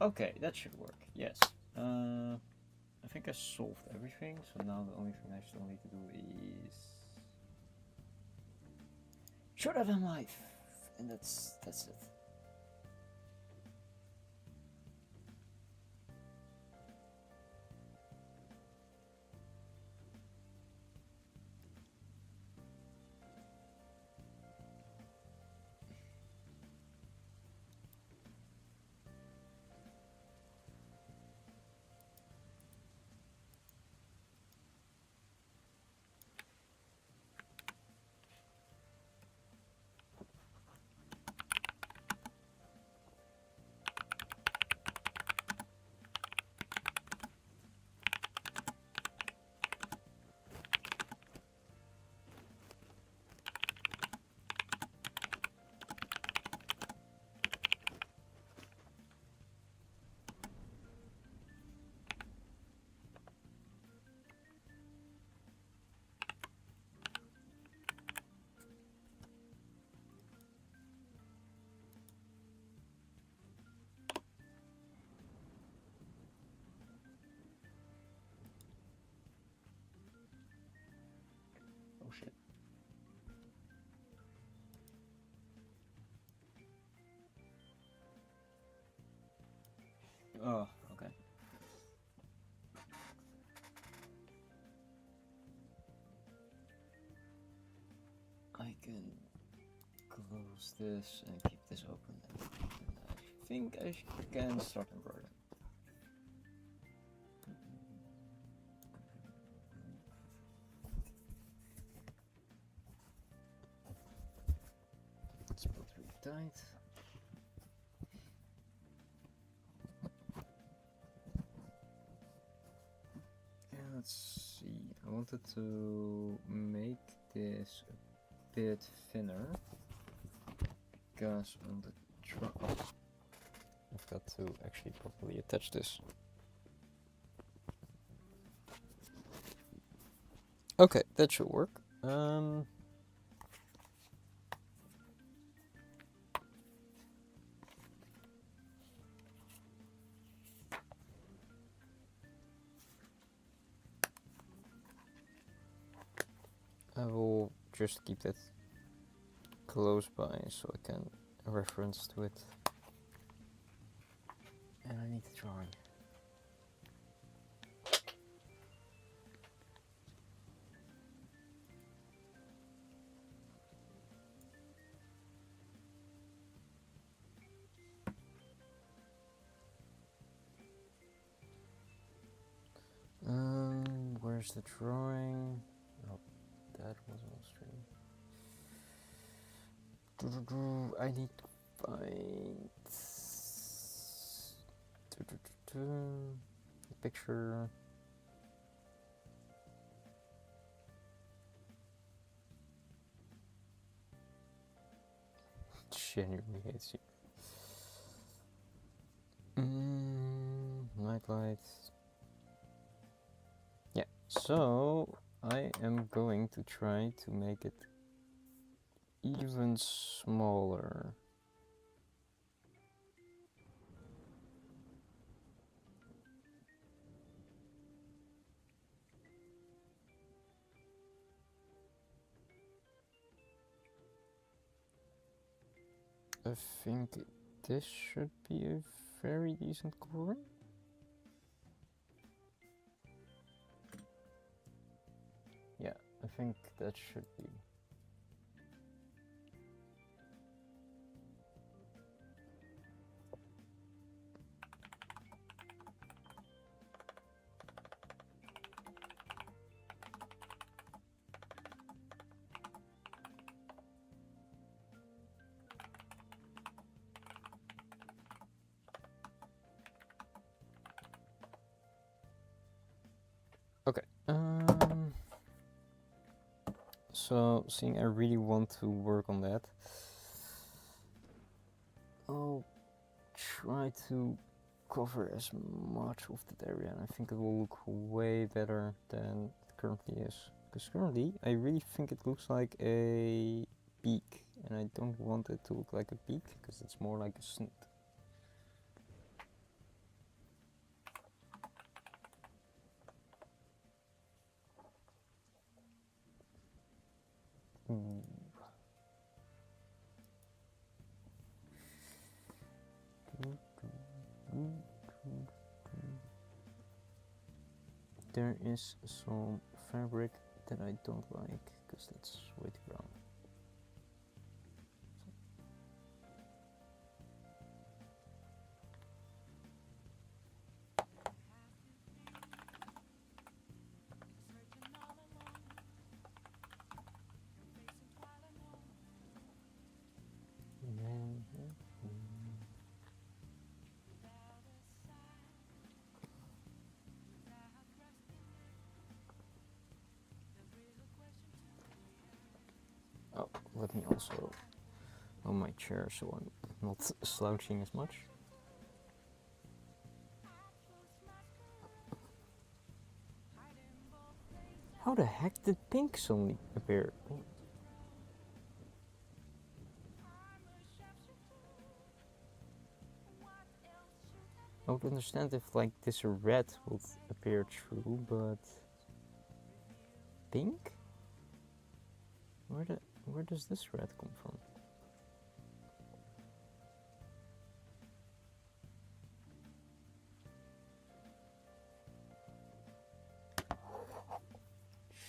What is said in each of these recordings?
Okay, that should work, yes. I think I solved everything, so now the only thing I still need to do is shorter than life, and that's it. Oh shit. Oh, okay. I can close this and keep this open. And I think I can start embroidering. Let's put it really tight. And let's see, I wanted to make this a bit thinner because on the truck I've got to actually properly attach this. Okay, that should work. I will just keep that close by so I can reference to it. And I need the drawing. Where's the drawing? Oh, that was on stream. I need to find the picture. Genuinely hates you. Nightlight. Yeah, so I am going to try to make it even smaller. I think this should be a very decent color. Yeah, I think that should be. Okay. So, seeing I really want to work on that, I'll try to cover as much of that area, and I think it will look way better than it currently is. Because currently, I really think it looks like a beak, and I don't want it to look like a beak, because it's more like a snoot. Ooh. There is some fabric that I don't like because that's way too brown. Oh, let me also on my chair so I'm not slouching as much. How the heck did pink suddenly appear? I would understand if like this red would appear true, but pink? Where does this red come from?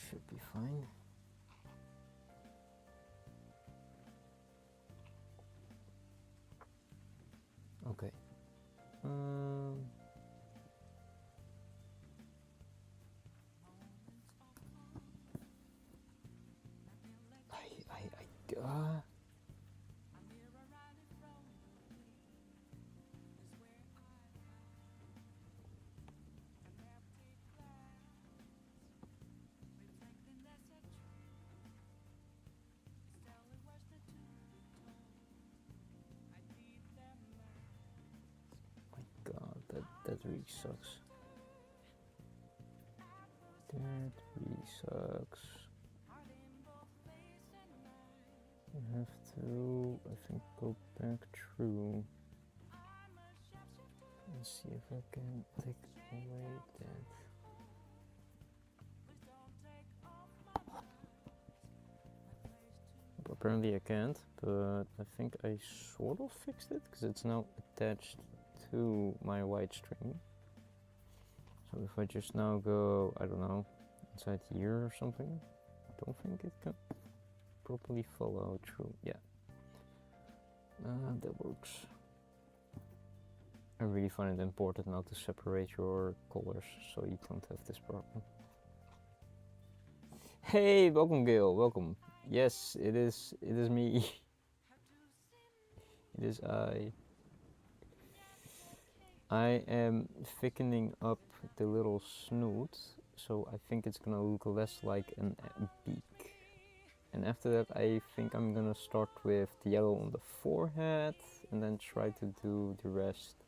Should be fine. Okay. That really sucks. That really sucks. I have to, I think, go back through and see if I can take away that. But apparently I can't, but I think I sort of fixed it because it's now attached to my white string. So if I just now go, I don't know, inside here or something, I don't think it can properly follow through. Yeah, that works. I really find it important now to separate your colors so you don't have this problem. Hey, welcome Gail, welcome. Yes, it is me. It is I. I am thickening up the little snoot, so I think it's gonna look less like a beak. And after that, I think I'm gonna start with the yellow on the forehead and then try to do the rest.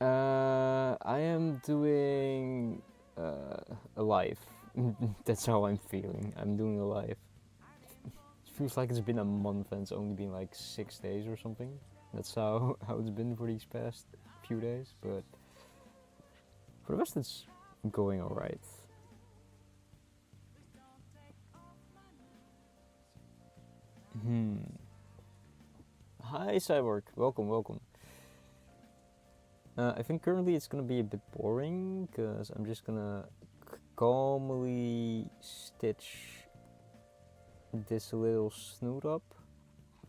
I am doing alive. That's how I'm feeling. I'm doing alive. It feels like it's been a month and it's only been like 6 days or something. That's how it's been for these past few days, but for the rest it's going alright. Hi Cyborg, welcome. I think currently it's gonna be a bit boring because I'm just gonna calmly stitch this little snoot up,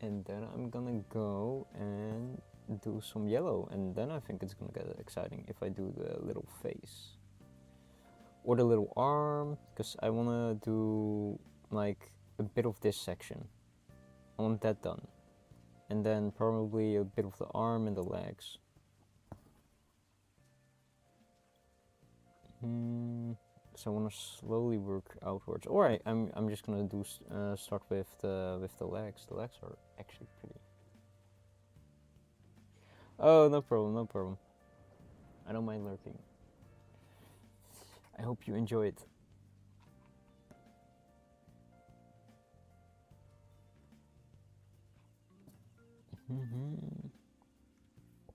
and then I'm gonna go and do some yellow, and then I think it's gonna get exciting if I do the little face or the little arm, because I wanna do like a bit of this section. I want that done, and then probably a bit of the arm and the legs. So I want to slowly work outwards. Alright, I'm just gonna do start with the legs. The legs are actually pretty. Oh, no problem. I don't mind lurking. I hope you enjoy it.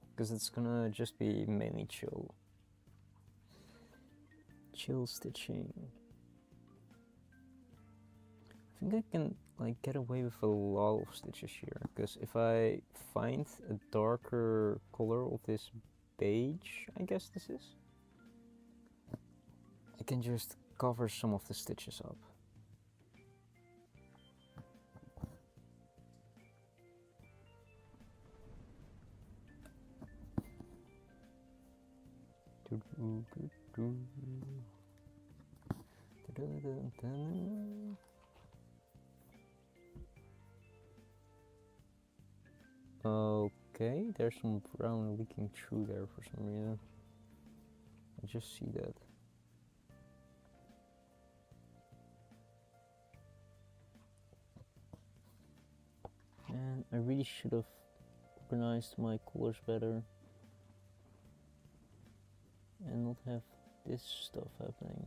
Because it's gonna just be mainly chill stitching. I think I can like get away with a lot of stitches here, because if I find a darker color of this beige, I guess this is, I can just cover some of the stitches up. Okay, there's some brown leaking through there for some reason. I just see that. And I really should have organized my colors better and not have this stuff happening.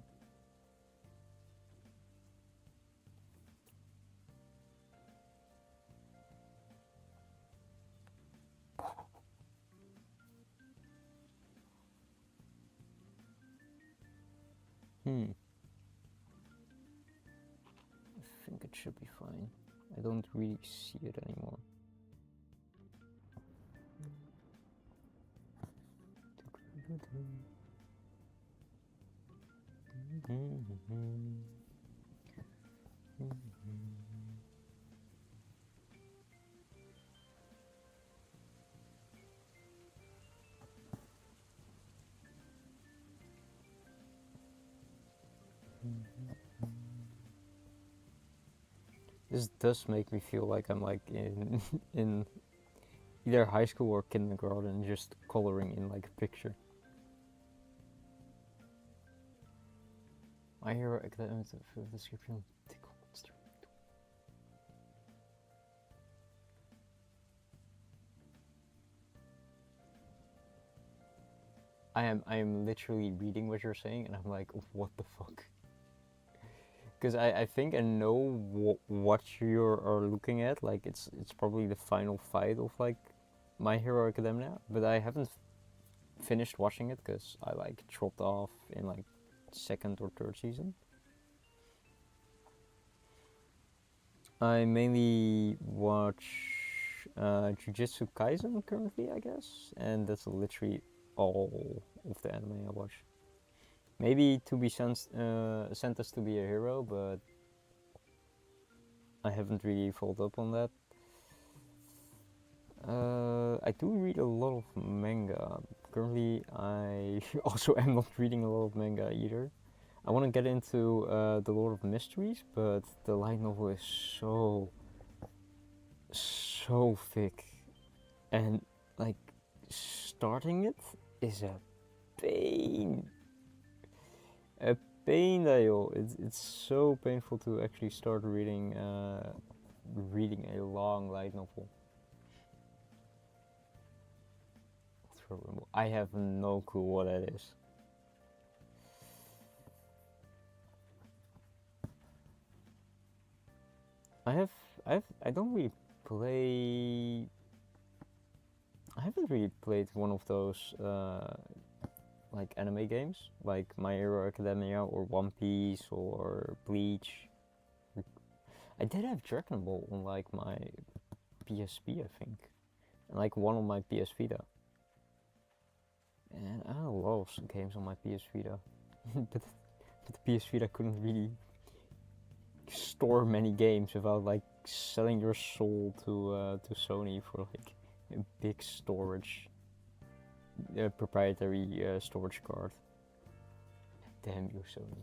I think it should be fine. I don't really see it anymore. This does make me feel like I'm like in in either high school or kindergarten, just coloring in like a picture. My Hero Academia description. Tickle monster. I am literally reading what you're saying, and I'm like, what the fuck? Because I think I know what you are looking at. Like it's probably the final fight of like My Hero Academia, but I haven't finished watching it because I like dropped off in like second or third season. I mainly watch Jujutsu Kaisen currently, I guess, and that's literally all of the anime I watch. Maybe to be sent us to be a hero, but I haven't really followed up on that. I do read a lot of manga. Currently, I also am not reading a lot of manga either. I want to get into The Lord of Mysteries, but the light novel is so thick, and like starting it is a pain. A pain, Dale. It's so painful to actually start reading a long light novel. I have no clue what that is. I don't really play. I haven't really played one of those like anime games, like My Hero Academia or One Piece or Bleach. I did have Dragon Ball on like my PSP, I think, and like one on my PS Vita. And I love some games on my PS Vita, but the PS Vita couldn't really store many games without like selling your soul to Sony for like a big storage, proprietary storage card. Damn you, Sony.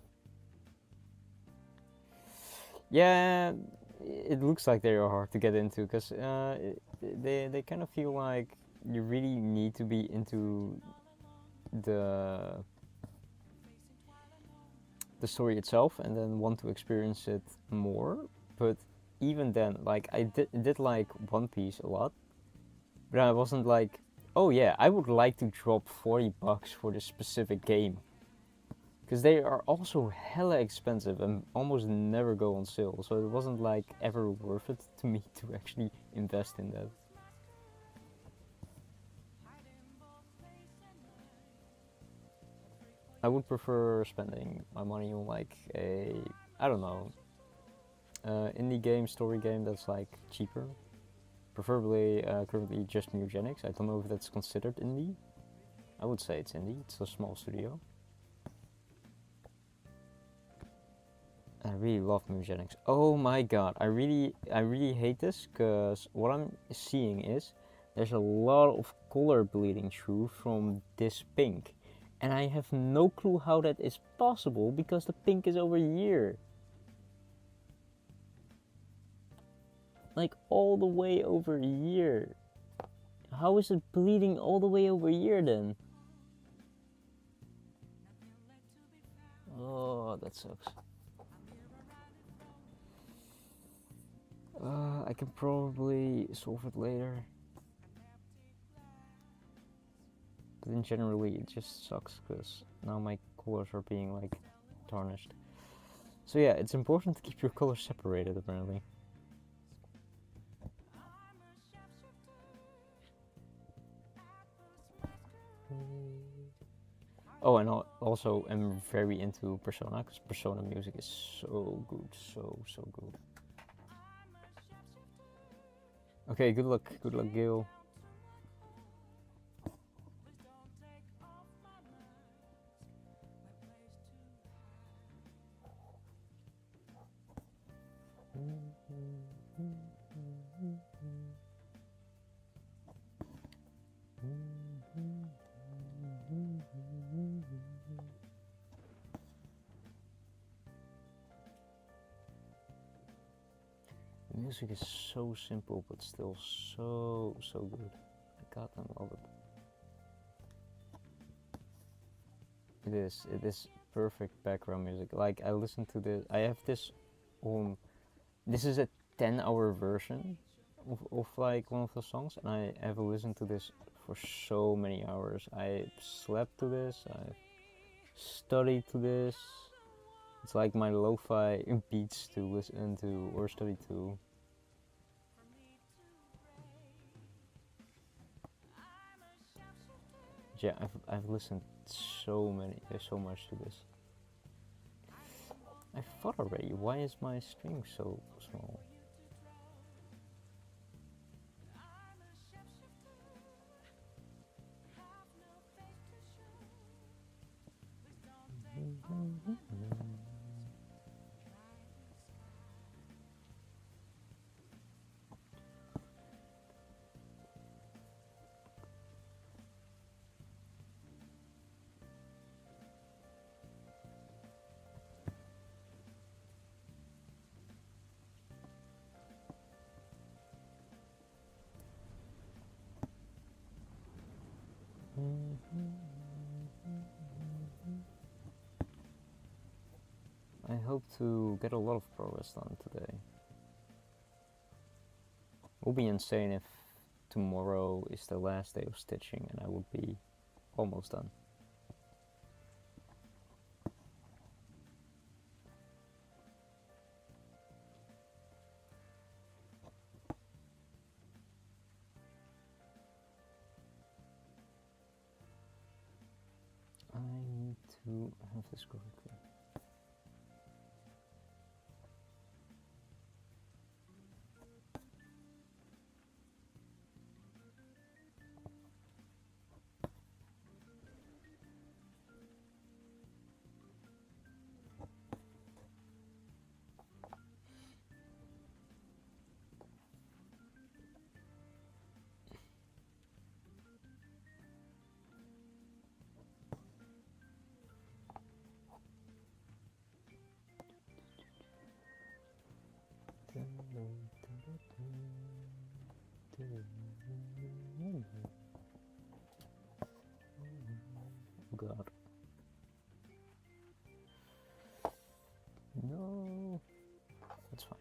Yeah, it looks like they are hard to get into because they kind of feel like you really need to be into the story itself and then want to experience it more. But even then, like I did like One Piece a lot, but I wasn't like, oh yeah, I would like to drop $40 for this specific game, because they are also hella expensive and almost never go on sale. So it wasn't like ever worth it to me to actually invest in that. I would prefer spending my money on like a, I don't know, indie game, story game that's like cheaper. Preferably currently just Mugenics. I don't know if that's considered indie. I would say it's indie. It's a small studio. I really love Mugenics. Oh my god, I really hate this because what I'm seeing is there's a lot of color bleeding through from this pink. And I have no clue how that is possible because the pink is over here. Like all the way over here. How is it bleeding all the way over here then? Oh, that sucks. I can probably solve it later. But then generally it just sucks because now my colors are being like tarnished. So yeah, it's important to keep your colors separated apparently. Oh, and also I'm very into Persona because Persona music is so good, so good. Okay, good luck, Gil. The music is so simple but still so good. I goddamn love it. It is perfect background music. Like I listen to this, I have this this is a 10-hour version of like one of the songs, and I have listened to this for so many hours. I slept to this, I studied to this. It's like my lo-fi beats to listen to or study to. Yeah, I've listened so much to this. I thought already, why is my stream so small? I hope to get a lot of progress done today. It will be insane if tomorrow is the last day of stitching and I would be almost done. I need to have this correctly. Oh god. No. That's fine.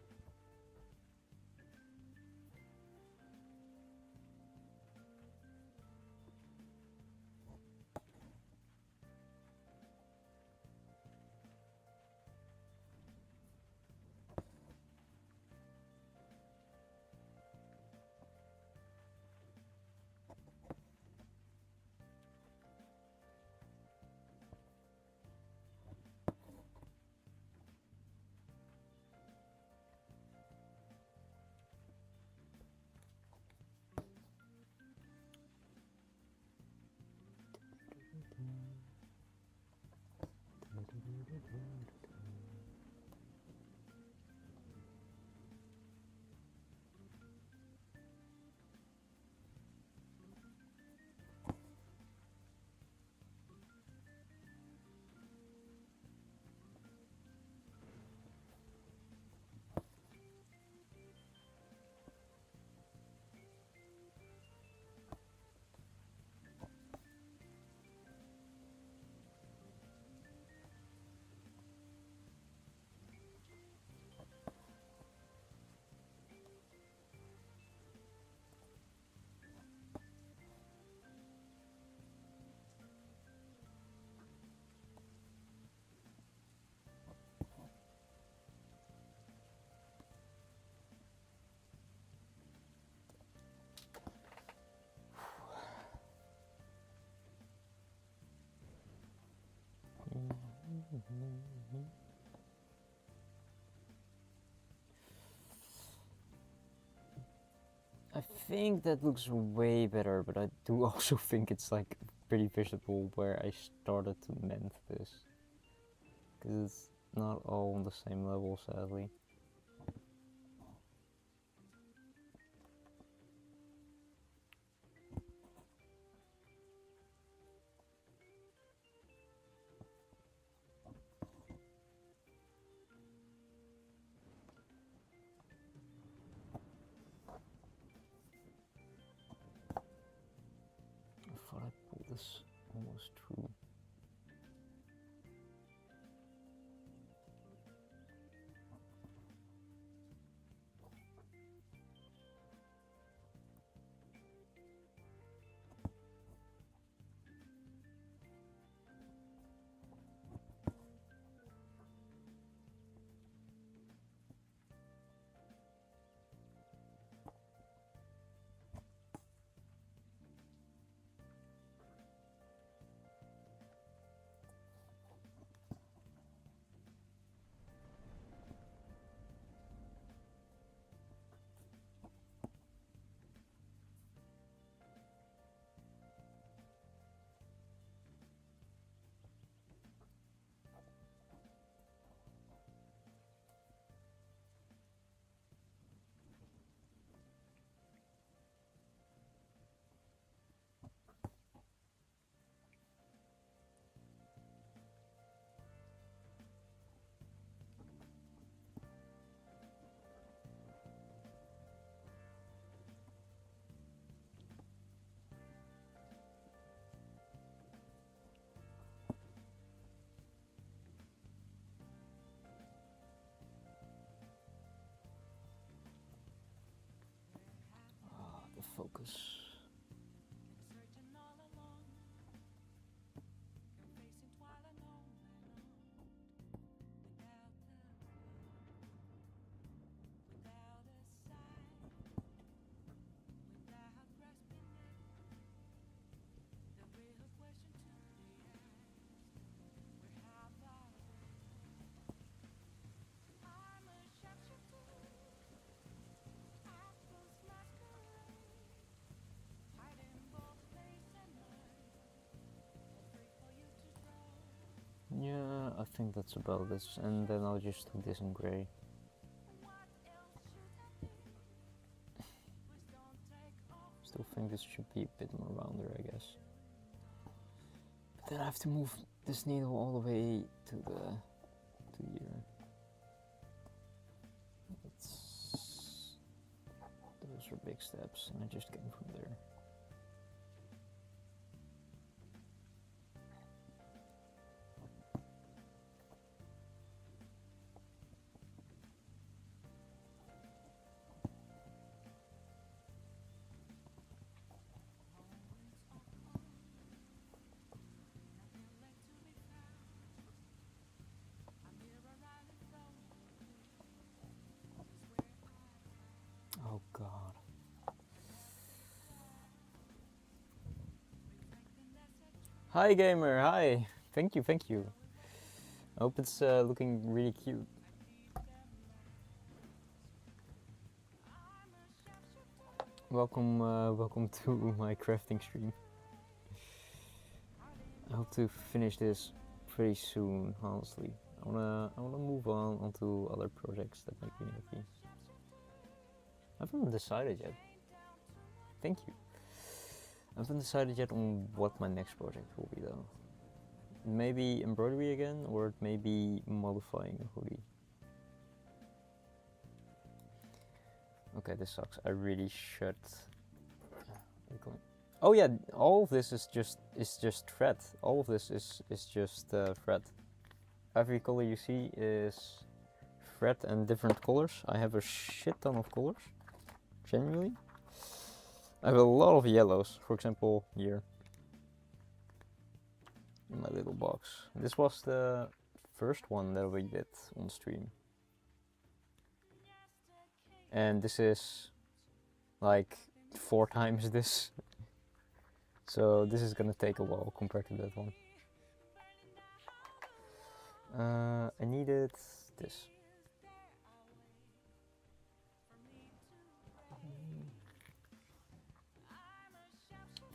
I think that looks way better, but I do also think it's like pretty visible where I started to mend this. Because it's not all on the same level, sadly. I thought I pulled this almost through. The focus. Yeah, I think that's about it, and then I'll just do this in grey. Still think this should be a bit more rounder, I guess. But then I have to move this needle all the way to here. Those are big steps, and I just came from there. Oh God. Hi gamer, hi. Thank you, thank you. I hope it's looking really cute. Welcome, welcome to my crafting stream. I hope to finish this pretty soon, honestly. I wanna move on onto other projects that make me happy. I haven't decided yet. Thank you. I haven't decided yet on what my next project will be though. Maybe embroidery again, or maybe modifying a hoodie. Okay, this sucks. I really should. Oh yeah, all of this is just thread. All of this is just thread. Every color you see is thread and different colors. I have a shit ton of colors, genuinely. I have a lot of yellows, for example, here in my little box. This was the first one that we did on stream. And this is like 4 times this. So this is gonna take a while compared to that one. I needed this.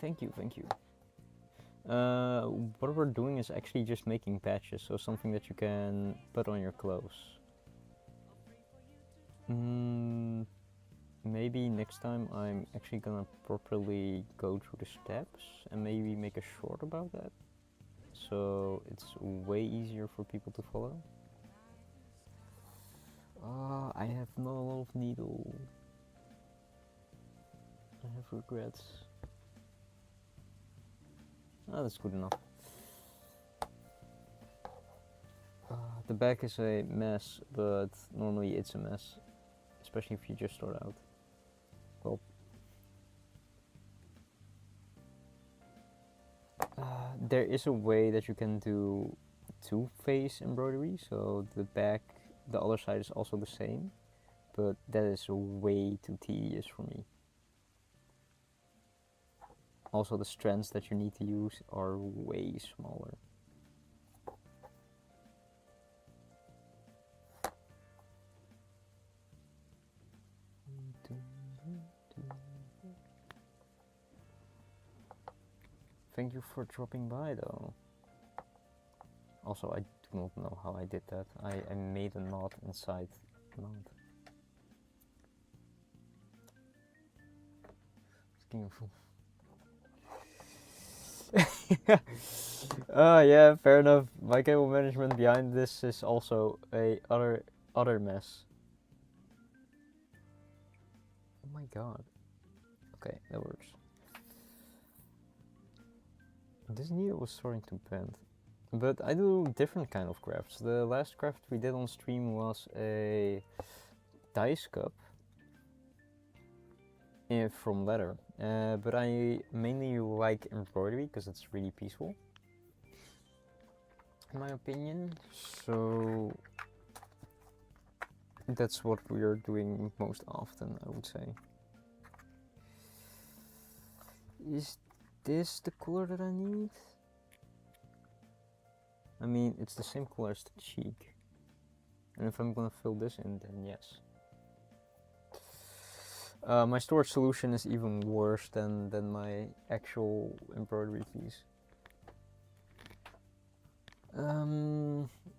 Thank you, thank you. What we're doing is actually just making patches, so something that you can put on your clothes. Maybe next time I'm actually gonna properly go through the steps and maybe make a short about that, so it's way easier for people to follow. I have not a lot of needle. I have regrets. That's good enough. The back is a mess, but normally it's a mess, especially if you just start out. Well, there is a way that you can do two-face embroidery, so the other side is also the same, but that is way too tedious for me. Also, the strands that you need to use are way smaller. Thank you for dropping by, though. Also, I do not know how I did that. I made a knot inside a knot. Yeah, fair enough. My cable management behind this is also a other mess. Oh my god. Okay, that works. This needle was starting to bend. But I do different kind of crafts. The last craft we did on stream was a dice cup from leather. But I mainly like embroidery because it's really peaceful, in my opinion. So that's what we are doing most often, I would say. Is this the color that I need? I mean, it's the same color as the cheek. And if I'm gonna fill this in, then yes. My storage solution is even worse than my actual embroidery piece.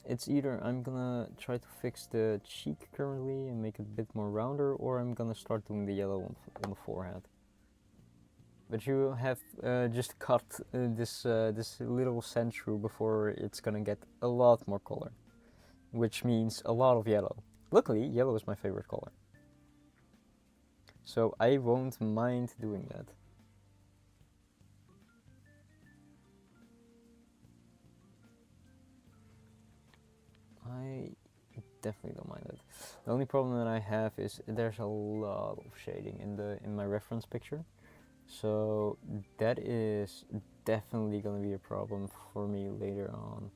It's either I'm gonna try to fix the cheek currently and make it a bit more rounder, or I'm gonna start doing the yellow on the forehead. But you have just cut this little sandshrew before it's gonna get a lot more color, which means a lot of yellow. Luckily, yellow is my favorite color, so I won't mind doing that. I definitely don't mind it. The only problem that I have is there's a lot of shading in my reference picture. So that is definitely going to be a problem for me later on.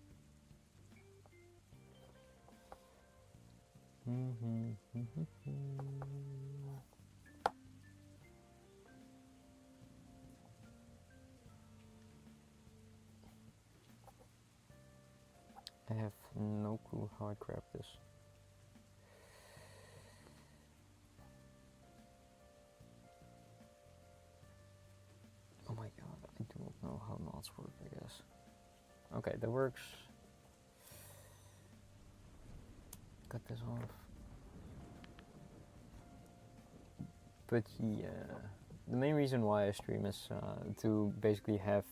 I have no clue how I grab this. Oh my god, I do not know how knots work, I guess. Okay, that works. Cut this off. But yeah, the main reason why I stream is to basically have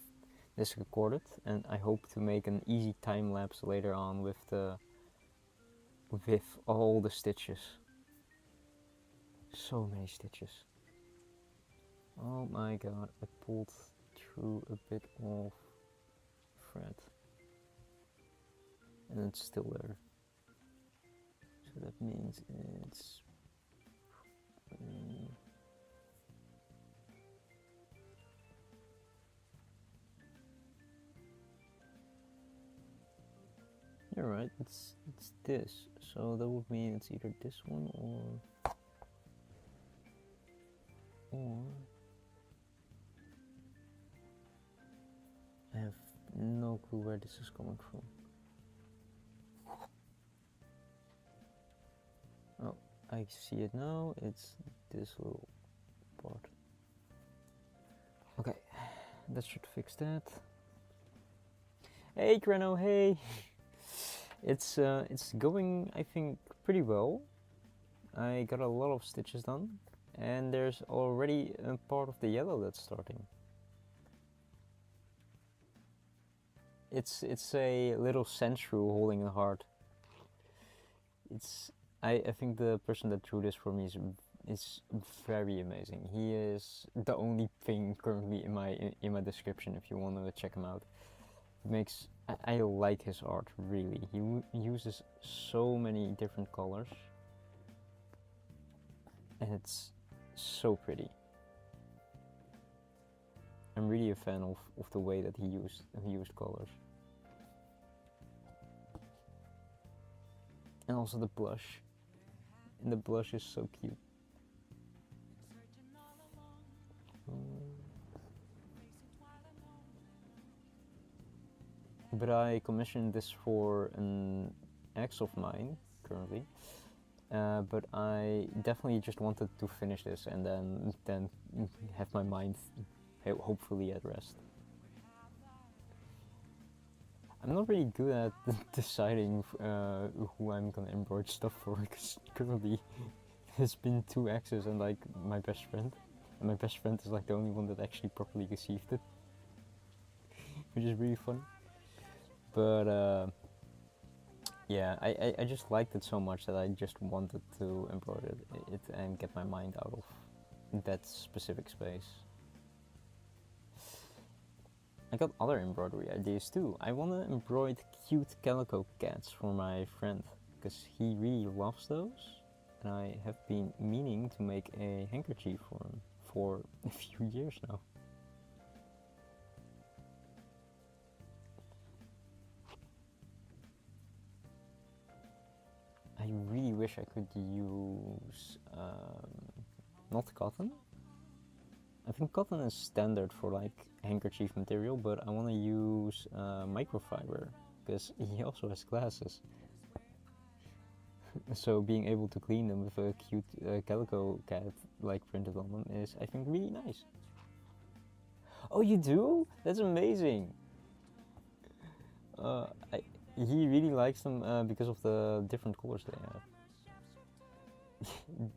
this recorded, and I hope to make an easy time lapse later on with all the stitches. So many stitches. Oh my god, I pulled through a bit of thread. And it's still there. So that means it's... You're right, it's this. So that would mean it's either this one or... I have no clue where this is coming from. Oh, I see it now. It's this little part. Okay. That should fix that. Hey Grano, hey! It's going, I think, pretty well. I got a lot of stitches done, and there's already a part of the yellow that's starting. It's a little sandshrew holding a heart. I think the person that drew this for me is very amazing. He is the only thing currently in my description if you want to check him out. I like his art, really. He uses so many different colors, and it's so pretty. I'm really a fan of the way that he used colors. And also the blush. And the blush is so cute. But I commissioned this for an ex of mine currently. But I definitely just wanted to finish this and then have my mind hopefully at rest. I'm not really good at deciding who I'm gonna embroider stuff for, because currently there's been 2 exes and like my best friend, and my best friend is like the only one that actually properly received it, which is really fun. But yeah, I just liked it so much that I just wanted to embroider it and get my mind out of that specific space. I got other embroidery ideas too. I want to embroider cute calico cats for my friend, because he really loves those, and I have been meaning to make a handkerchief for him for a few years now. I really wish I could use not cotton. I think cotton is standard for like handkerchief material, but I want to use microfiber, because he also has glasses. So being able to clean them with a cute calico cat like printed on them is, I think, really nice. Oh, you do? That's amazing. He really likes them because of the different colors they have.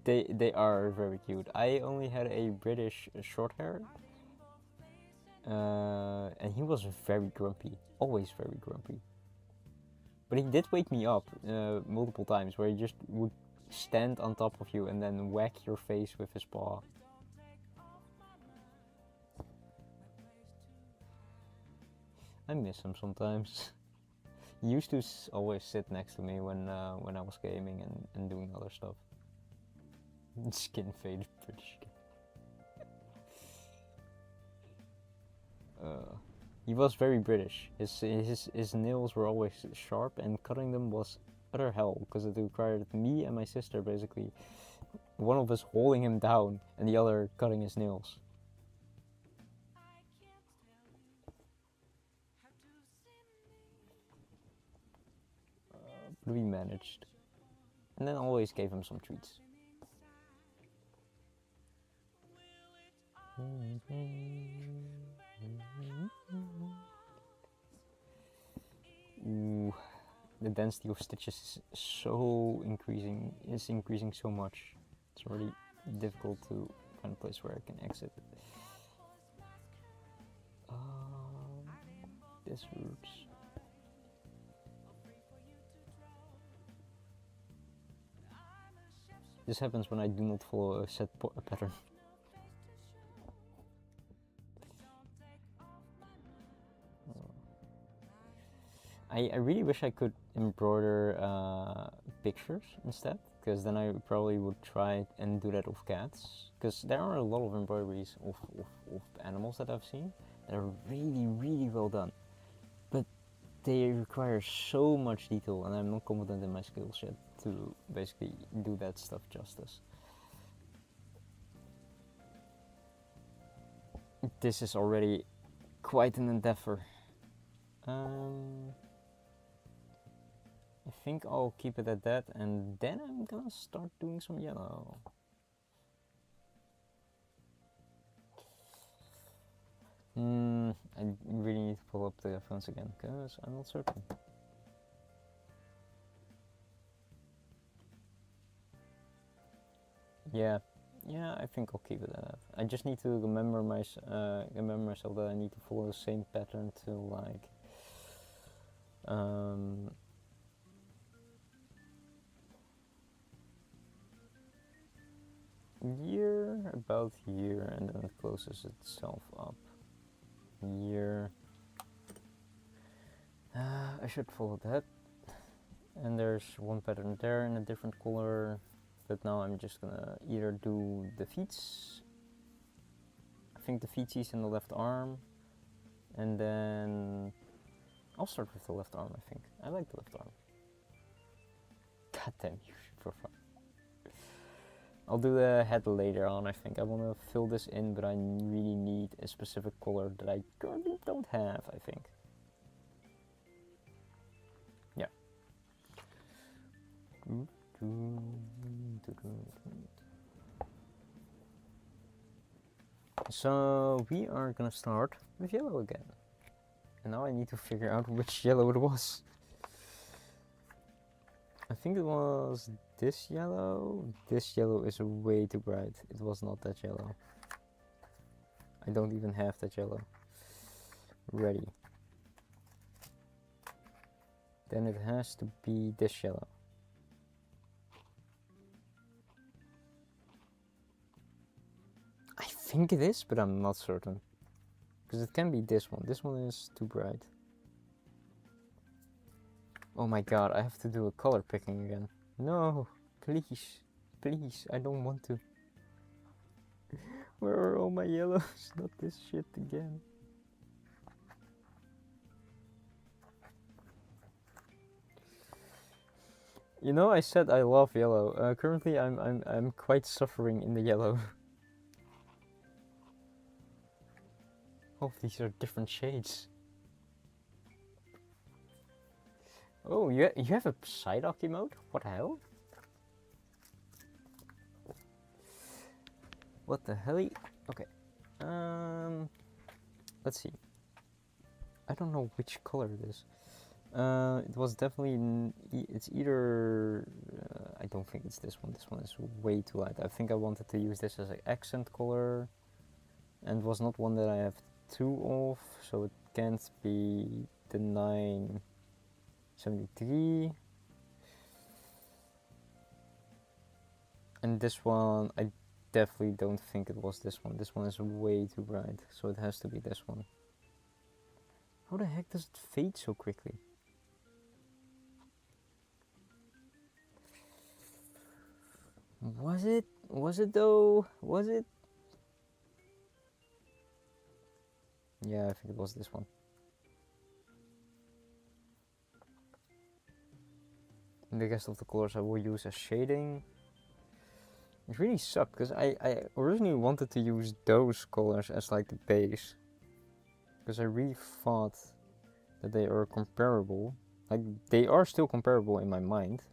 They are very cute. I only had a British short hair, and he was very grumpy, always very grumpy. But he did wake me up multiple times, where he just would stand on top of you and then whack your face with his paw. I miss him sometimes. He used to always sit next to me when I was gaming and doing other stuff. Skin faded British guy. He was very British. His nails were always sharp, and cutting them was utter hell, because it required me and my sister, basically, one of us holding him down and the other cutting his nails. But we managed, and then always gave him some treats. Ooh, the density of stitches is increasing so much. It's already difficult to find a place where I can exit. This roots. This happens when I do not follow a set pattern. I really wish I could embroider pictures instead, because then I probably would try and do that with cats, because there are a lot of embroideries of animals that I've seen that are really, really well done, but they require so much detail, and I'm not confident in my skills yet to basically do that stuff justice. This is already quite an endeavor. I think I'll keep it at that, and then I'm gonna start doing some yellow. I really need to pull up the fonts again, because I'm not certain. Yeah, I think I'll keep it at that. I just need to remember myself that I need to follow the same pattern to like about here, and then it closes itself up. Year. I should follow that. And there's one pattern there in a different color, but now I'm just gonna either do the feet. I think the feet is in the left arm, and then I'll start with the left arm. I think I like the left arm. God damn you, for fun. I'll do the head later on. I think I want to fill this in, but I really need a specific color that I currently don't have, I think. Yeah. So we are gonna start with yellow again. And now I need to figure out which yellow it was. I think it was this yellow. This yellow is way too bright. It was not that yellow. I don't even have that yellow. Ready. Then it has to be this yellow. I think it is, but I'm not certain. Because it can be this one. This one is too bright. Oh my god, I have to do a color picking again. No, please, please, I don't want to. Where are all my yellows? Not this shit again. You know, I said I love yellow. Currently, I'm quite suffering in the yellow. Oh, these are different shades. Oh, you have a side-off emote? What the hell? What the hell? Okay. Let's see. I don't know which color it is. It was definitely. It's either. I don't think it's this one. This one is way too light. I think I wanted to use this as an accent color, and was not one that I have two of, so it can't be the 973. And this one, I definitely don't think it was this one. This one is way too bright, so it has to be this one. How the heck does it fade so quickly? Was it? Was it though? Was it? Yeah, I think it was this one. And the rest of the colors I will use as shading. It really sucked, because I originally wanted to use those colors as like the base. Because I really thought that they are comparable. Like, they are still comparable in my mind.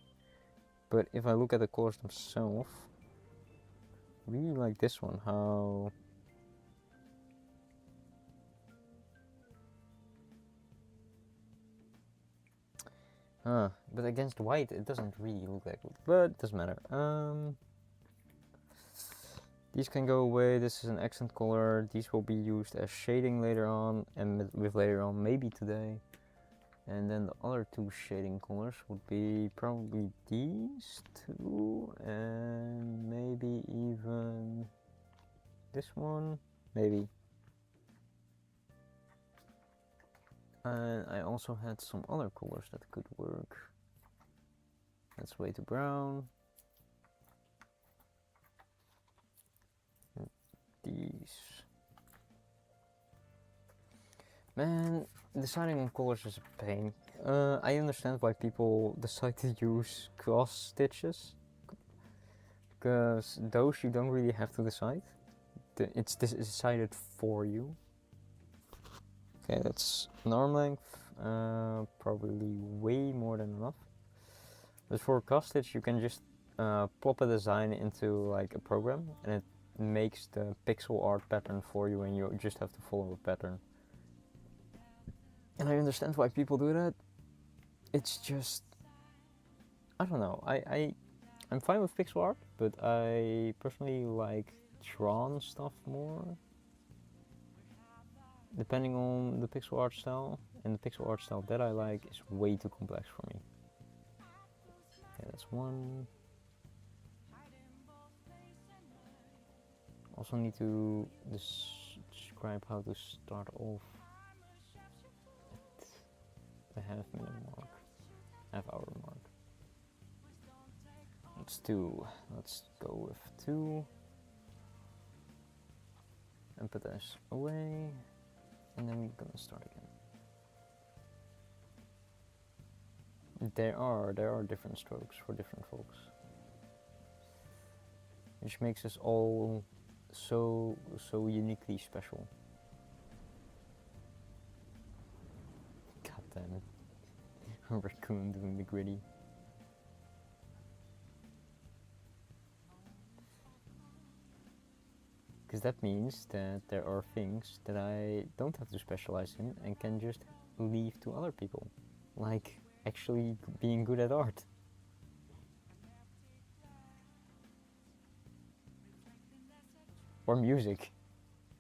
But if I look at the colors themselves, I really like this one, how... but against white it doesn't really look that good, but it doesn't matter. These can go away. This is an accent color. These will be used as shading later on, and with later on maybe today. And then the other two shading colors would be probably these two, and maybe even this one, maybe. And I also had some other colors that could work. That's way too brown. These. Man, deciding on colors is a pain. I understand why people decide to use cross stitches, because those you don't really have to decide. It's decided for you. Okay, that's an arm length, probably way more than enough. But for a cross stitch, you can just plop a design into like a program, and it makes the pixel art pattern for you, and you just have to follow a pattern. And I understand why people do that. It's just, I don't know. I'm fine with pixel art, but I personally like drawn stuff more, depending on the pixel art style. And the pixel art style that I like is way too complex for me. Okay, that's one. Also need to describe how to start off at the half-minute mark, half-hour mark. Let's do. Let's go with 2. And put this away, and then we're gonna start again. There are different strokes for different folks, which makes us all so uniquely special. God damn it. A raccoon doing the gritty. Because that means that there are things that I don't have to specialize in and can just leave to other people. Like actually being good at art. Or music.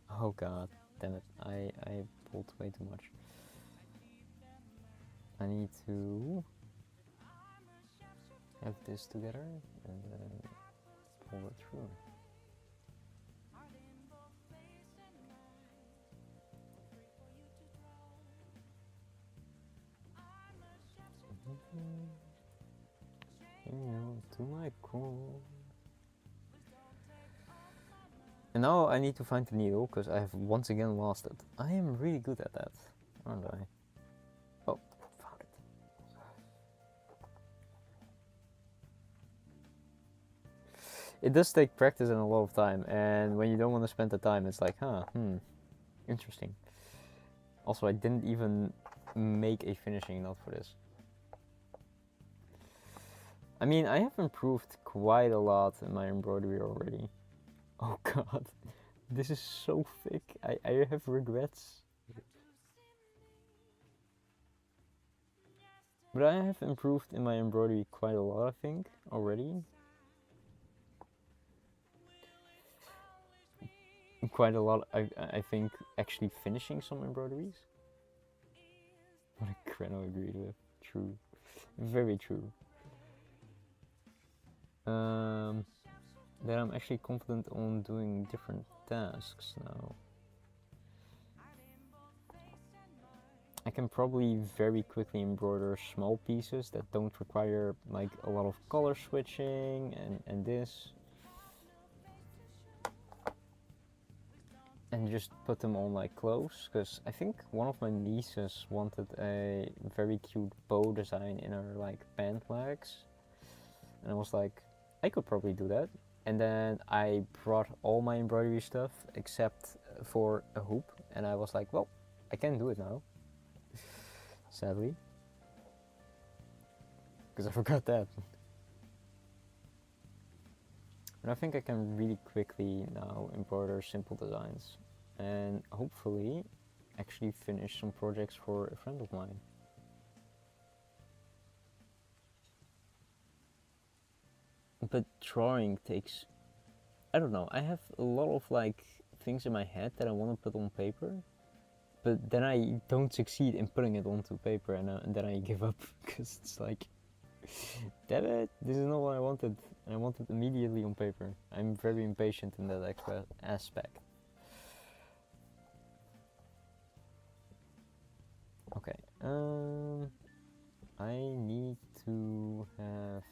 Oh god, damn it. I pulled way too much. I need to have this together and then pull it through. To my core. And now I need to find the needle because I have once again lost it. I am really good at that, aren't I? Oh, found it. It does take practice and a lot of time, and when you don't want to spend the time, it's like, interesting. Also, I didn't even make a finishing note for this. I mean, I have improved quite a lot in my embroidery already. Oh god, this is so thick. I have regrets. But I have improved in my embroidery quite a lot, I think, already. Quite a lot, I think, actually finishing some embroideries. What a Kreno agreed with. True. Very true. That I'm actually confident on doing different tasks now. I can probably very quickly embroider small pieces that don't require like a lot of color switching and this. And just put them on like clothes, because I think one of my nieces wanted a very cute bow design in her like pant legs. And I was like, I could probably do that. And then I brought all my embroidery stuff except for a hoop, and I was like, well, I can do it now. Sadly. Because I forgot that. And I think I can really quickly now embroider simple designs and hopefully actually finish some projects for a friend of mine. But drawing takes, I don't know, I have a lot of like things in my head that I want to put on paper, but then I don't succeed in putting it onto paper, and then I give up because it's like, damn it, this is not what I wanted, and I want it immediately on paper. I'm very impatient in that aspect. Okay, I need to have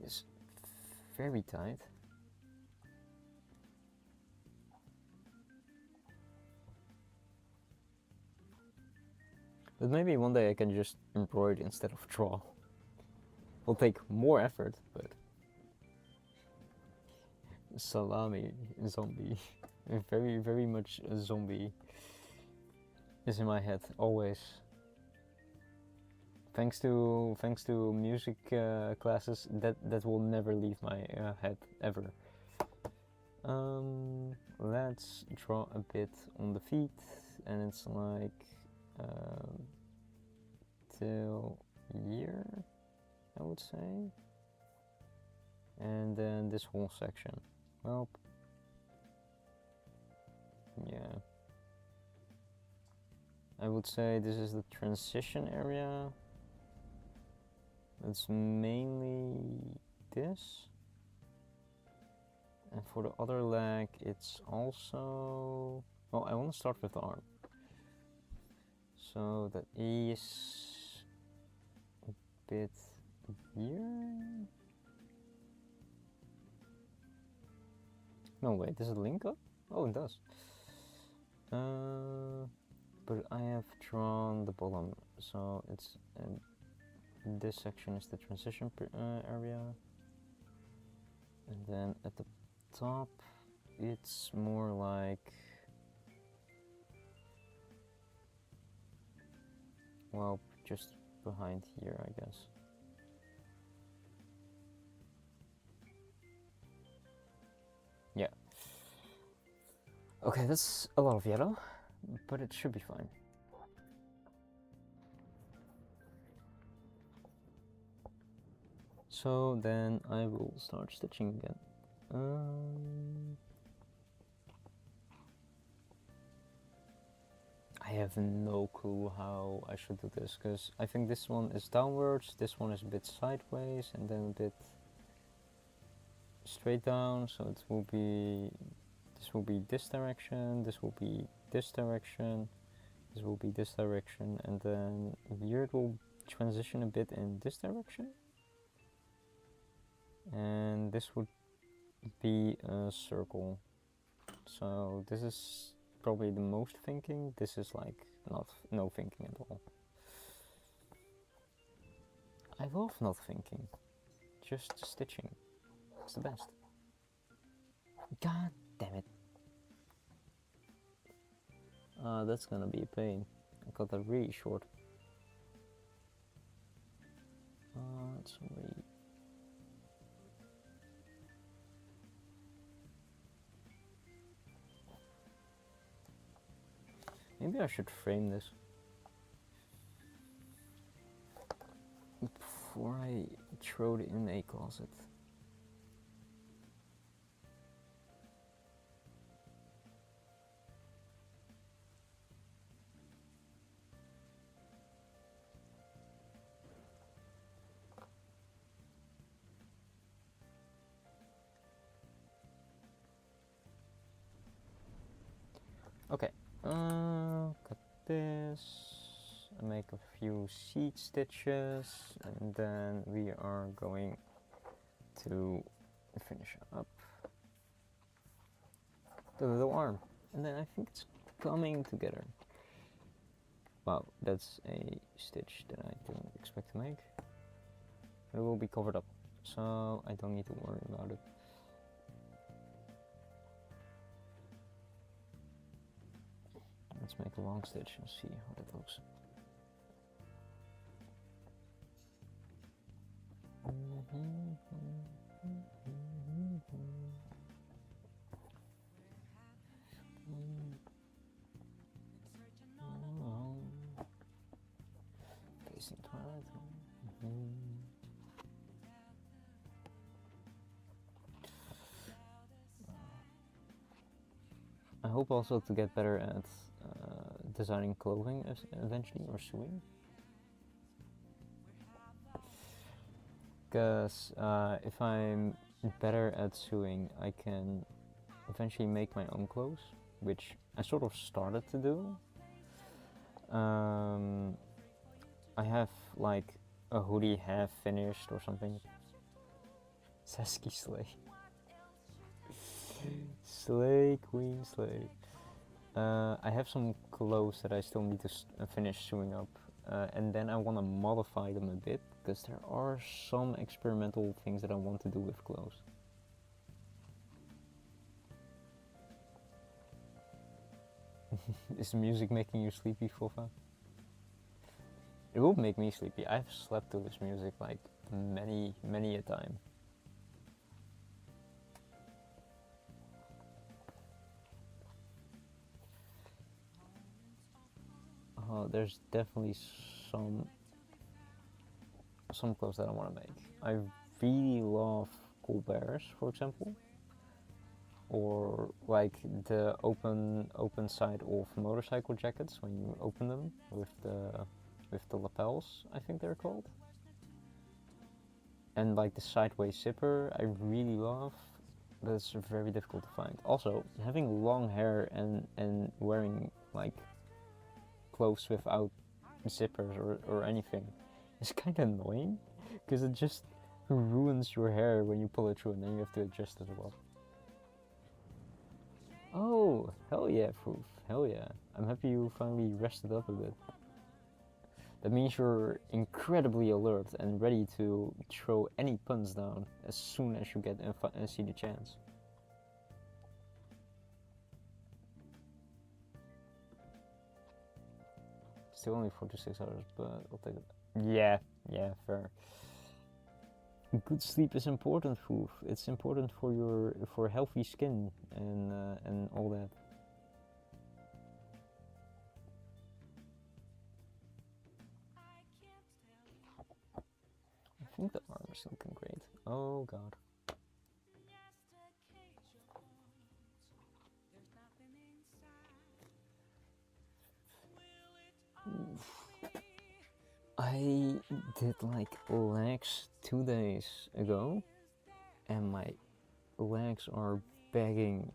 this very tight. But maybe one day I can just embroider instead of draw. Will take more effort, but salami zombie, very much a zombie is in my head always. Thanks to music classes, that will never leave my head ever. Let's draw a bit on the feet, and it's like till here, I would say. And then this whole section. Well, yeah. I would say this is the transition area. It's mainly this. And for the other leg, it's also... Well, I want to start with the arm. So that is a bit here. No, wait, does it link up? Oh, it does. But I have drawn the bottom, so it's this section is the transition area, and then at the top it's more like, well, just behind here, I guess. Yeah. Okay, that's a lot of yellow, but it should be fine. So then I will start stitching again. I have no clue how I should do this, because I think this one is downwards, this one is a bit sideways, and then a bit straight down, so it will be, this will be this direction, this will be this direction, this will be this direction, and then here it will transition a bit in this direction. And this would be a circle. So this is probably the most thinking. This is like no thinking at all. I love not thinking. Just stitching. It's the best. God damn it. That's gonna be a pain. I got that really short. Let's wait. Maybe I should frame this before I throw it in a closet. Okay. Cut this, make a few seed stitches, and then we are going to finish up the little arm, and then I think it's coming together. Wow, that's a stitch that I didn't expect to make. It will be covered up, so I don't need to worry about it. Let's make a long stitch and see how that looks. Facing twilight. I hope also to get better at designing clothing eventually, or sewing. Because if I'm better at sewing, I can eventually make my own clothes, which I sort of started to do. I have like a hoodie half finished or something. Sasky Slay. Slay, Queen, Slay. I have some clothes that I still need to finish sewing up, and then I want to modify them a bit, because there are some experimental things that I want to do with clothes. Is music making you sleepy, Fofa? It will make me sleepy. I've slept to this music like many a time. there's definitely some clothes that I want to make. I really love cool bears, for example, or like the open side of motorcycle jackets when you open them with the lapels, I think they're called. And like the sideways zipper, I really love. But it's very difficult to find. Also, having long hair and wearing like clothes without zippers or anything is kind of annoying because it just ruins your hair when you pull it through and then you have to adjust as well. Oh, hell yeah, Proof. Hell yeah. I'm happy you finally rested up a bit. That means you're incredibly alert and ready to throw any puns down as soon as you get and see the chance. Still only 4 to 6 hours, but I'll take it. Yeah, fair. Good sleep is important, Foof. It's important for healthy skin and all that. I think the armor is looking great. Oh god. I did like legs 2 days ago, and my legs are begging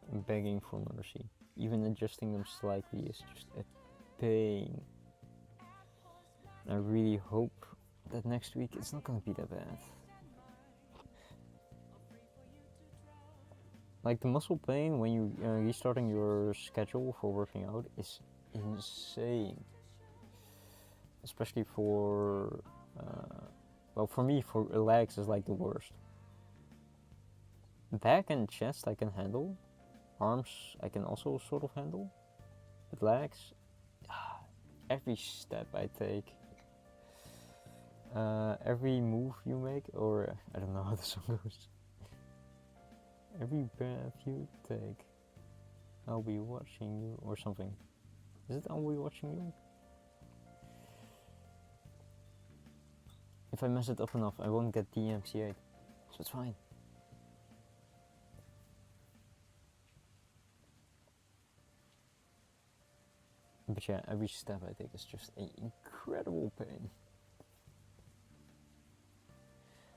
for mercy. Even adjusting them slightly is just a pain. I really hope that next week it's not gonna be that bad. Like the muscle pain when you restarting your schedule for working out is insane. Especially for, well, for me, for legs is like the worst. Back and chest I can handle. Arms I can also sort of handle. But legs, every step I take, every move you make, or I don't know how the song goes. Every breath you take, I'll be watching you, or something. Is it I'll be watching you? If I mess it up enough, I won't get DMCA, so it's fine. But yeah, every step I take is just an incredible pain.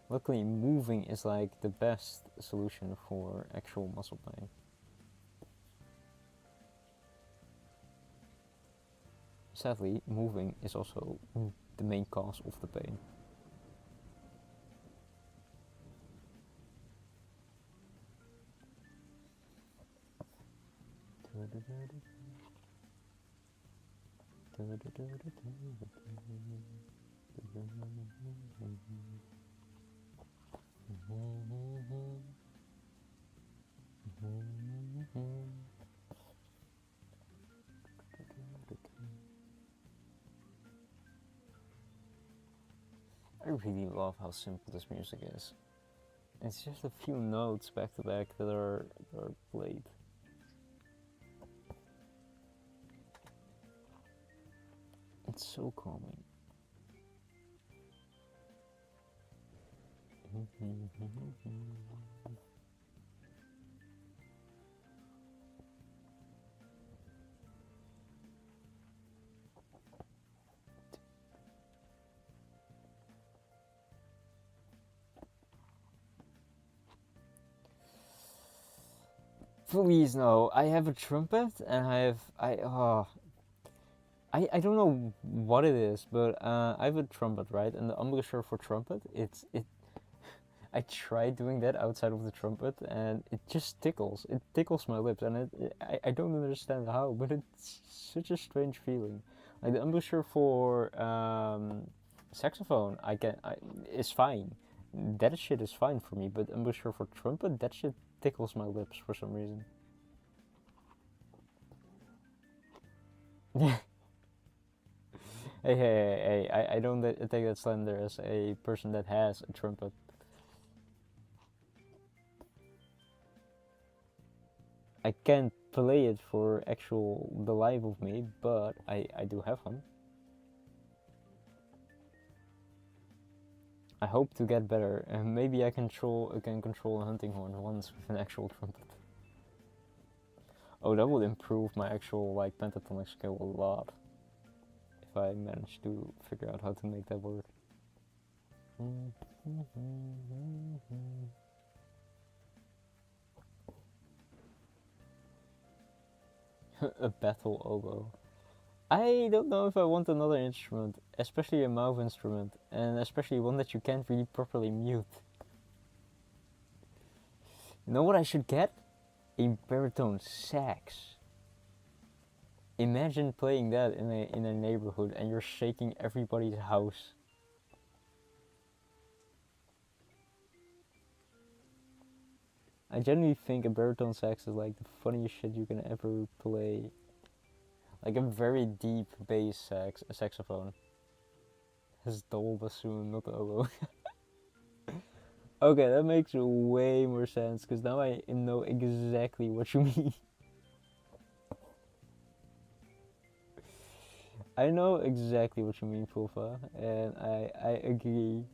Luckily, moving is like the best solution for actual muscle pain. Sadly, moving is also the main cause of the pain. I really love how simple this music is. It's just a few notes back to back that are played. It's so calming. Please no, I have a trumpet and I don't know what it is, but I have a trumpet, right? And the embouchure for trumpet, I tried doing that outside of the trumpet, and it just tickles. It tickles my lips, and I don't understand how, but it's such a strange feeling. Like the embouchure for saxophone, is fine. That shit is fine for me, but embouchure for trumpet, that shit tickles my lips for some reason. Hey, I don't take that slander as a person that has a trumpet. I can't play it for the life of me, but I do have one. I hope to get better, and maybe I can control a hunting horn once with an actual trumpet. Oh, that would improve my actual like pentatonic skill a lot if I manage to figure out how to make that work. A battle oboe. I don't know if I want another instrument, especially a mouth instrument, and especially one that you can't really properly mute. You know what I should get? A baritone sax. Imagine playing that in a neighborhood and you're shaking everybody's house. I genuinely think a baritone sax is like the funniest shit you can ever play. Like a very deep bass saxophone. His double bassoon, not the oboe. Okay, that makes way more sense, because now I know exactly what you mean. I know exactly what you mean, Pulfa, and I agree.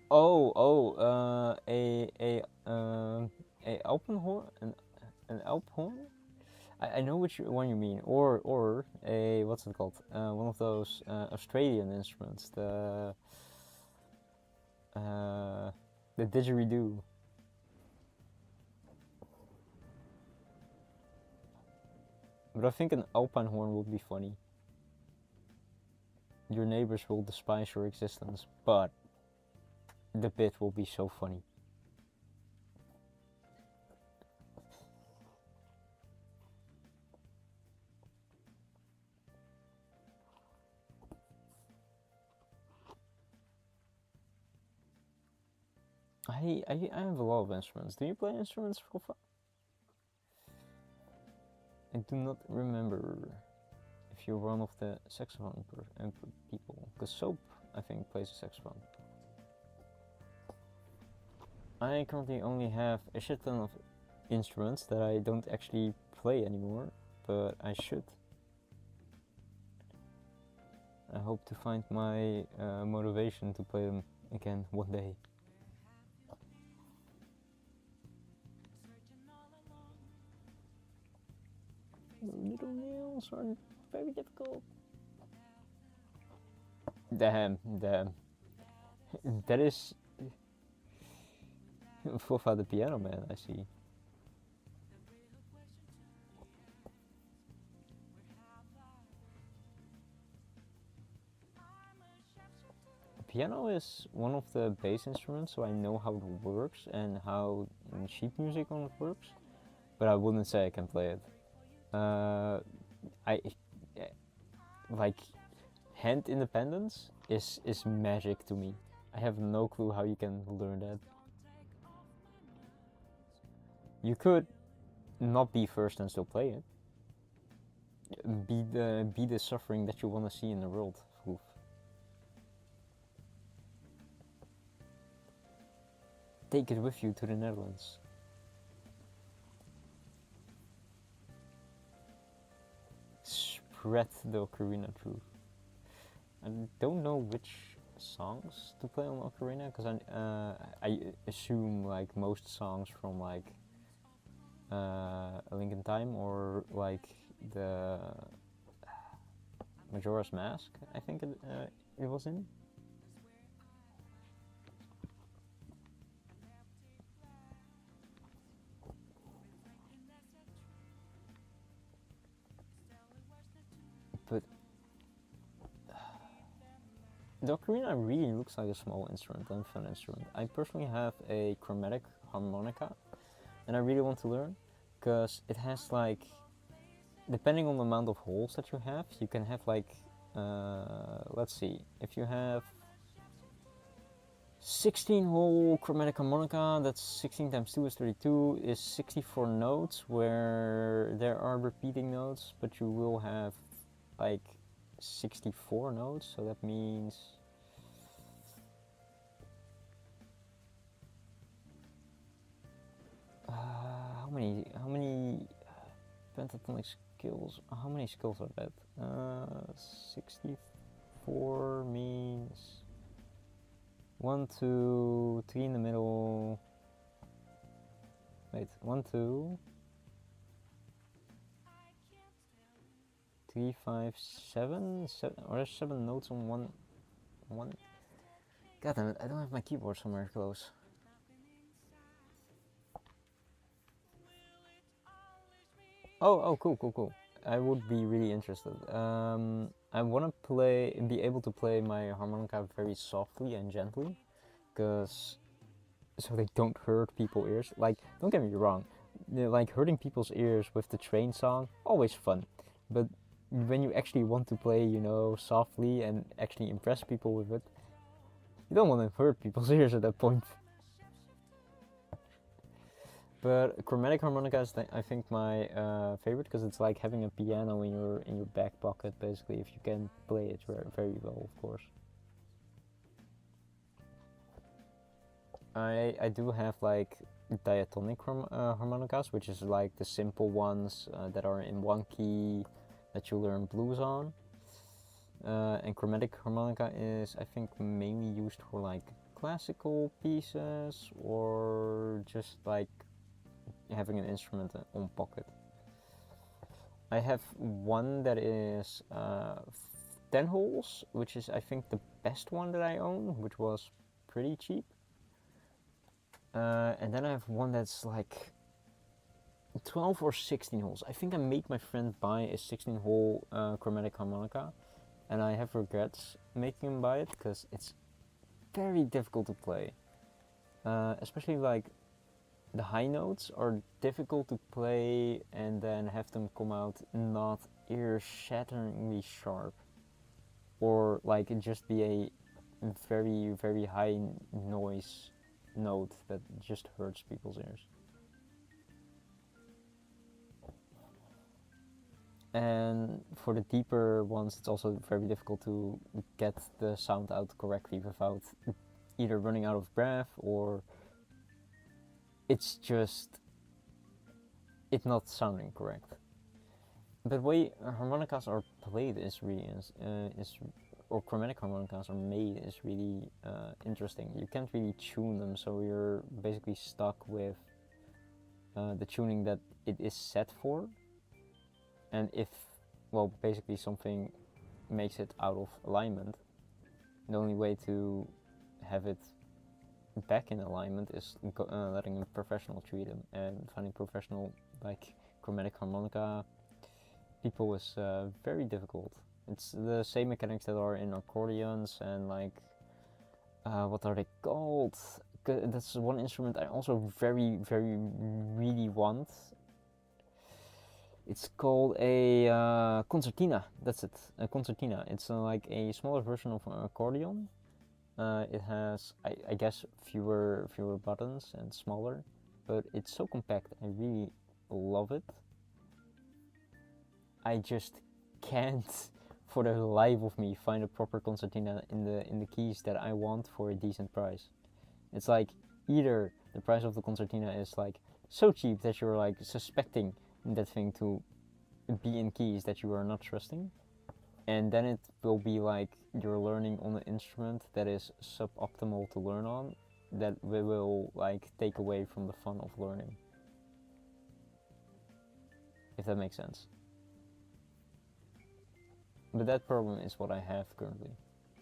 A Alpenhorn, an Alphorn. I know which one you mean, or a what's it called? One of those Australian instruments, the didgeridoo. But I think an alpine horn would be funny. Your neighbors will despise your existence, but the bit will be so funny. I have a lot of instruments. Do you play instruments for fun? I do not remember if you're one of the saxophone people, because Soap, I think, plays a saxophone. I currently only have a shit ton of instruments that I don't actually play anymore, but I should. I hope to find my motivation to play them again one day. Little nails are very difficult. Damn. That is Fofa the piano man, I see. Piano is one of the bass instruments, so I know how it works and how sheet music on it works, but I wouldn't say I can play it. I like hand independence is magic to me. I have no clue how you can learn that. You could not be first and still play it. Be the suffering that you want to see in the world. Oof. Take it with you to the Netherlands. Spread the ocarina truth. I don't know which songs to play on ocarina, because I assume like most songs from like A Link in Time, or like the Majora's Mask, I think it was in. But the ocarina really looks like a small instrument and fun instrument. I personally have a chromatic harmonica, and I really want to learn, because it has like, depending on the amount of holes that you have, you can have like, let's see, if you have 16 hole chromatic harmonica, that's 16 times 2 is 32, is 64 notes, where there are repeating notes, but you will have like 64 notes, so that means how many pentatonic skills, how many skills are that? 60 4 means 1, 2, 3 in the middle. Wait, 1, 2, 3, 5, 7? Or there's 7 notes on one. God damn it, I don't have my keyboard somewhere close. Oh, cool. I would be really interested. I want to be able to play my harmonica very softly and gently, because so they don't hurt people's ears. Like, don't get me wrong, like hurting people's ears with the train song, always fun. But when you actually want to play, softly and actually impress people with it, you don't want to hurt people's ears at that point. But chromatic harmonica is, I think, my favorite, because it's like having a piano in your back pocket, basically, if you can play it very well, of course. I do have like diatonic harmonicas, which is like the simple ones that are in one key that you learn blues on. And chromatic harmonica is, I think, mainly used for like classical pieces or just like having an instrument on pocket. I have one that is 10 holes, which is, I think, the best one that I own, which was pretty cheap. And then I have one that's like 12 or 16 holes. I think I made my friend buy a 16 hole chromatic harmonica, and I have regrets making him buy it because it's very difficult to play. Especially like the high notes are difficult to play and then have them come out not ear-shatteringly sharp, or like it just be a very high noise note that just hurts people's ears. And for the deeper ones, it's also very difficult to get the sound out correctly without either running out of breath or it's not sounding correct. But the way harmonicas are played is really or chromatic harmonicas are made is really interesting. You can't really tune them, so you're basically stuck with the tuning that it is set for. And if, well, basically something makes it out of alignment, the only way to have it back in alignment is letting a professional treat them, and finding professional like chromatic harmonica people is very difficult. It's the same mechanics that are in accordions and like what are they called? That's one instrument I also very really want. It's called a concertina. That's it, a concertina. It's like a smaller version of an accordion. It has, I guess, fewer buttons and smaller, but it's so compact. I really love it. I just can't, for the life of me, find a proper concertina in the keys that I want for a decent price. It's like either the price of the concertina is like so cheap that you're like suspecting that thing to be in keys that you are not trusting, and then it will be like you're learning on an instrument that is suboptimal to learn on, that will like take away from the fun of learning, if that makes sense. But that problem is what I have currently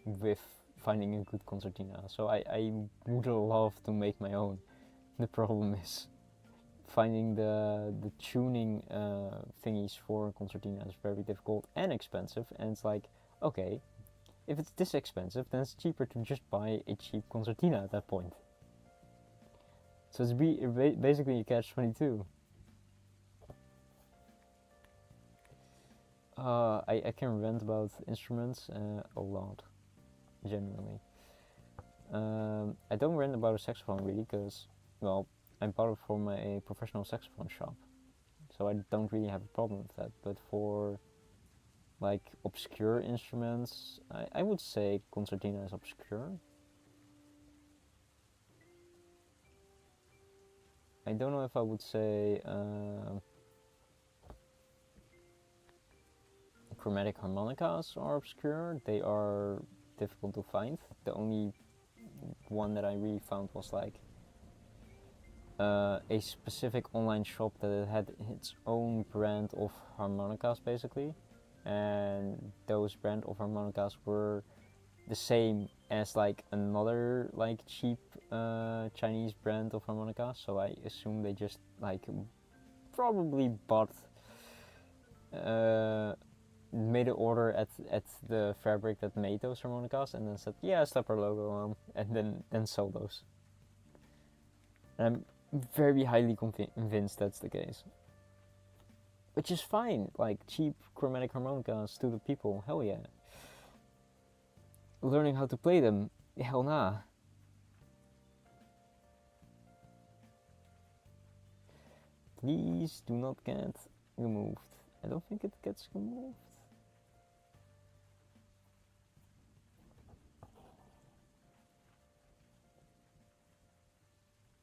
with finding a good concertina. So I would love to make my own. The problem is finding the tuning thingies for a concertina is very difficult and expensive, and it's like, okay, if it's this expensive, then it's cheaper to just buy a cheap concertina at that point. So it's basically a catch-22. I can rant about instruments a lot, genuinely. I don't rant about a saxophone really, because, well, I bought it from a professional saxophone shop, so I don't really have a problem with that. But for like obscure instruments, I would say concertina is obscure. I don't know if I would say chromatic harmonicas are obscure. They are difficult to find. The only one that I really found was like a specific online shop that it had its own brand of harmonicas basically, and those brand of harmonicas were the same as like another like cheap Chinese brand of harmonicas. So I assume they just like probably bought made an order at the fabric that made those harmonicas and then said, yeah, slap our logo on, and then sell those. And I'm very highly convinced that's the case. Which is fine, like cheap chromatic harmonicas to the people, hell yeah. Learning how to play them, hell nah. Please do not get removed. I don't think it gets removed.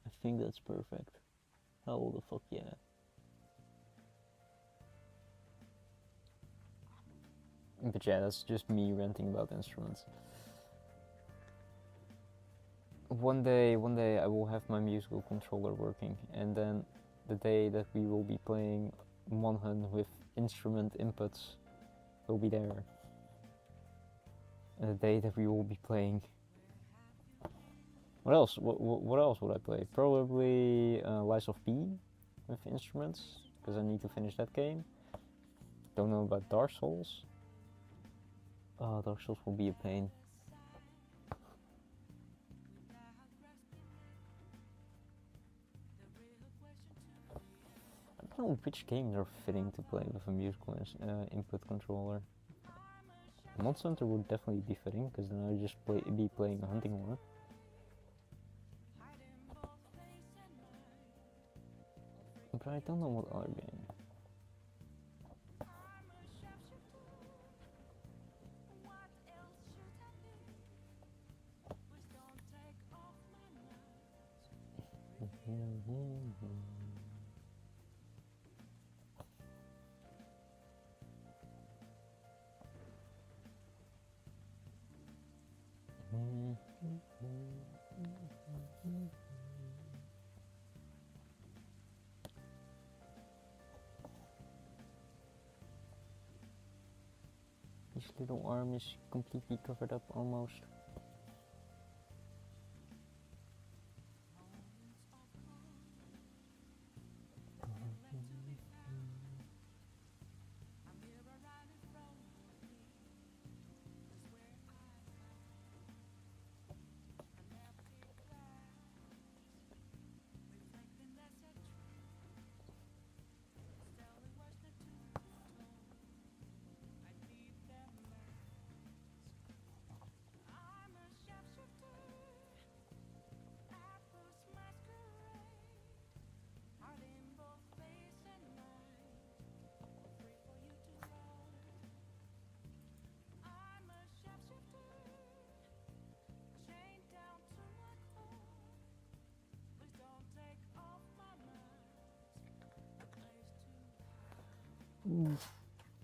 I think that's perfect. Hell the fuck yeah. But yeah, that's just me ranting about instruments. One day I will have my musical controller working, and then the day that we will be playing Monhan with instrument inputs will be there. And the day that we will be playing... What else? What else would I play? Probably Lies of P with instruments, because I need to finish that game. Don't know about Dark Souls. Dark Souls will be a pain. I don't know which games are fitting to play with a musical input controller. Monster Hunter would definitely be fitting, because then I'd just be playing a hunting one. But I don't know what other game. His little arm is completely covered up almost.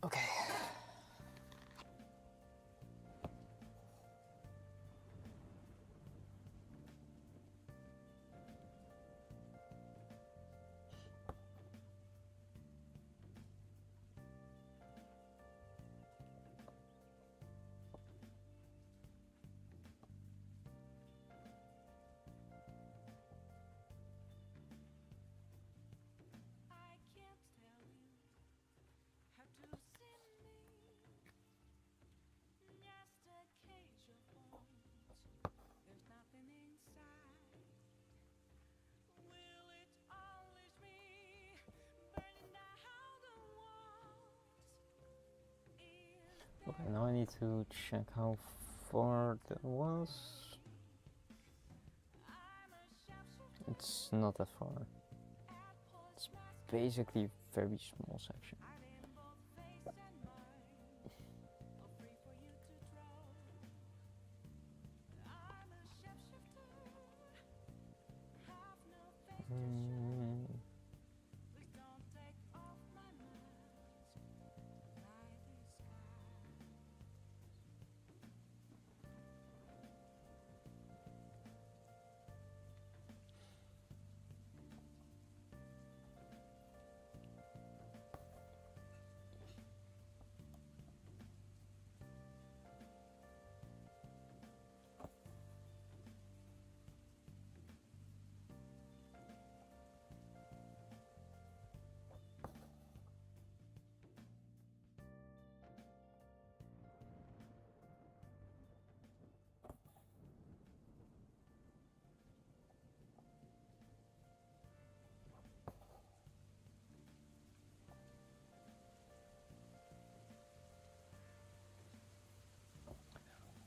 Okay. Okay, now I need to check how far that was. It's not that far. It's basically a very small section.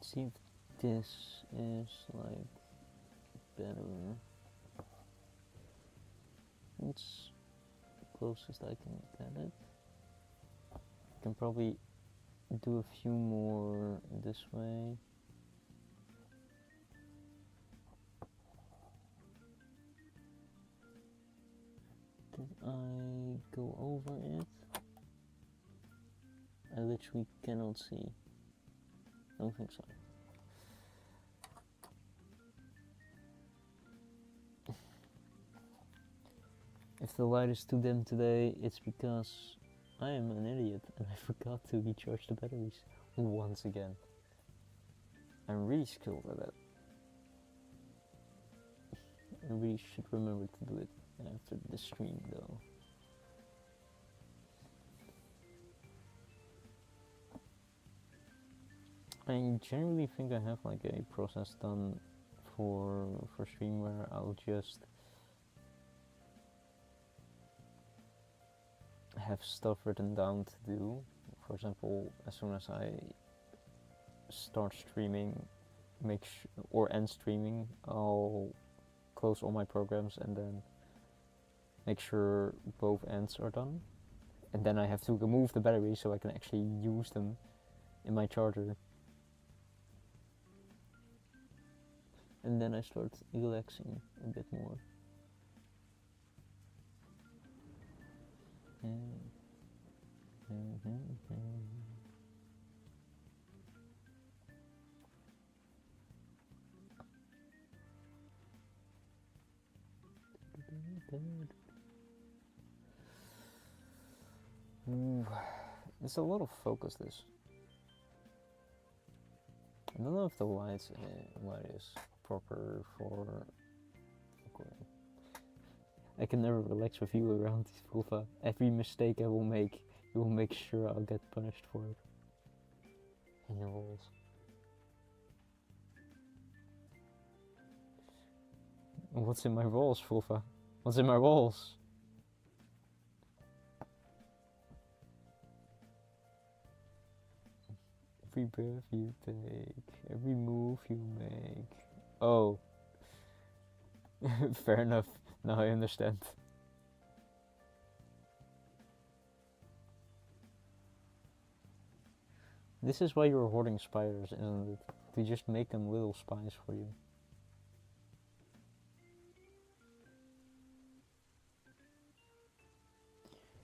see if this is like better. It's closest I can get it. I can probably do a few more this way. Did I go over it? I literally cannot see. I don't think so. If the light is too dim today, it's because I am an idiot and I forgot to recharge the batteries once again. I'm really skilled at that. I really should remember to do it after the stream though. I generally think I have like a process done for stream where I'll just have stuff written down to do. For example, as soon as I start streaming, or end streaming, I'll close all my programs and then make sure both ends are done. And then I have to remove the battery so I can actually use them in my charger. And then I start relaxing a bit more. Ooh, it's a lot of focus, this. I don't know if the light is proper for recording. I can never relax with you around this vulva. Every mistake I will make, you will make sure I'll get punished for it. In your walls. What's in my walls, vulva? What's in my walls? Every breath you take, every move you make. Oh. Fair enough. Now I understand. This is why you're hoarding spiders, isn't it? To just make them little spies for you.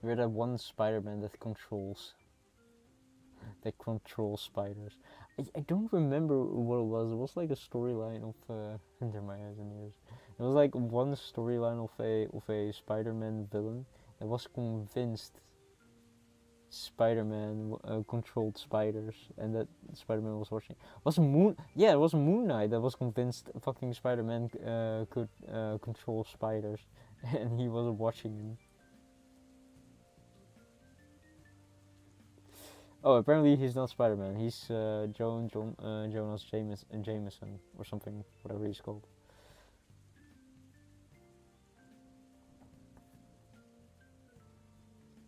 You're that one Spider-Man that controls spiders. I don't remember what it was. It was like a storyline of under my eyes and ears. It was like one storyline of a Spider-Man villain that was convinced Spider-Man controlled spiders, and that Spider-Man was watching. It was Moon Knight that was convinced fucking Spider-Man could control spiders, and he was watching him. Oh, apparently he's not Spider-Man. He's Jonas Jameson or something, whatever he's called.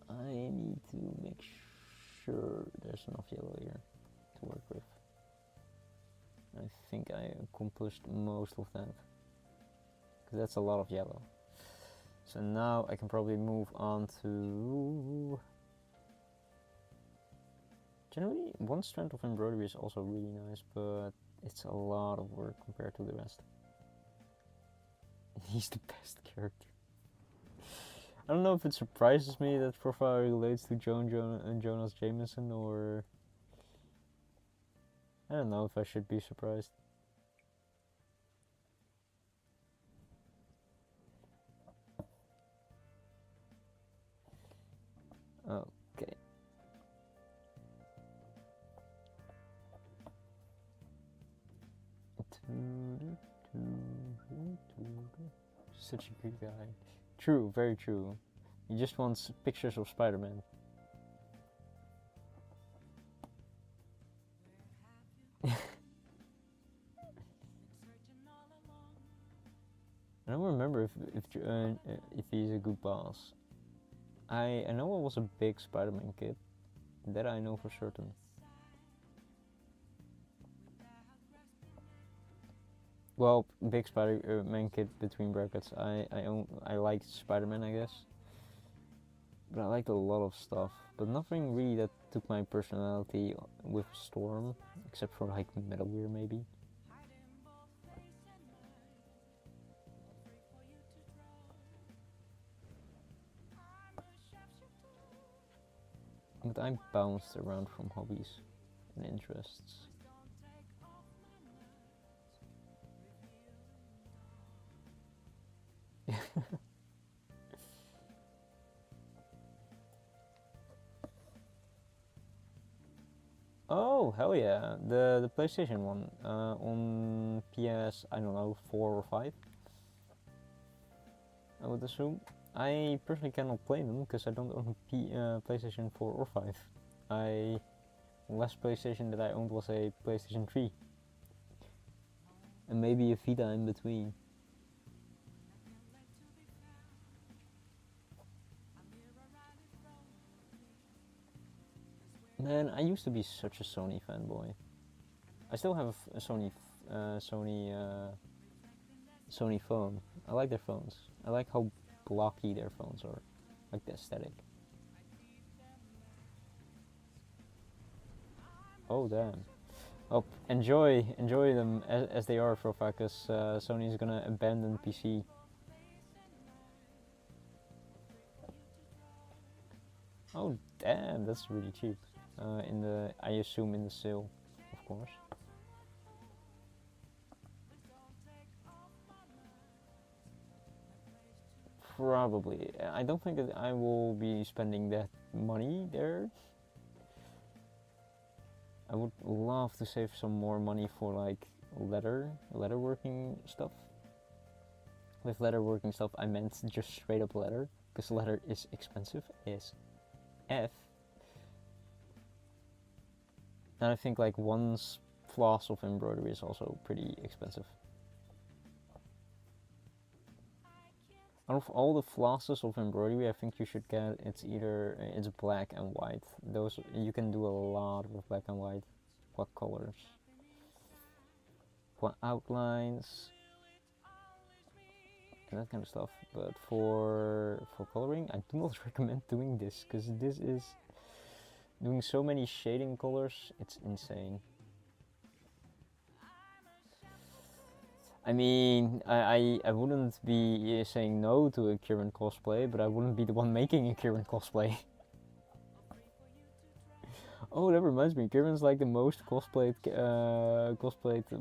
I need to make sure there's enough yellow here to work with. I think I accomplished most of that, because that's a lot of yellow. So now I can probably move on to... Generally, one strand of embroidery is also really nice, but it's a lot of work compared to the rest. He's the best character. I don't know if it surprises me that profile relates to Jonas Jameson, or... I don't know if I should be surprised. Okay. Such a good guy. True, very true. He just wants pictures of Spider-Man. I don't remember if he's a good boss. I know I was a big Spider-Man kid. That I know for certain. Well, big Spider-Man kid between brackets. I like Spider-Man, I guess, but I liked a lot of stuff. But nothing really that took my personality with Storm, except for like Metal Gear maybe. But I bounced around from hobbies and interests. Oh hell yeah, the PlayStation one on PS, I don't know, 4 or 5. I would assume. I personally cannot play them because I don't own PlayStation 4 or 5. I last PlayStation that I owned was a PlayStation 3 and maybe a Vita in between. Man, I used to be such a Sony fanboy. I still have a Sony phone. I like their phones. I like how blocky their phones are, like the aesthetic. Oh damn. Oh, enjoy them as they are for a fact, because Sony is gonna abandon PC. Oh damn, that's really cheap. I assume in the sale, of course. Probably. I don't think that I will be spending that money there. I would love to save some more money for like leatherworking stuff. With leatherworking stuff, I meant just straight up leather, because leather is expensive as F. And I think like one floss of embroidery is also pretty expensive. Out of all the flosses of embroidery, I think you should get it's black and white. Those you can do a lot with black and white. What colors? What outlines? And that kind of stuff. But for coloring, I do not recommend doing this, because this is doing so many shading colors. It's insane. I mean, I wouldn't be saying no to a Kieran cosplay, but I wouldn't be the one making a Kieran cosplay. Oh, that reminds me, Kieran's like the most cosplayed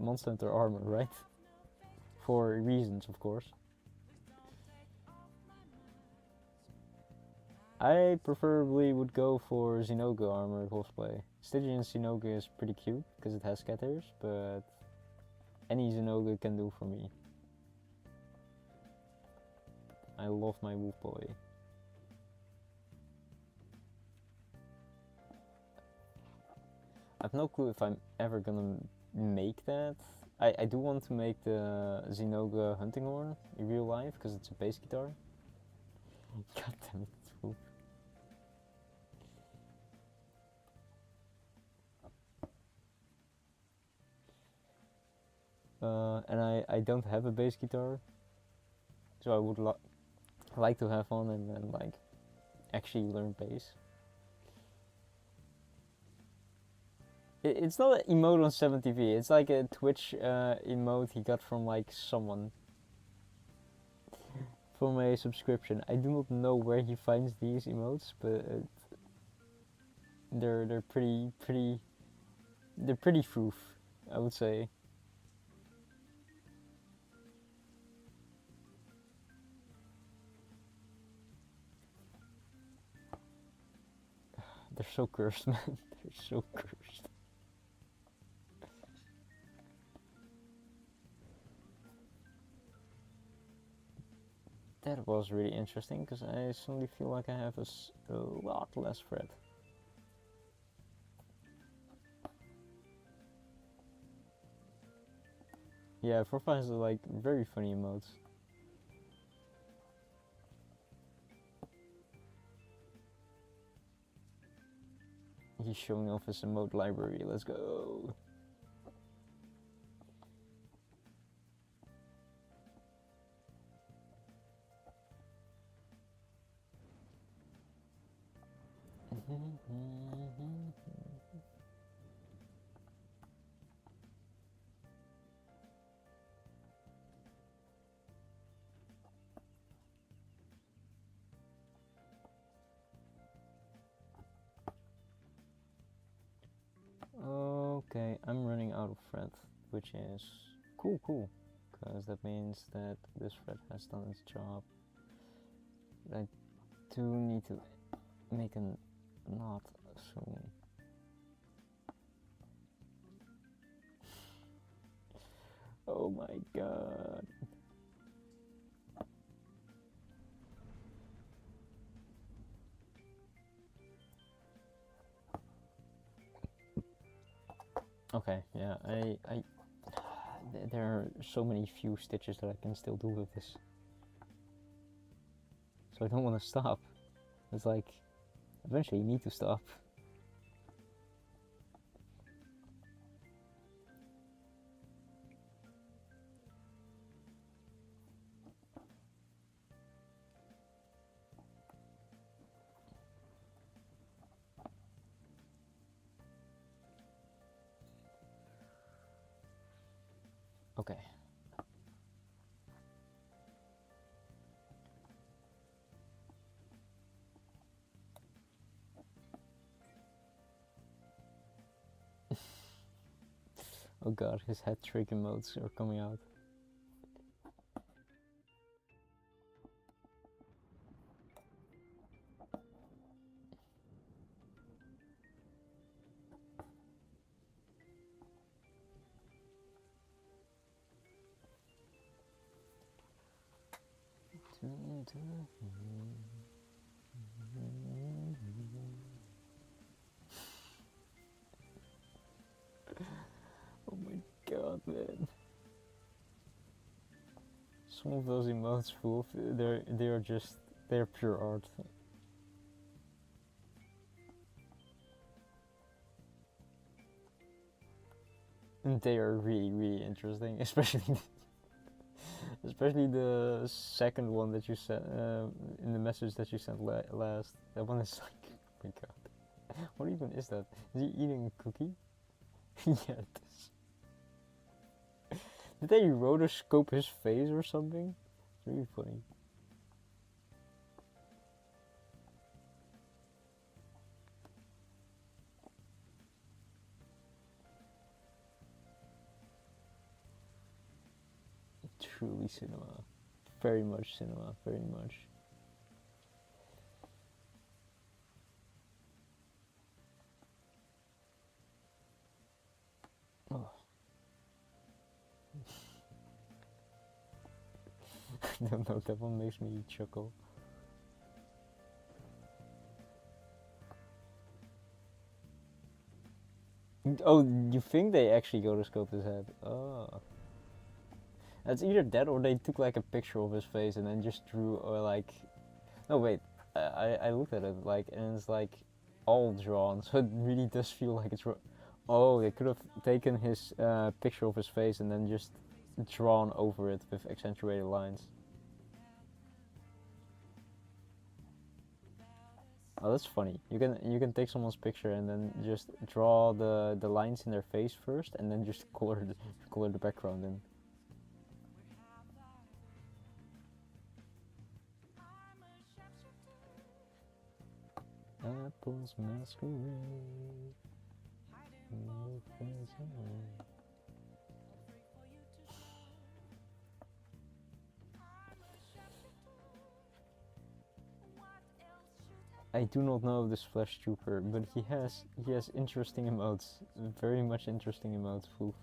Monster Hunter armor, right? For reasons, of course. I preferably would go for Zinogre armor cosplay. Stygian Zinogre is pretty cute because it has cat ears, but any Zinogre can do for me. I love my wolf boy. I've no clue if I'm ever gonna make that. I do want to make the Zinogre hunting horn in real life because it's a bass guitar. God damn it, it's wolf. And I don't have a bass guitar, so I would like to have one and then like actually learn bass. It's not an emote on 7TV, it's like a Twitch emote he got from like someone. From a subscription. I do not know where he finds these emotes, but they're pretty proof, I would say. They're so cursed, man. They're so cursed. That was really interesting, because I suddenly feel like I have a lot less thread. Yeah, Forfa has like very funny emotes. He's showing off his emote library, let's go. Okay, I'm running out of thread, which is cool, because that means that this thread has done its job. I do need to make a knot soon. Oh my god. Okay, yeah, there are so many few stitches that I can still do with this. So I don't want to stop. It's like, eventually you need to stop. Okay. Oh god, his hat trick emotes are coming out. Oh my god, man. Some of those emotes, Wolf, they're pure art. And they are really interesting, especially the second one that you sent in the message that you sent last. That one is like, oh my god, what even is that? Is he eating a cookie? Yeah, it is. Did they rotoscope his face or something? It's really funny. Truly cinema. Very much cinema, very much. Oh. I don't know, that one makes me chuckle. Oh, you think they actually rotoscoped his head? Oh. That's either that or they took like a picture of his face and then just drew, or like, no wait, I looked at it like, and it's like all drawn, so it really does feel like it's oh, they could have taken his picture of his face and then just drawn over it with accentuated lines. Oh, that's funny. You can take someone's picture and then just draw the lines in their face first, and then just color the background in. Apples masquerade. I do not know this Flesh Trooper, but he has interesting emotes, very much interesting emotes. Oof.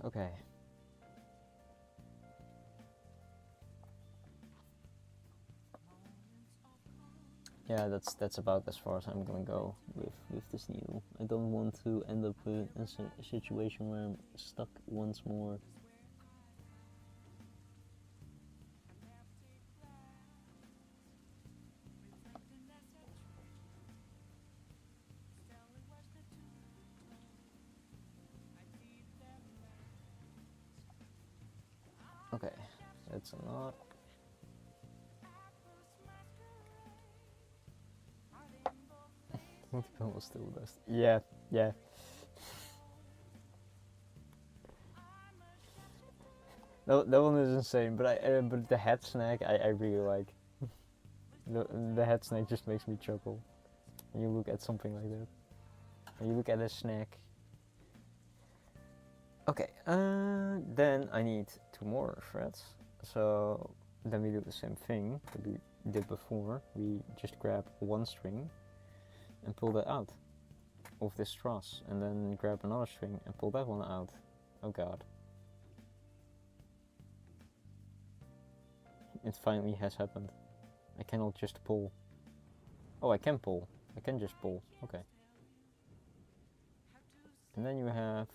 Okay. Yeah, that's about as far as I'm gonna go with this needle. I don't want to end up in a situation where I'm stuck once more. Okay, that's a knot. Multiple was still the best. Yeah, yeah. That one is insane, but but the head snag I really like. The head snag just makes me chuckle. When you look at something like that. When you look at a snack. Okay, then I need 2 more threads. So then we do the same thing that we did before. We just grab 1 string and pull that out of this truss, and then grab another string and pull that one out. Oh god. It finally has happened. I cannot just pull. Oh, I can pull. I can just pull. Okay. And then you have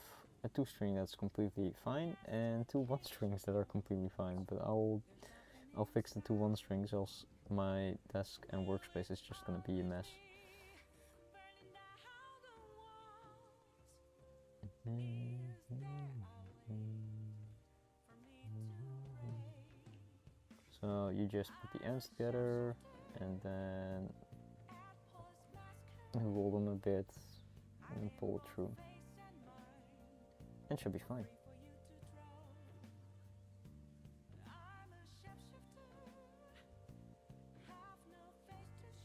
a 2 string that's completely fine and 2 1 strings that are completely fine. But I'll fix the 2 1 strings, else my desk and workspace is just gonna be a mess. So you just put the ends together and then roll them a bit and pull it through. It should be fine.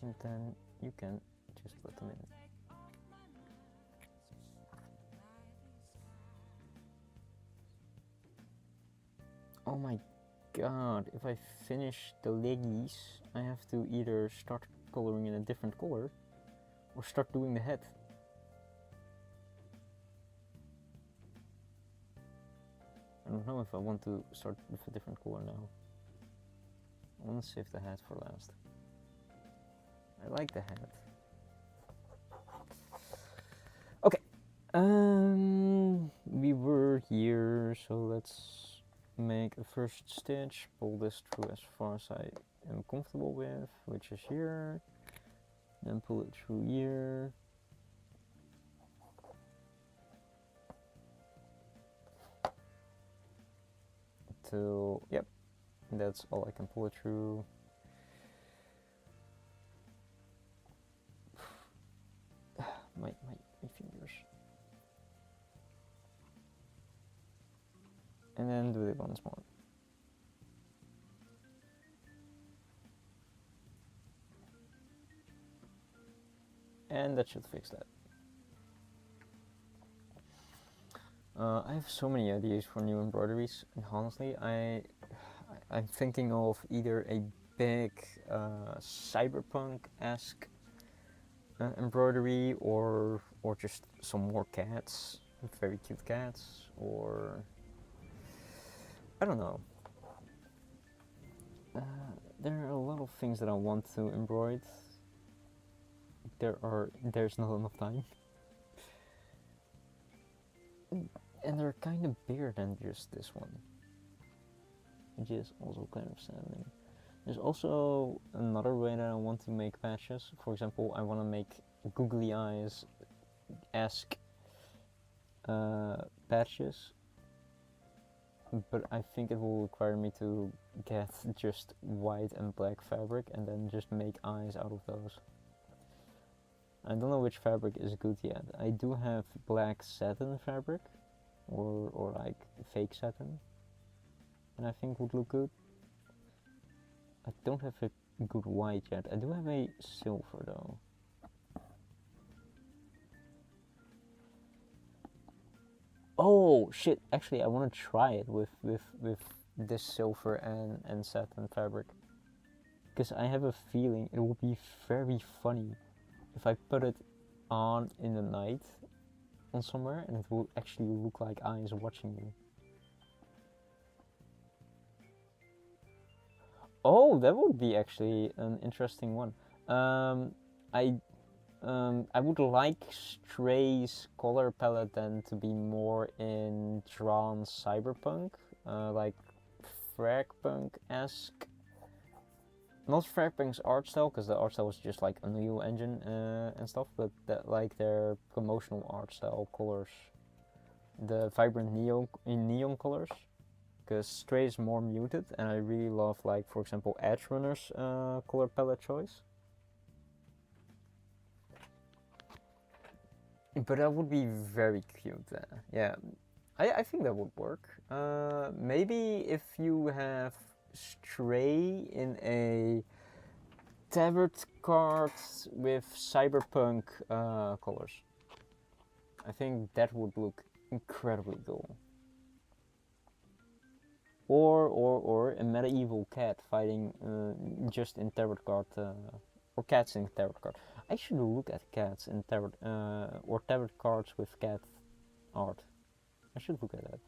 And then you can just put them in. Oh my god, if I finish the leggies, I have to either start coloring in a different color or start doing the head. I don't know if I want to start with a different color now. I want to save the head for last. I like the head. Okay, we were here, so let's make a first stitch, pull this through as far as I am comfortable with, which is here, then pull it through here, till, yep, that's all I can pull it through. my fingers. And then do it once more. And that should fix that. I have so many ideas for new embroideries, and honestly, I'm thinking of either a big cyberpunk-esque embroidery, or just some more cats, very cute cats, or I don't know. There are a lot of things that I want to embroider. There's not enough time. And they're kind of bigger than just this one, which is also kind of saddening. There's also another way that I want to make patches. For example, I want to make googly eyes-esque patches, but I think it will require me to get just white and black fabric and then just make eyes out of those. I don't know which fabric is good yet. I do have black satin fabric, or like fake satin, and I think would look good. I don't have a good white yet. I do have a silver though. Oh shit, actually I want to try it with this silver and satin fabric, because I have a feeling it will be very funny if I put it on in the night on somewhere and it will actually look like eyes watching you. Oh, that would be actually an interesting one. I would like Stray's color palette then to be more in drawn cyberpunk, like Fragpunk-esque. Not Fragpunk's art style, because the art style was just like Unreal Engine and stuff, but like their promotional art style colors, the vibrant neon colors. because Stray is more muted, and I really love, like, for example, Edge Runner's color palette choice. But that would be very cute. Yeah, I think that would work. Maybe if you have Stray in a tabard card with cyberpunk colors. I think that would look incredibly cool. Or a medieval cat fighting just in tarot card, or cats in tarot card. I should look at cats in tarot, or tarot cards with cat art. I should look at that.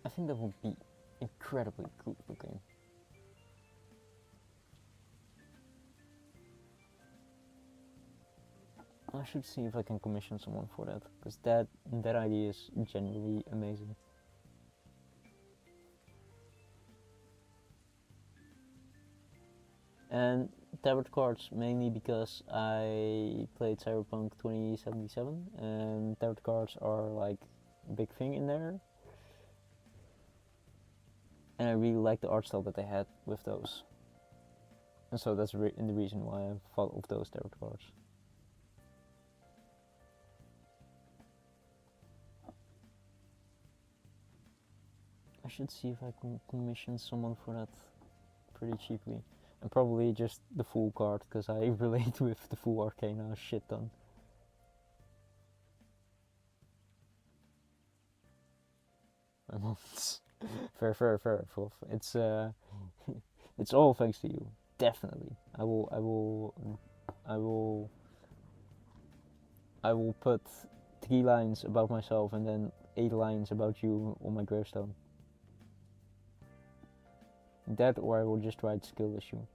I think that would be incredibly good looking. I should see if I can commission someone for that, because that idea is genuinely amazing. And tarot cards mainly because I played Cyberpunk 2077, and tarot cards are like a big thing in there. And I really like the art style that they had with those. And so that's the reason why I thought of those tarot cards. I should see if I can commission someone for that pretty cheaply. And probably just the full card, because I relate with the full Arcana shit ton. Fair, Wolf. It's it's all thanks to you. Definitely. I will put 3 lines about myself and then 8 lines about you on my gravestone. That, or I will just write skill issue.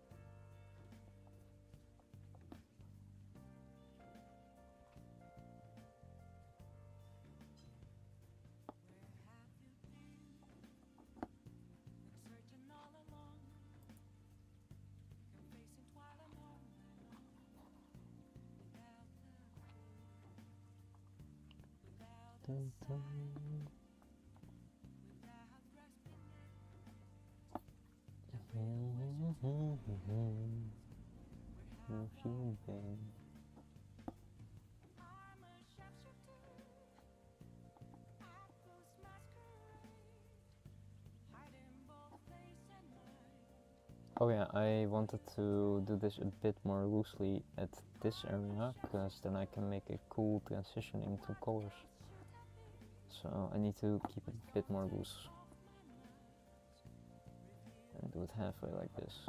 Dun, dun. Oh yeah, I wanted to do this a bit more loosely at this area, because then I can make a cool transition into colors. So I need to keep it a bit more loose. And do it halfway like this.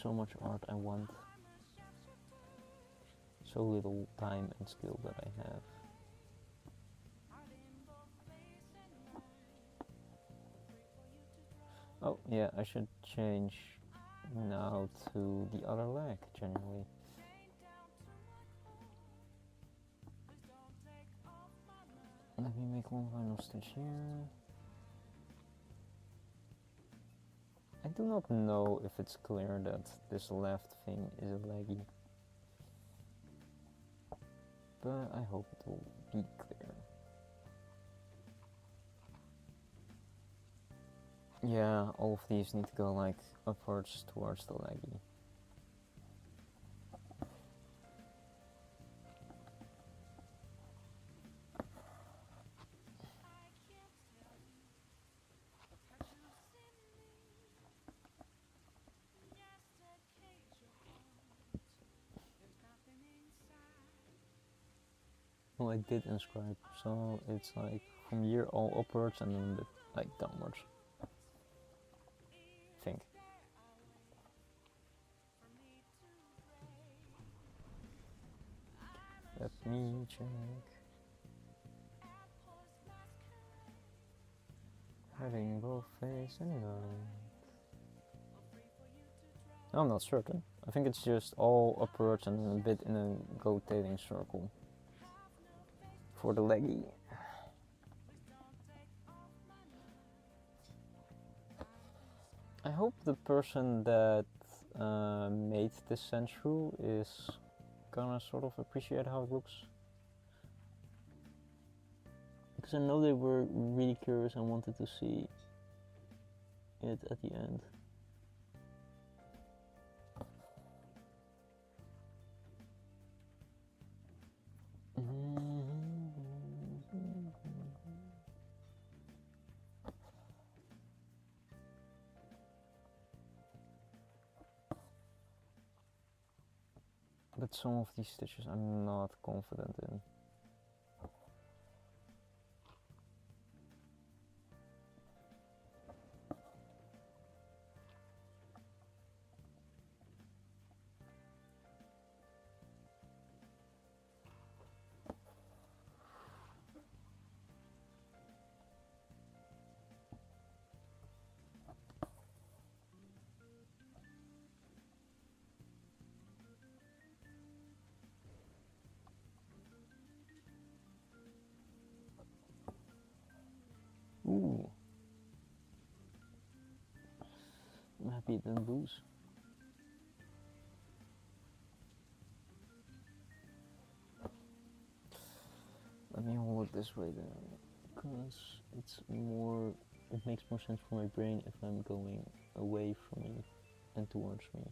So much art I want. So little time and skill that I have. Oh yeah, I should change now to the other leg generally. Let me make one final stitch here. I do not know if it's clear that this left thing is a leggy, but I hope it will be clear. Yeah, all of these need to go like upwards towards the leggy. Well, I did inscribe, so it's like from here all upwards and then a bit like downwards. I think. Let me check. Having both face and none. I'm not certain. I think it's just all upwards and then a bit in a rotating circle. For the leggy. I hope the person that made this sandshrew is gonna sort of appreciate how it looks. Because I know they were really curious and wanted to see it at the end. But some of these stitches I'm not confident in. Ooh. I'm happy it didn't lose. Let me hold it this way then, because it makes more sense for my brain if I'm going away from me and towards me.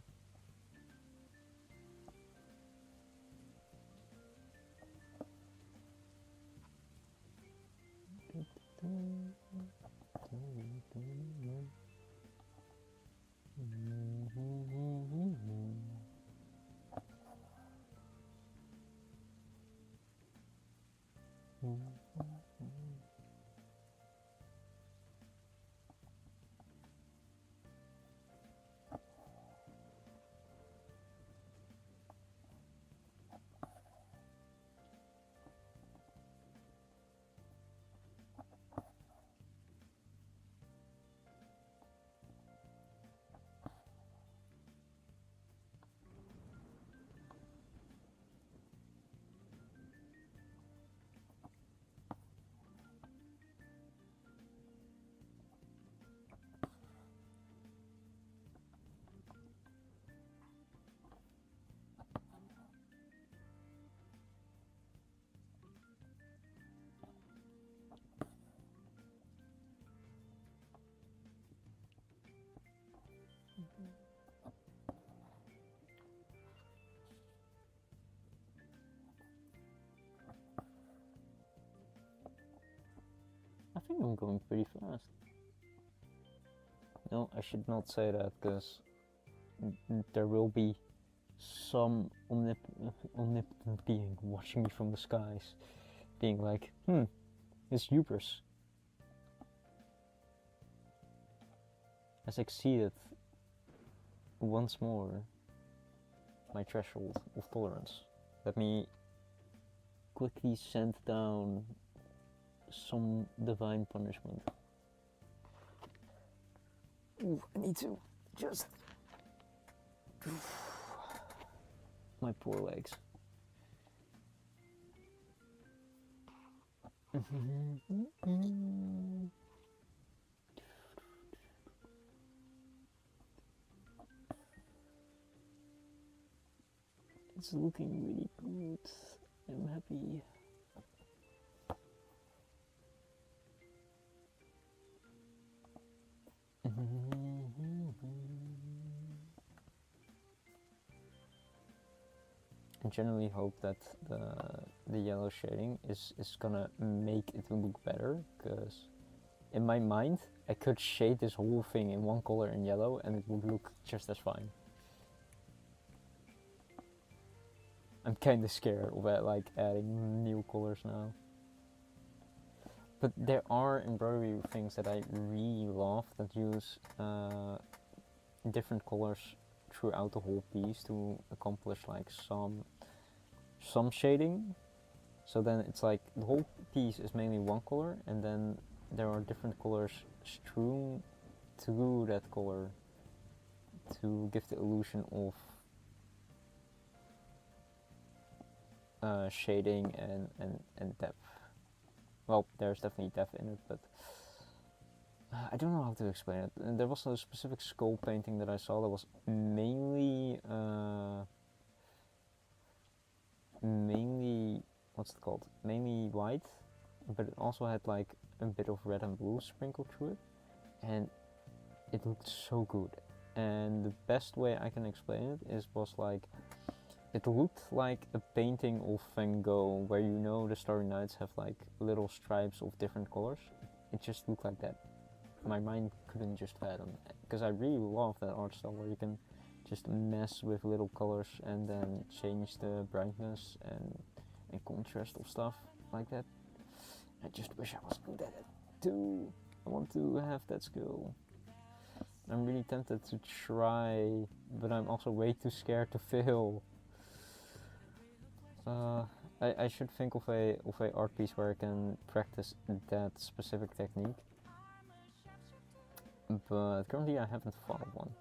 I think I'm going pretty fast. No, I should not say that, because there will be some omnipotent being watching me from the skies, being like, this hubris has exceeded once more my threshold of tolerance. Let me quickly send down some divine punishment. Ooh, I need to just... my poor legs. It's looking really good. I'm happy. I generally hope that the yellow shading is gonna make it look better, because in my mind I could shade this whole thing in one color in yellow and it would look just as fine. I'm kind of scared of like adding new colors now. But there are embroidery things that I really love that use different colors throughout the whole piece to accomplish like some shading. So then it's like the whole piece is mainly one color, and then there are different colors strewn through that color to give the illusion of shading and depth. Well, there's definitely depth in it, but I don't know how to explain it. And there was a specific skull painting that I saw that was mainly what's it called? Mainly white, but it also had like a bit of red and blue sprinkled through it, and it looked so good. And the best way I can explain it was like it looked like a painting of Van Gogh, where you know the Starry Nights have like little stripes of different colors. It just looked like that. My mind couldn't just fathom it, because I really love that art style where you can just mess with little colors and then change the brightness and contrast of stuff like that. I just wish I was good at it too. I want to have that skill. I'm really tempted to try, but I'm also way too scared to fail. I should think of a art piece where I can practice that specific technique, but currently I haven't thought of one.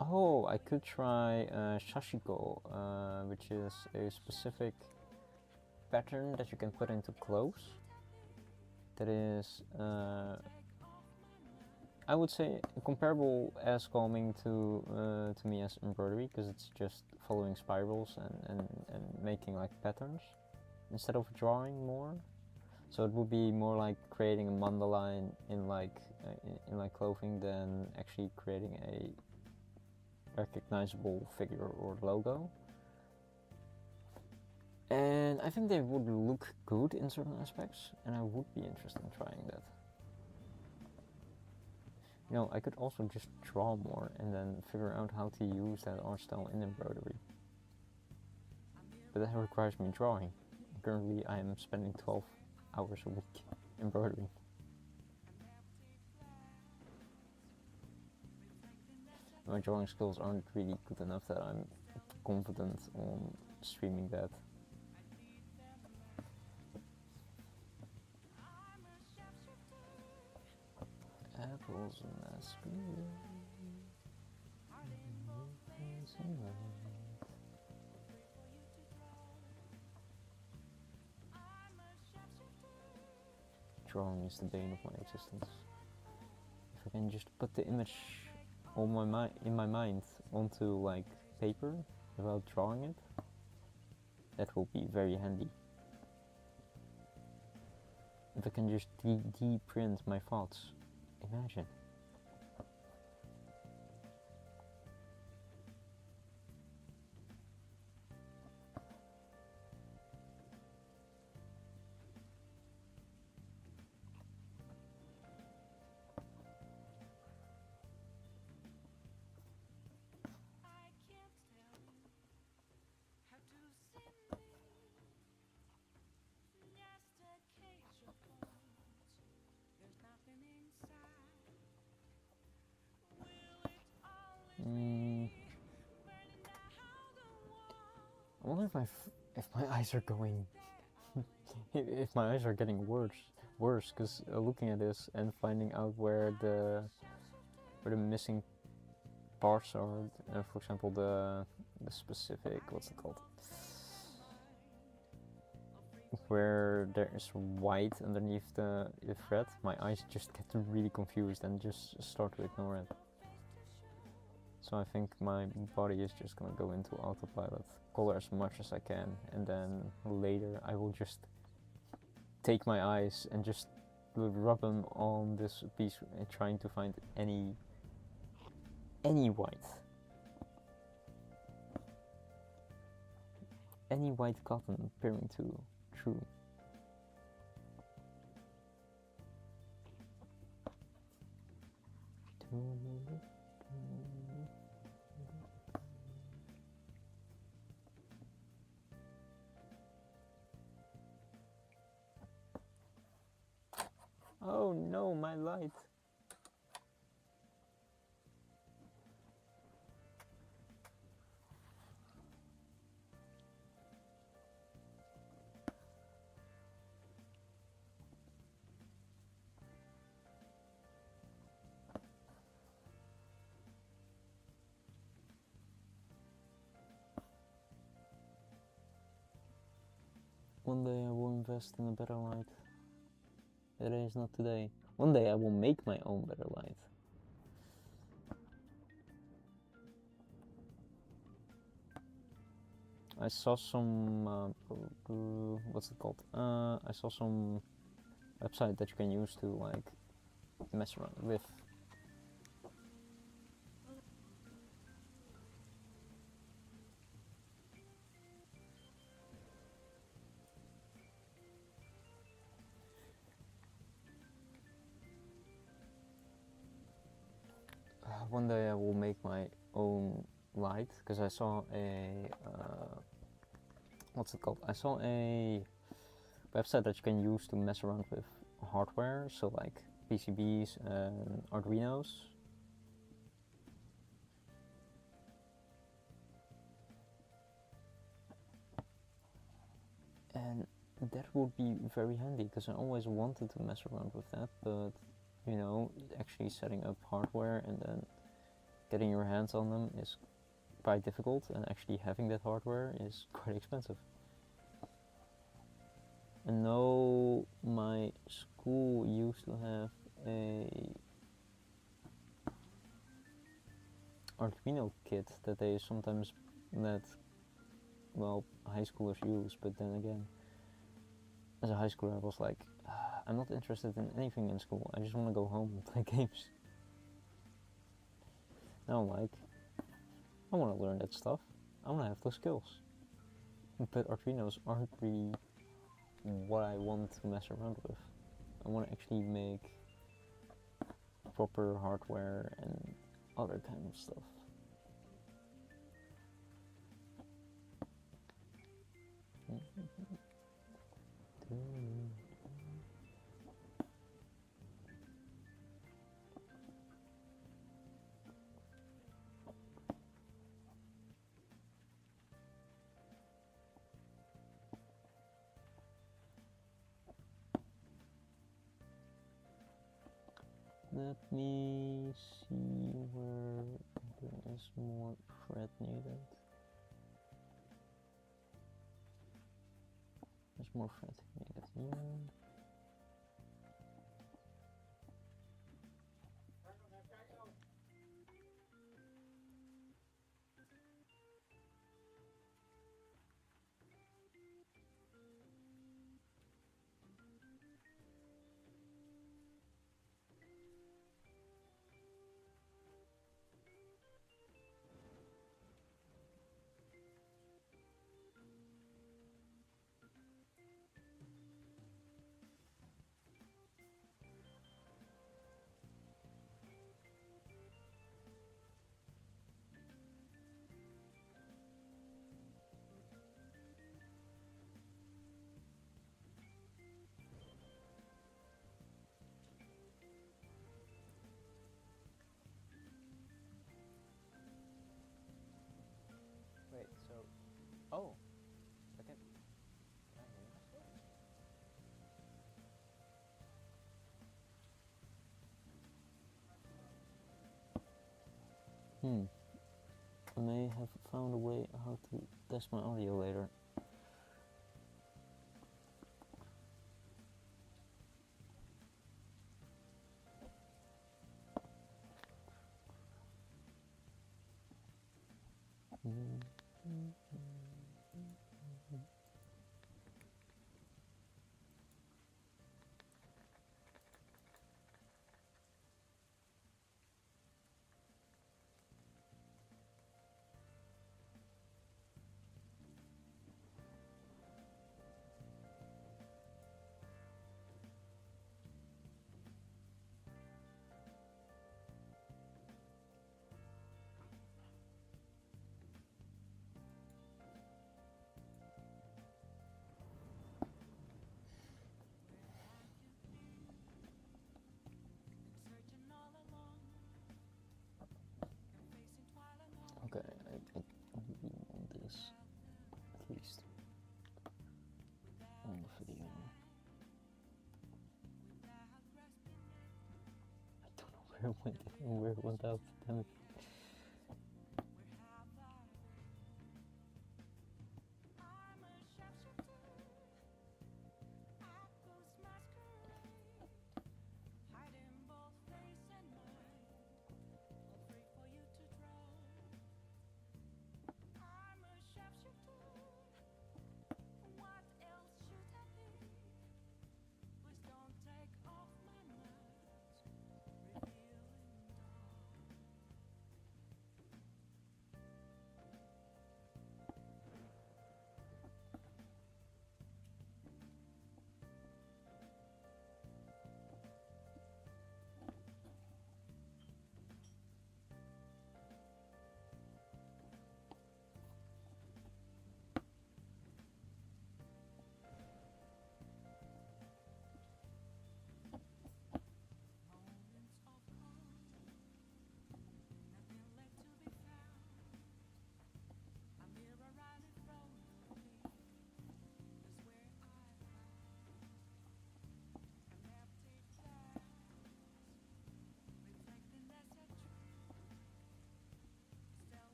Oh, I could try sashiko, which is a specific pattern that you can put into clothes. That is, I would say, comparable as calming to me as embroidery, because it's just following spirals and making like patterns instead of drawing more. So it would be more like creating a mandala in like clothing than actually creating a recognizable figure or logo. And I think they would look good in certain aspects, and I would be interested in trying that. You know, I could also just draw more and then figure out how to use that art style in embroidery. But that requires me drawing. Currently I am spending 12 hours a week embroidering. My drawing skills aren't really good enough that I'm confident on streaming that. Apples and masquerade. Drawing is the bane of my existence. If I can just put the image on in my mind onto like paper without drawing it, that will be very handy. If I can just de-print my thoughts, imagine. I wonder if my eyes are going, if my eyes are getting worse, because looking at this and finding out where the missing parts are, for example the specific, what's it called, where there is white underneath the thread, my eyes just get really confused and just start to ignore it. So I think my body is just gonna go into autopilot, color as much as I can, and then later I will just take my eyes and just rub them on this piece, trying to find any white. Any white cotton appearing to true. my light. One day I will invest in a better light. Today is not today. One day I will make my own better light. I saw some, what's it called? I saw some website that you can use to like mess around with. One day I will make my own light, because I saw a, what's it called? I saw a website that you can use to mess around with hardware, so like PCBs and Arduinos. And that would be very handy, because I always wanted to mess around with that, but you know, actually setting up hardware and then getting your hands on them is quite difficult, and actually having that hardware is quite expensive. And no, my school used to have a Arduino kit that they sometimes let, well, high schoolers use, but then again, as a high schooler I was like, I'm not interested in anything in school, I just want to go home and play games. Now I'm like, I want to learn that stuff, I want to have those skills. But Arduinos aren't really what I want to mess around with. I want to actually make proper hardware and other kind of stuff. Let me see where there is more thread needed. There's more thread needed here. Wait, so, oh, okay. I may have found a way how to test my audio later. on the video. I don't know where it went out. Damn it.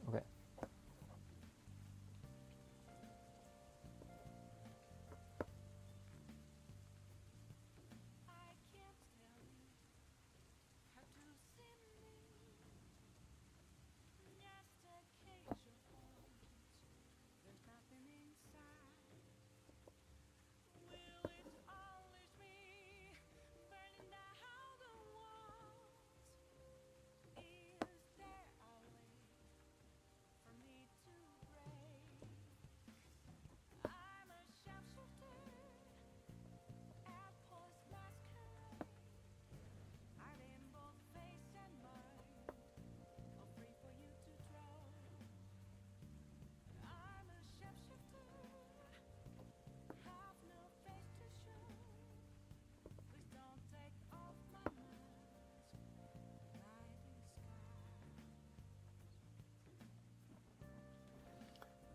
Okay.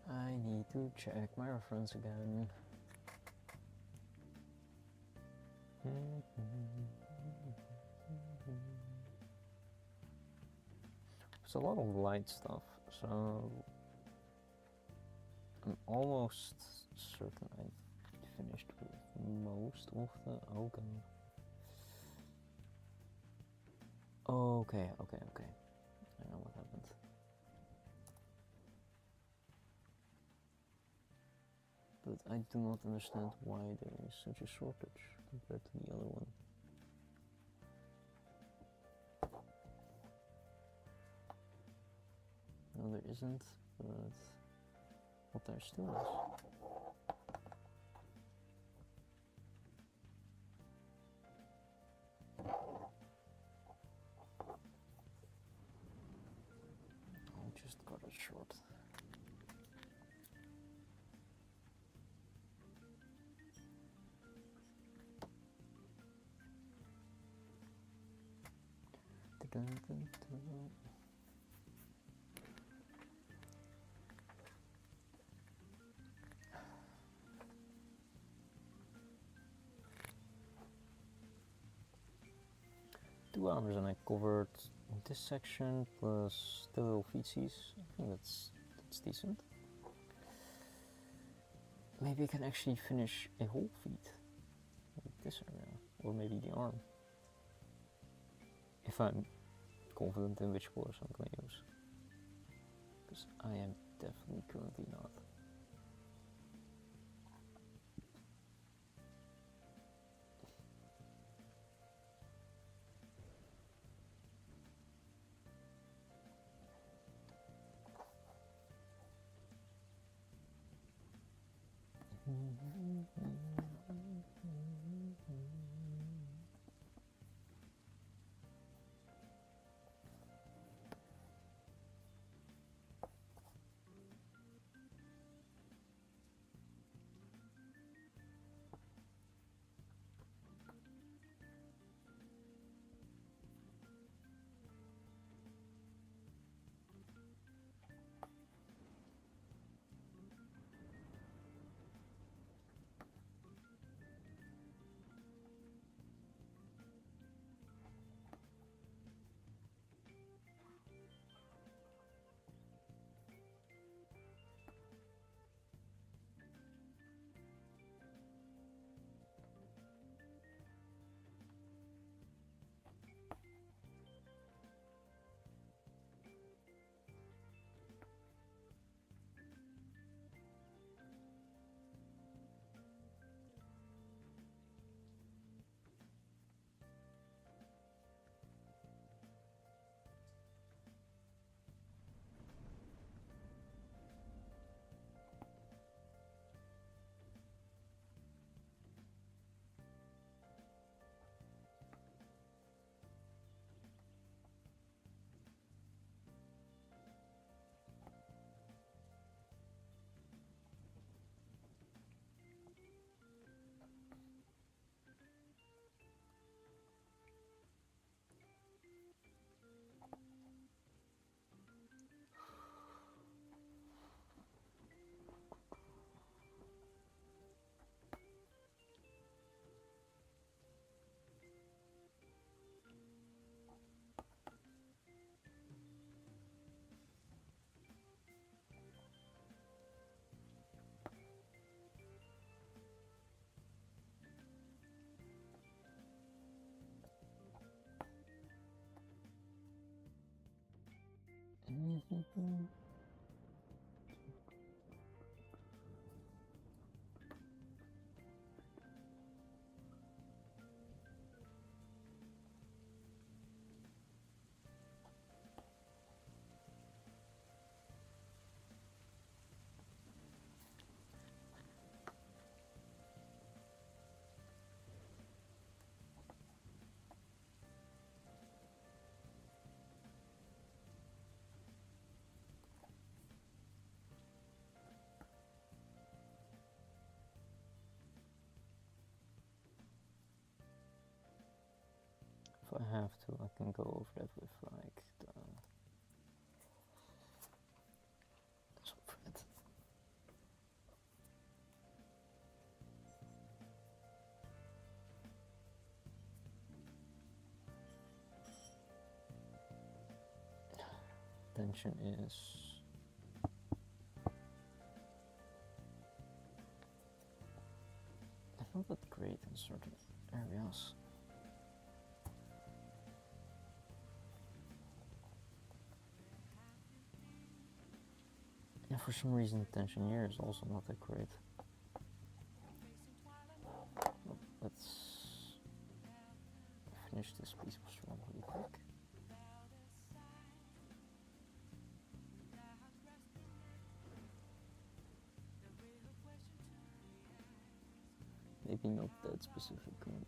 I need to check my reference again. It's a lot of light stuff, so I'm almost certain I finished with most of the... Oh god. Okay. I know what happened. But I do not understand why there is such a shortage compared to the other one. No, there isn't, but what there still is. I just got it short. Two arms, and I covered this section plus the little feetsies. I think that's decent. Maybe I can actually finish a whole feet, like this area, or maybe the arm, if I'm confident in which colors I'm going to use. because I am definitely currently not. If I have to, I can go over that with like some thread. Tension is not that great in certain areas. And for some reason, tension here is also not that great. Well, let's finish this piece of strand really quick. Maybe not that specifically.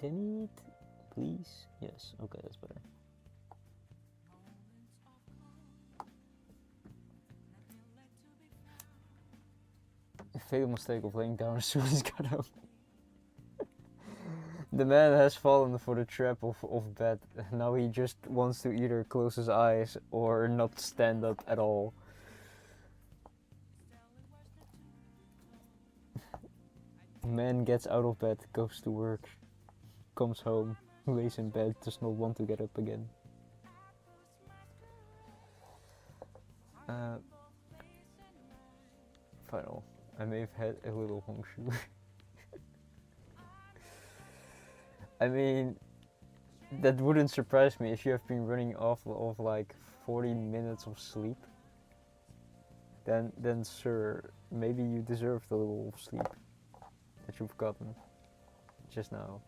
Damn it, please. Yes, okay, that's better. fatal mistake of laying down as soon as he got up. The man has fallen for the trap of bed. Now he just wants to either close his eyes or not stand up at all. Man gets out of bed, goes to work, comes home, lays in bed, does not want to get up again. Final. I may have had a little hongshu. I mean, that wouldn't surprise me if you have been running off of like 40 minutes of sleep. Then sir, maybe you deserve the little sleep that you've gotten just now.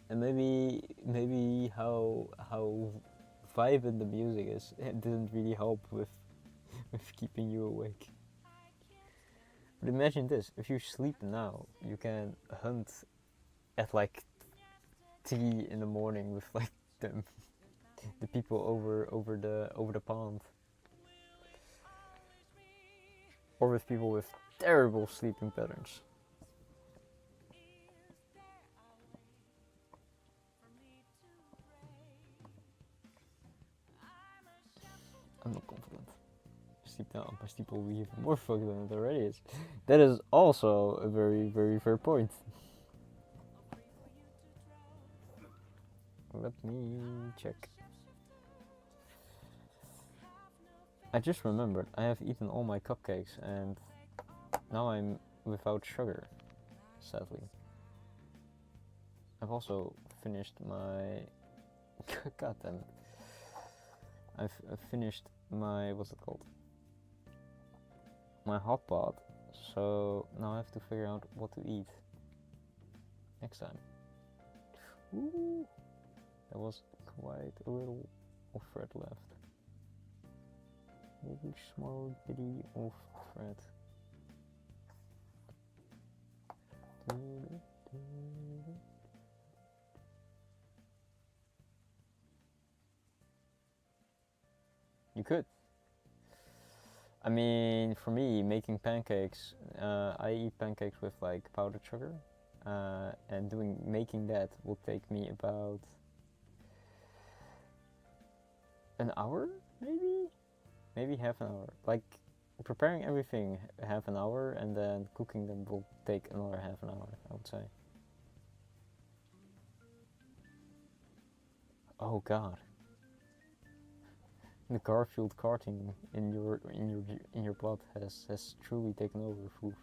And maybe how vibrant the music is, it didn't really help with keeping you awake. But imagine this, if you sleep now, you can hunt at like 3 in the morning with like the people over the pond. Or with people with terrible sleeping patterns. I'm not confident. Sleep now, my sleep will be even more fucked than it already is. That is also a very, very fair point. Let me check. I just remembered I have eaten all my cupcakes and now I'm without sugar, sadly. I've also finished my... God damn it. I've finished my, what's it called? My hot pot, so now I have to figure out what to eat next time. Ooh, there was quite a little of thread left. Very small bitty of thread. You could. I mean, for me, making pancakes, I eat pancakes with like powdered sugar, and making that will take me about an hour, maybe half an hour. Like preparing everything half an hour, and then cooking them will take another half an hour, I would say. Oh God. The Garfield carting in your blood has truly taken over, Foof.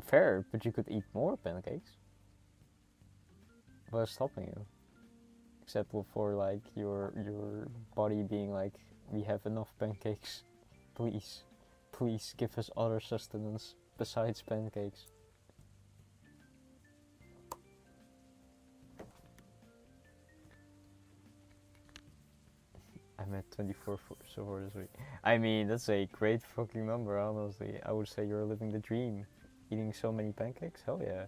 Fair, but you could eat more pancakes. What's stopping you? Except for like your body being like, we have enough pancakes. Please give us other sustenance besides pancakes. I'm at 24 so far this week. I mean, that's a great fucking number, honestly. I would say you're living the dream. Eating so many pancakes? Hell yeah.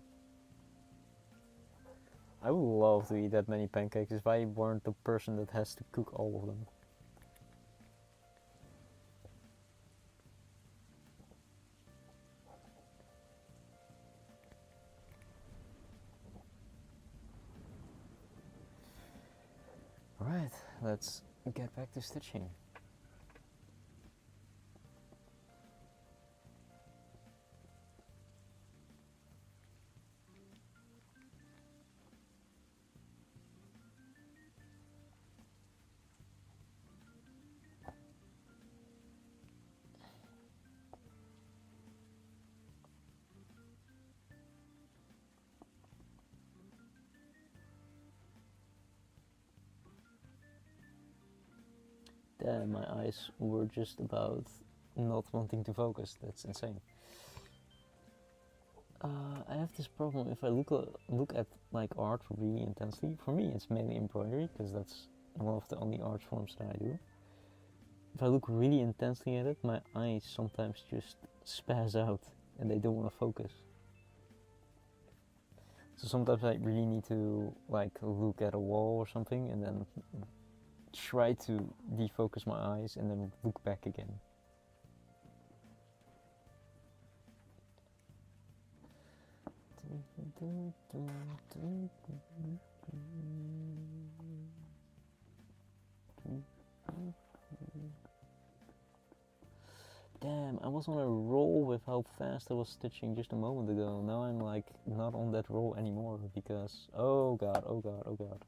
I would love to eat that many pancakes if I weren't the person that has to cook all of them. Alright, let's get back to stitching. Damn, my eyes were just about not wanting to focus. That's insane. I have this problem if I look at like art really intensely. For me, it's mainly embroidery because that's one of the only art forms that I do. if I look really intensely at it, my eyes sometimes just spaz out and they don't want to focus. So sometimes I really need to like look at a wall or something and then try to defocus my eyes and then look back again. Damn, I was on a roll with how fast I was stitching just a moment ago. Now I'm like not on that roll anymore because oh god, oh god, oh god.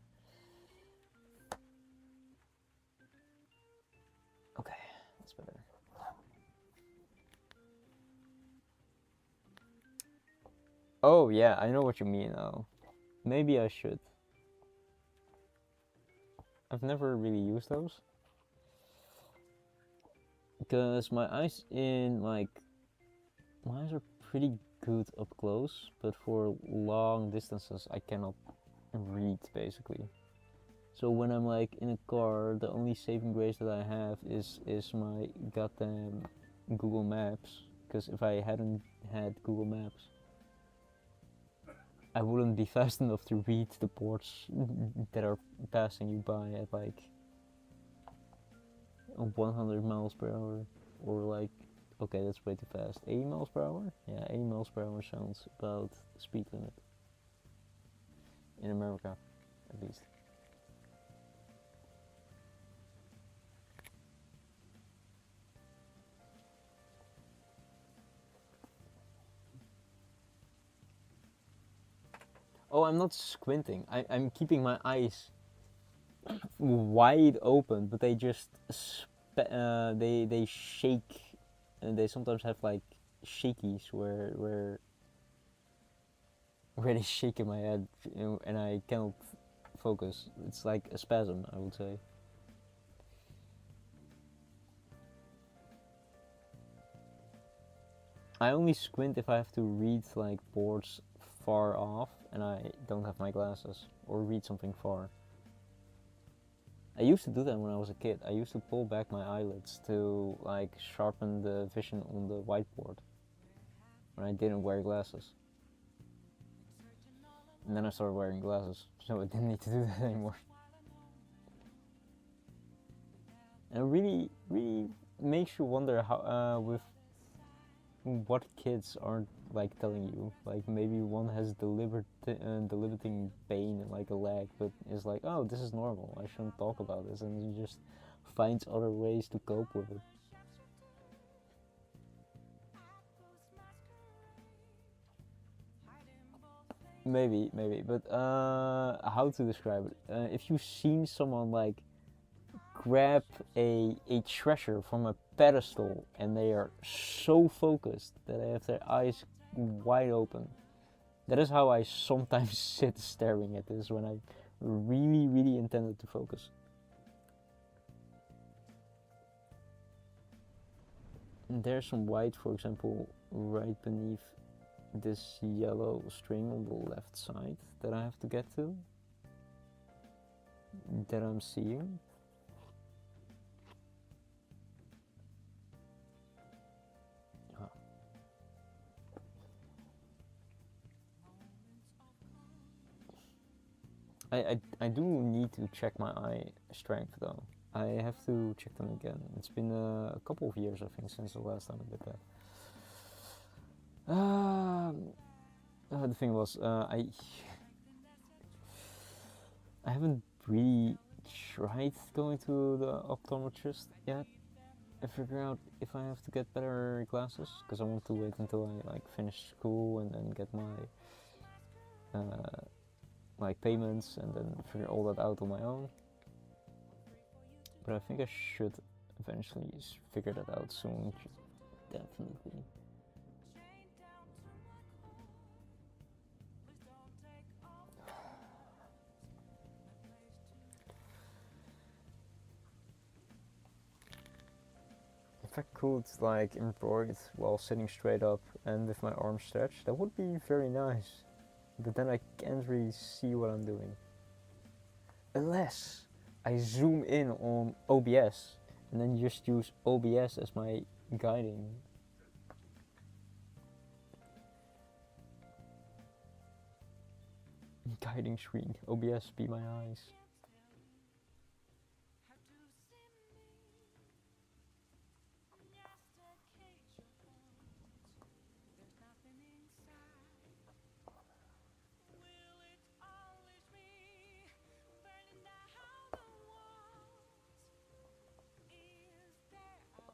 Okay, that's better. Oh yeah, I know what you mean now. Maybe I should. I've never really used those. Because my eyes my eyes are pretty good up close, but for long distances I cannot read basically. So when I'm like in a car, the only saving grace that I have is my goddamn Google Maps. Because if I hadn't had Google Maps, I wouldn't be fast enough to read the boards that are passing you by at like 100 miles per hour, or like, okay, that's way too fast. 80 miles per hour? Yeah, 80 miles per hour sounds about the speed limit. In America, at least. Oh, I'm not squinting. I'm keeping my eyes wide open, but they just they shake, and they sometimes have like shakies where they shake in my head, and I cannot focus. It's like a spasm, I would say. I only squint if I have to read like boards far off and I don't have my glasses, or read something far. I used to do that when I was a kid. I used to pull back my eyelids to like sharpen the vision on the whiteboard when I didn't wear glasses. And then I started wearing glasses, so I didn't need to do that anymore. And it really makes you wonder how with what kids aren't like telling you. Like maybe one has debilitating pain in like a leg, but is like, oh, this is normal. I shouldn't talk about this, and he just finds other ways to cope with it. Maybe, but how to describe it? If you've seen someone like grab a treasure from a pedestal and they are so focused that they have their eyes wide open. That is how I sometimes sit staring at this when I really intended to focus. And there's some white, for example, right beneath this yellow string on the left side that I have to get to, that I'm seeing. I do need to check my eye strength though. I have to check them again. It's been a couple of years, I think, since the last time I did that. The thing was, I haven't really tried going to the optometrist yet and figure out if I have to get better glasses, because I want to wait until I like finish school and then get my like payments and then figure all that out on my own. But I think I should eventually figure that out soon, definitely. If I could like embroider while sitting straight up and with my arms stretched, that would be very nice. But then I can't really see what I'm doing. Unless I zoom in on OBS and then just use OBS as my guiding. Guiding screen. OBS, be my eyes.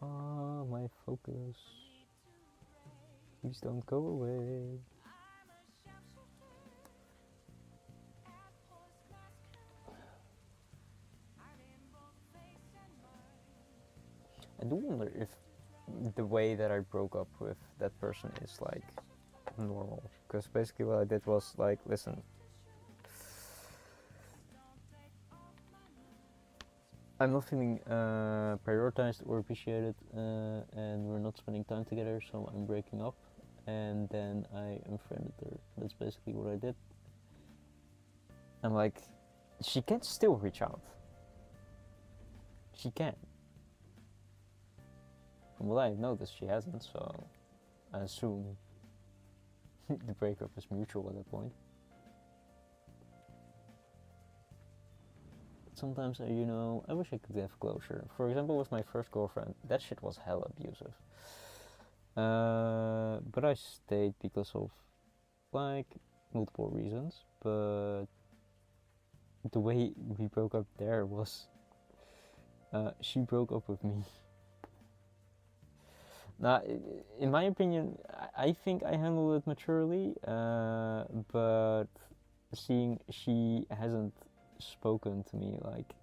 Ah, my focus. Please don't go away. I do wonder if the way that I broke up with that person is like normal. Because basically what I did was like, listen, I'm not feeling prioritized or appreciated, and we're not spending time together, so I'm breaking up. And then I unfriended her. That's basically what I did. I'm like, she can still reach out. She can. From what I've noticed, she hasn't, so I assume the breakup is mutual at that point. Sometimes, I wish I could have closure. For example, with my first girlfriend, that shit was hella abusive. But I stayed because of, like, multiple reasons. But the way we broke up there was, she broke up with me. Now, in my opinion, I think I handled it maturely, but seeing she hasn't spoken to me, like,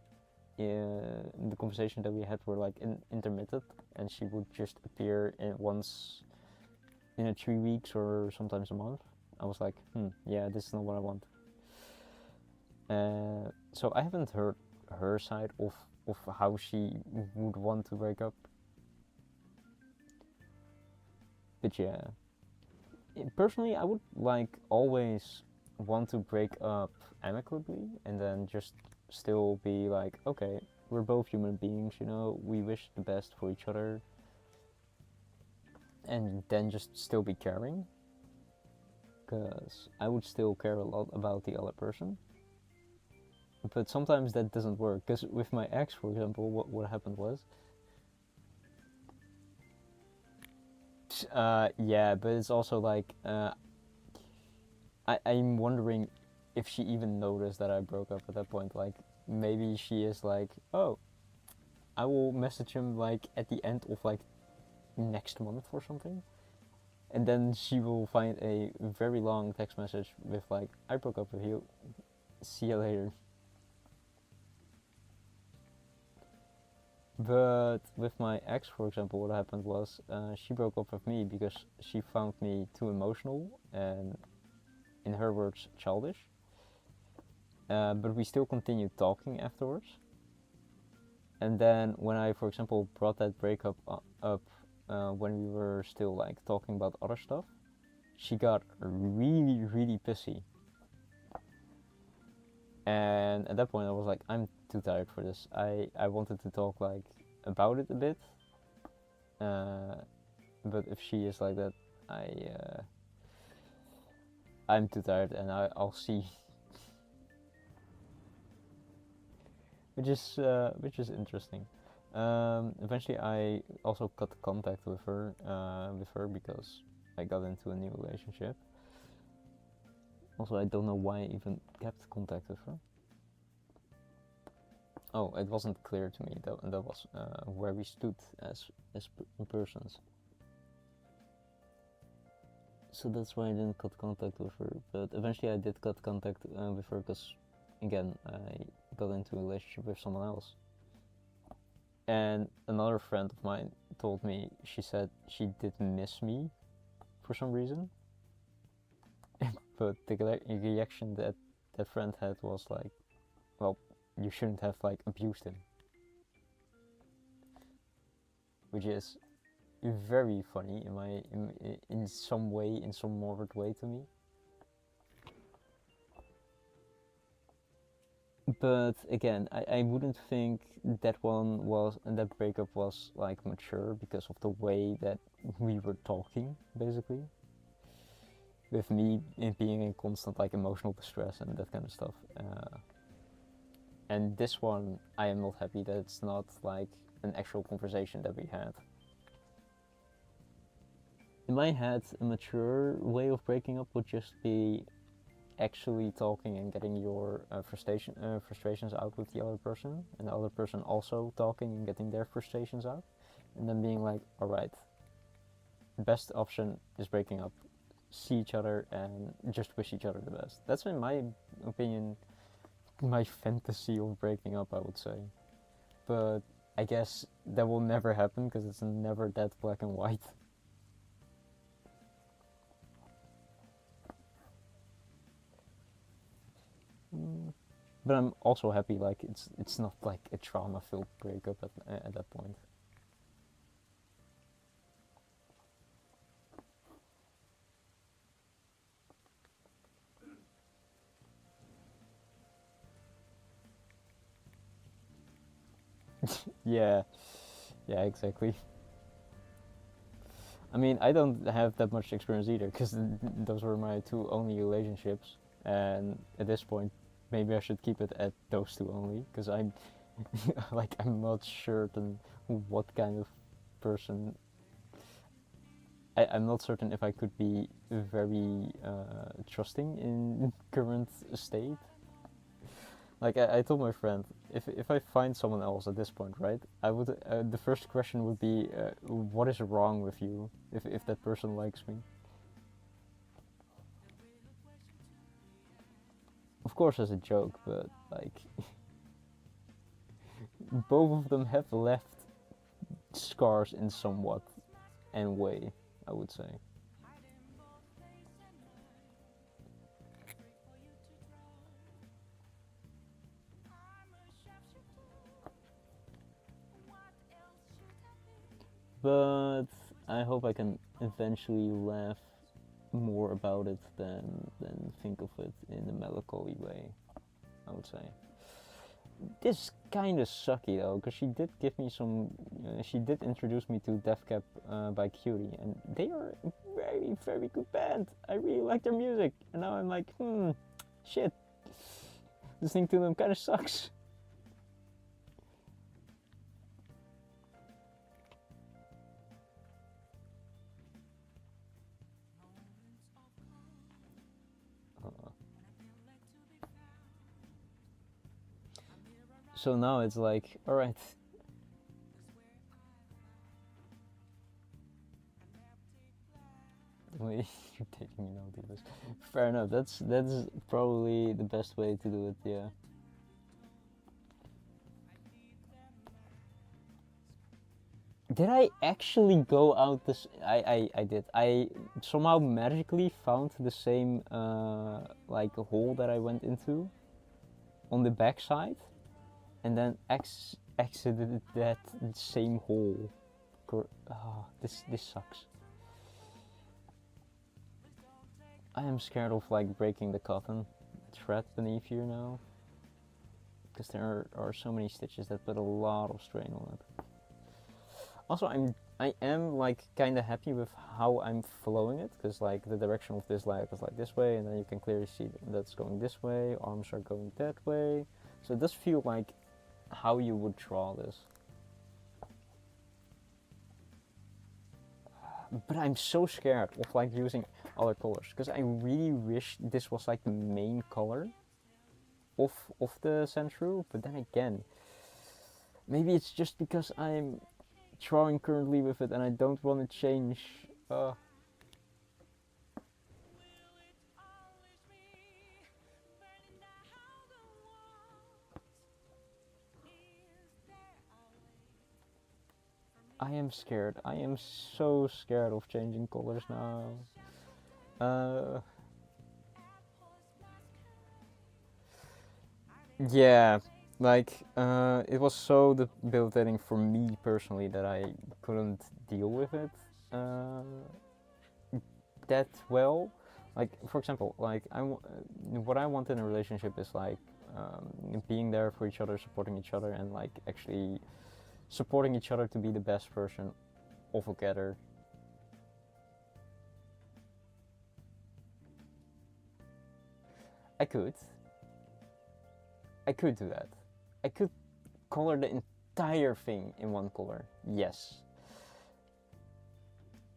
the conversation that we had were like intermittent, and she would just appear once in 3 weeks or sometimes a month. I was like, yeah, this is not what I want. So I haven't heard her side of how she would want to break up. But yeah, personally, I would like always want to break up amicably and then just still be like, okay, we're both human beings, we wish the best for each other, and then just still be caring, because I would still care a lot about the other person. But sometimes that doesn't work, because with my ex, for example, what happened was, yeah, but it's also like, I'm wondering if she even noticed that I broke up at that point. Like, maybe she is like, oh, I will message him like at the end of like next month or something, and then she will find a very long text message with like, I broke up with you, see you later. But with my ex, for example, what happened was, she broke up with me because she found me too emotional and, in her words, childish. But we still continued talking afterwards. And then when I, for example, brought that breakup up when we were still like talking about other stuff, she got really, really pissy. And at that point I was like, I'm too tired for this. I wanted to talk like about it a bit. But if she is like that, I'm too tired, and I'll see. which is interesting. Eventually, I also cut contact with her because I got into a new relationship. Also, I don't know why I even kept contact with her. Oh, it wasn't clear to me that was where we stood as persons. So that's why I didn't cut contact with her. But eventually, I did cut contact with her because, again, I got into a relationship with someone else. And another friend of mine told me, she said she did miss me for some reason. But the reaction that friend had was like, well, you shouldn't have like abused him. Which is very funny in some way, in some morbid way to me. But again, I wouldn't think that breakup was like mature because of the way that we were talking, basically. With me being in constant like emotional distress and that kind of stuff. And this one, I am not happy that it's not like an actual conversation that we had. In my head, a mature way of breaking up would just be actually talking and getting your frustrations out with the other person, and the other person also talking and getting their frustrations out, and then being like, all right, the best option is breaking up, see each other and just wish each other the best. That's in my opinion my fantasy of breaking up, I would say. But I guess that will never happen because it's never that black and white. But I'm also happy like it's not like a trauma-filled breakup at that point. Yeah, yeah, exactly. I mean, I don't have that much experience either because those were my two only relationships, and at this point, maybe I should keep it at those two only because I'm like I'm not certain what kind of person. I'm not certain if I could be very trusting in current state. Like I told my friend, if I find someone else at this point, right? I would the first question would be, what is wrong with you? If that person likes me, of course as a joke, but like both of them have left scars in somewhat and way, I would say. But I hope I can eventually laugh more about it than think of it in a melancholy way, I would say. This kind of sucky though, because she did give me some. She did introduce me to Death Cab by Cutie, and they are a very, very good band. I really like their music, and now I'm like, shit, listening to them kind of sucks. Uh, so now it's like, all right, you're taking me note of this. Fair enough. That's probably the best way to do it. Yeah. Did I actually go out this? I did. I somehow magically found the same like hole that I went into on the backside, and then exited that same hole. This sucks. I am scared of like breaking the cotton thread beneath here now, because there are so many stitches that put a lot of strain on it. Also, I am like kind of happy with how I'm flowing it, because like the direction of this leg is like this way, and then you can clearly see that's going this way. Arms are going that way, so it does feel like how you would draw this. But I'm so scared of like using other colors, because I really wish this was like the main color of the sandshrew. But then again, maybe it's just because I'm drawing currently with it and I don't want to change. I am scared. I am so scared of changing colors now. Yeah, like it was so debilitating for me personally that I couldn't deal with it that well. Like for example, like what I want in a relationship is like being there for each other, supporting each other, and like actually supporting each other to be the best version of together. I could do that. I could color the entire thing in one color, yes.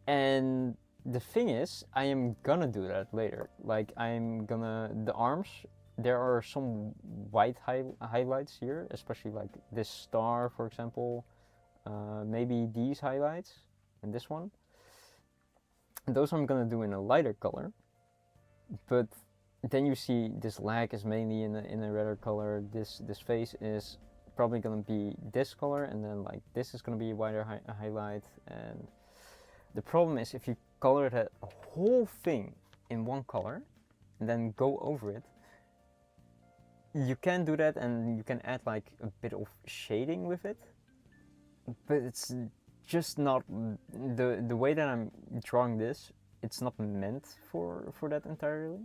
And the thing is, I am gonna do that later. Like, the arms, there are some white highlights here, especially like this star, for example. Maybe these highlights and this one. And those I'm gonna do in a lighter color. But then you see this leg is mainly in a redder color. This face is probably gonna be this color, and then like this is gonna be a wider highlight. And the problem is, if you color that whole thing in one color and then go over it, you can do that, and you can add like a bit of shading with it, but it's just not the way that I'm drawing this. It's not meant for that entirely.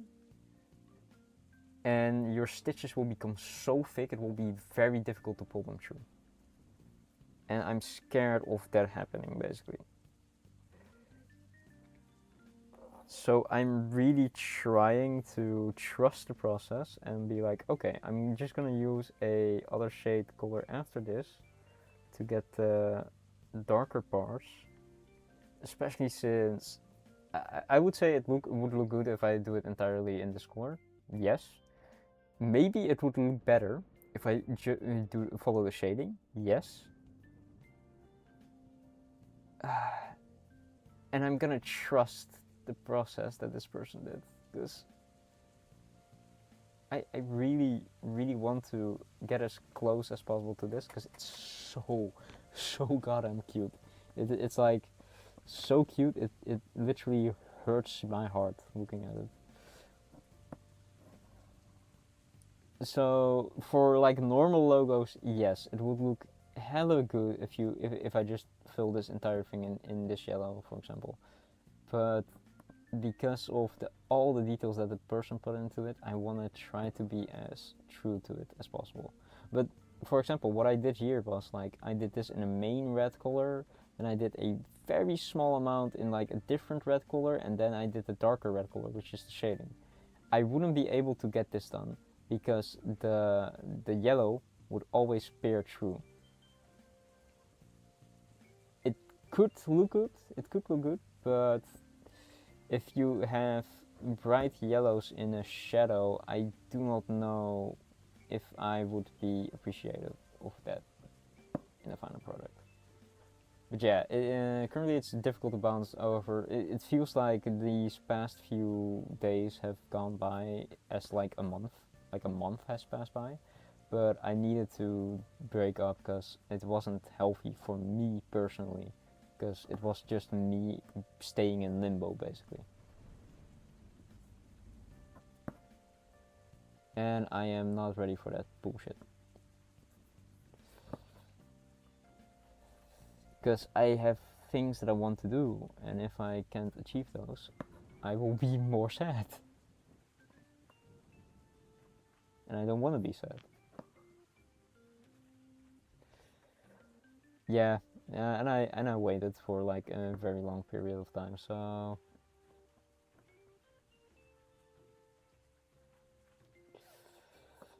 And your stitches will become so thick, it will be very difficult to pull them through. And I'm scared of that happening, basically. So I'm really trying to trust the process and be like, okay, I'm just gonna use a other shade color after this to get the darker parts. Especially since I would say it would look good if I do it entirely in this color. Yes. Maybe it would look better if I follow the shading. Yes. And I'm gonna trust the process that this person did, because I really want to get as close as possible to this, because it's so goddamn cute. It's like so cute, it literally hurts my heart looking at it. So for like normal logos, yes, it would look hella good if I just fill this entire thing in this yellow, for example. But because of all the details that the person put into it, I want to try to be as true to it as possible. But for example, what I did here was like, I did this in a main red color, and I did a very small amount in like a different red color, and then I did the darker red color, which is the shading. I wouldn't be able to get this done because the yellow would always peer through. It could look good, but if you have bright yellows in a shadow, I do not know if I would be appreciative of that in the final product. But yeah, currently it's difficult to bounce over. It feels like these past few days have gone by as like a month. Like a month has passed by. But I needed to break up because it wasn't healthy for me personally. Because it was just me staying in limbo, basically. And I am not ready for that bullshit. Because I have things that I want to do, and if I can't achieve those, I will be more sad. And I don't want to be sad. Yeah, and I waited for like a very long period of time, so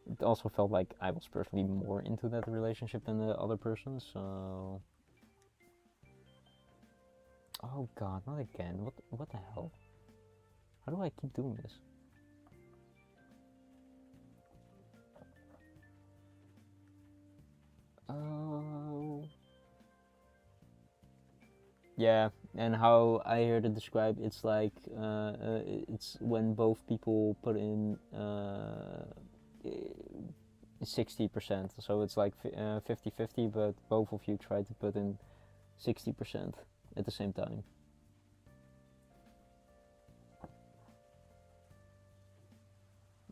it also felt like I was personally more into that relationship than the other person, so... Oh god, not again. What the hell? How do I keep doing this? Oh... Yeah, and how I heard it described, it's like it's when both people put in 60%, so it's like 50-50, but both of you try to put in 60% at the same time.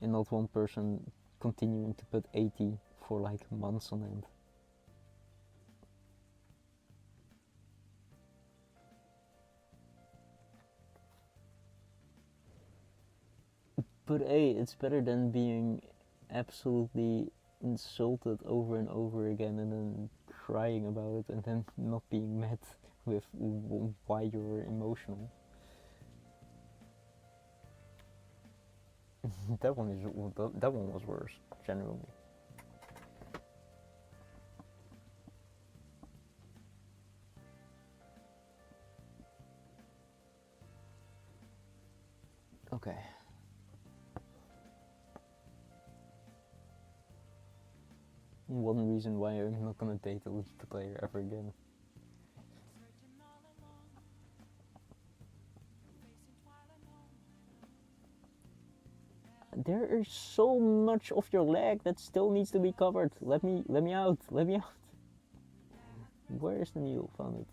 And not one person continuing to put 80 for like months on end. But hey, it's better than being absolutely insulted over and over again and then crying about it and then not being met with why you're emotional. That one was worse, generally. Okay. One reason why I'm not gonna date a League player ever again. There is so much of your leg that still needs to be covered. Let me out. Let me out. Where is the needle? Found it.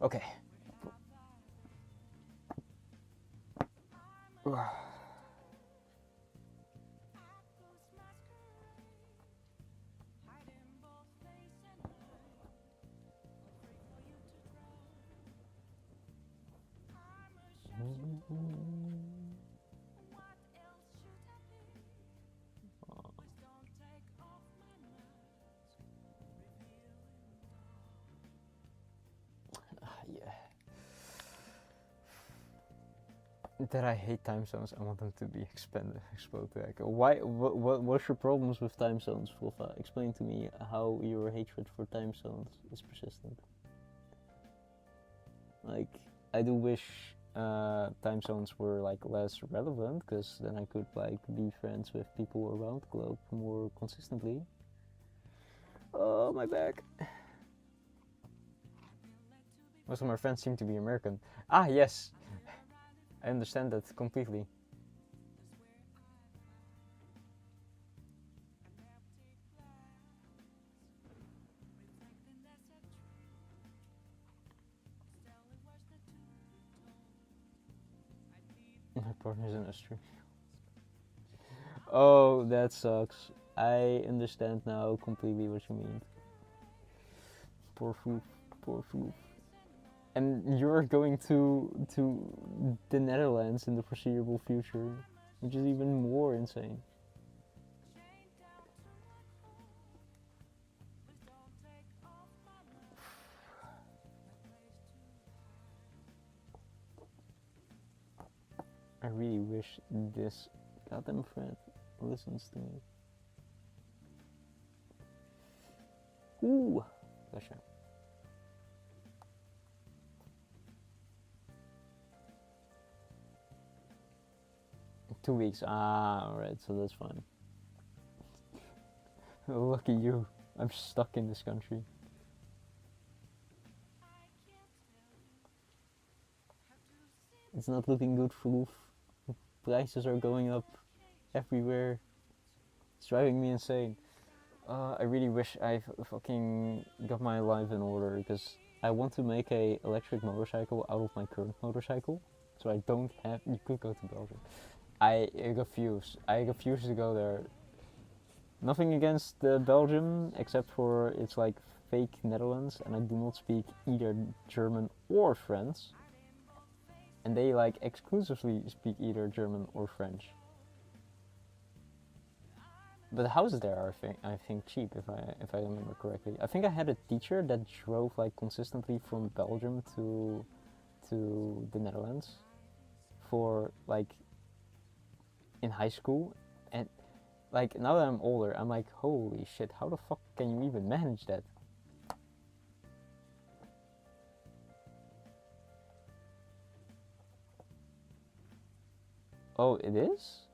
Okay. Yeah. That I hate time zones. I want them to be exploded. Like, why? What's your problems with time zones, Wolfa? Explain to me how your hatred for time zones is persistent. Like, I do wish time zones were like less relevant, because then I could like be friends with people around the globe more consistently. Oh, my back. Most of my friends seem to be American. Ah, yes. I understand that completely. My partner's in Australia. Oh, that sucks. I understand now completely what you mean. Poor Foof. Poor Foof. And you're going to the Netherlands in the foreseeable future, which is even more insane. I really wish this goddamn friend listens to me. Ooh, gotcha. Two weeks. Ah, alright, so that's fine. Lucky you. I'm stuck in this country. It's not looking good for Loof. Prices are going up everywhere. It's driving me insane. I really wish I fucking got my life in order, because I want to make a electric motorcycle out of my current motorcycle, so I don't have. You could go to Belgium. I refuse to go there. Nothing against Belgium, except for it's like fake Netherlands, and I do not speak either German or French. And they like exclusively speak either German or French. But the houses there are, I think cheap, if I remember correctly. I think I had a teacher that drove like consistently from Belgium to the Netherlands for like in high school, and like now that I'm older, I'm like, holy shit, how the fuck can you even manage that? Oh, it is?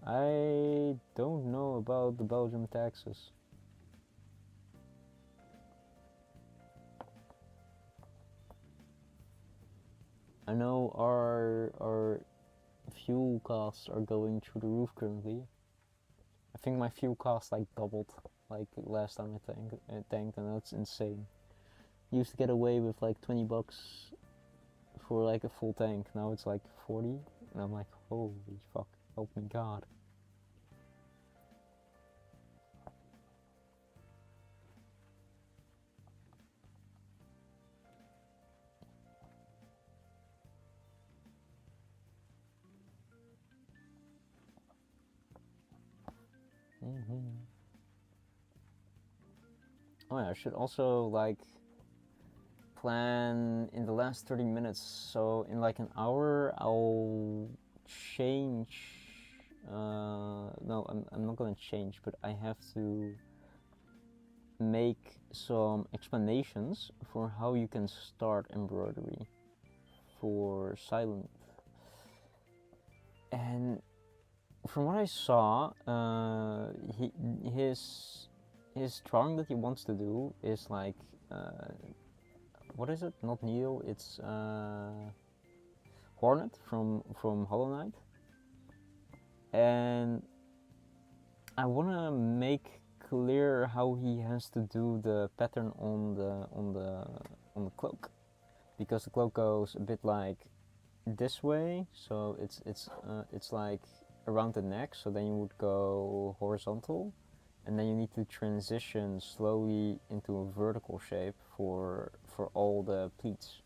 I don't know about the Belgium taxes. I know our fuel costs are going through the roof currently. I think my fuel cost like doubled like last time I tanked, and that's insane. Used to get away with like 20 bucks for like a full tank. Now it's like 40, and I'm like, holy fuck, help me God. Oh yeah, I should also like plan in the last 30 minutes. So in like an hour, I'll change. No, I'm not gonna change, but I have to make some explanations for how you can start embroidery for silent. And from what I saw, his drawing that he wants to do is like what is it? Not needle. It's Hornet from Hollow Knight, and I wanna make clear how he has to do the pattern on the cloak, because the cloak goes a bit like this way, so it's like around the neck. So then you would go horizontal, and then you need to transition slowly into a vertical shape for all the pleats.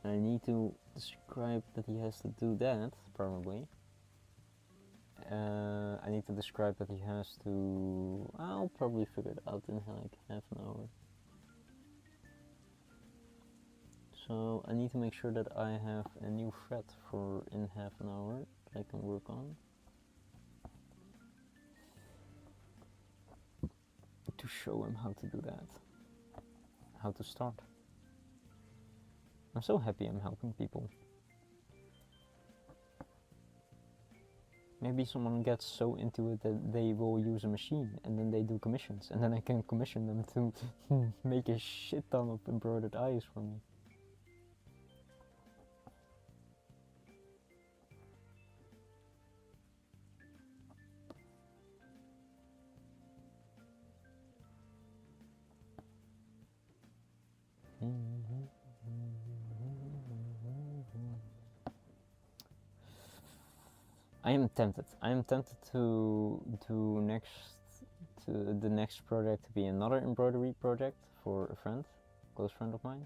I need to describe that he has to do that, probably. I need to describe that he has to... I'll probably figure it out in like half an hour. So I need to make sure that I have a new thread for in half an hour that I can work on. To show him how to do that. How to start. I'm so happy I'm helping people. Maybe someone gets so into it that they will use a machine, and then they do commissions, and then I can commission them to make a shit ton of embroidered eyes for me. I am tempted. I am tempted to the next project to be another embroidery project for a friend, close friend of mine.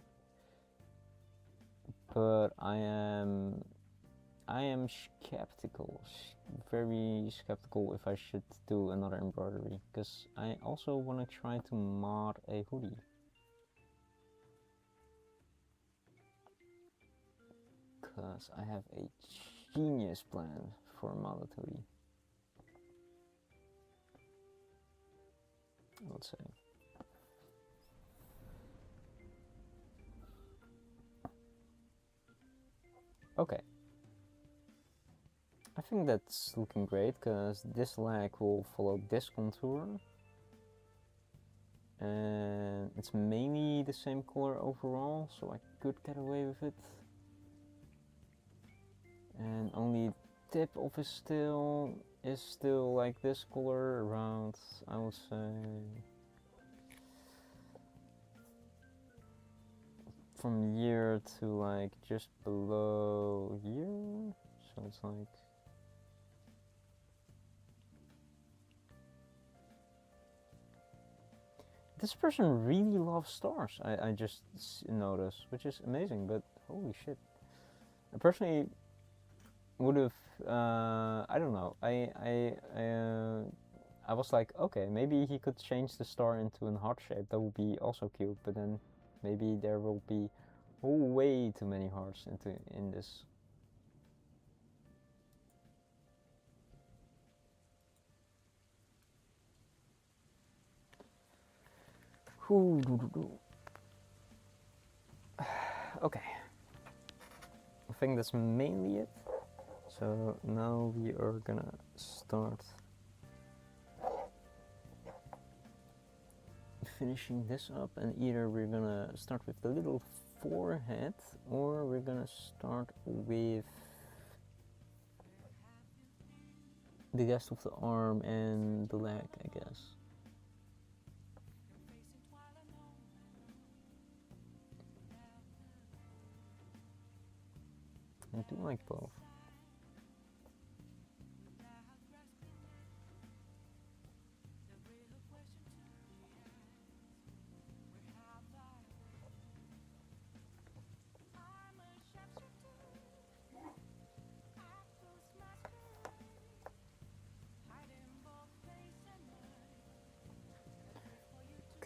But I am skeptical, very skeptical if I should do another embroidery, because I also want to try to mod a hoodie. Because I have a genius plan for a modded hoodie. Let's say. Okay. I think that's looking great, because this leg will follow this contour. And it's mainly the same color overall, so I could get away with it. And only tip of his still is still like this color around, I would say, from here to like just below here. So it's like this person really loves stars. I just noticed, which is amazing, but holy shit. I personally would have, I don't know, I was like, okay, maybe he could change the star into a heart shape. That would be also cute, but then maybe there will be way too many hearts in this. Okay, I think that's mainly it. So now we are gonna start finishing this up, and either we're gonna start with the little forehead, or we're gonna start with the rest of the arm and the leg, I guess. I do like both.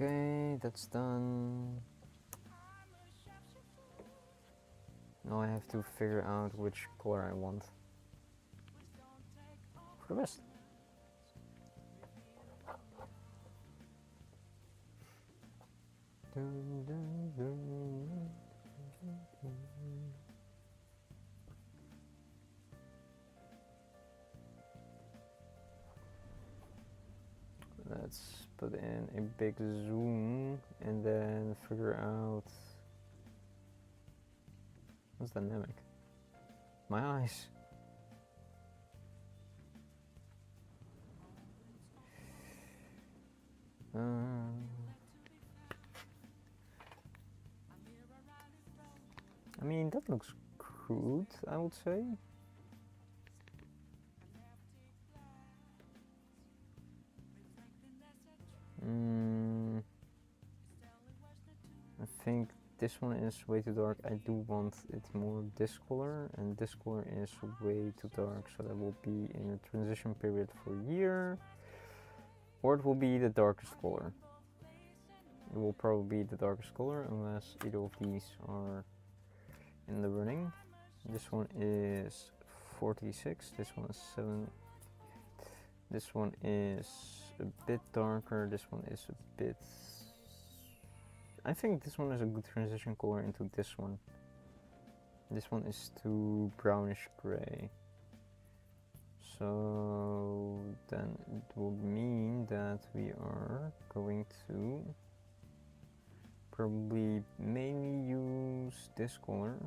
Okay, that's done. Now I have to figure out which color I want for the rest. Let's put in a big zoom and then figure out what's dynamic. My eyes. I mean, that looks crude, I would say. I think this one is way too dark. I do want it more this color, and this color is way too dark, so that will be in a transition period for a year. Or it will be the darkest color. It will probably be the darkest color unless either of these are in the running. This one is 46, this one is 7. This one is a bit darker, this one is a bit... I think this one is a good transition color into this one. This one is too brownish gray. So then it will mean that we are going to probably mainly use this color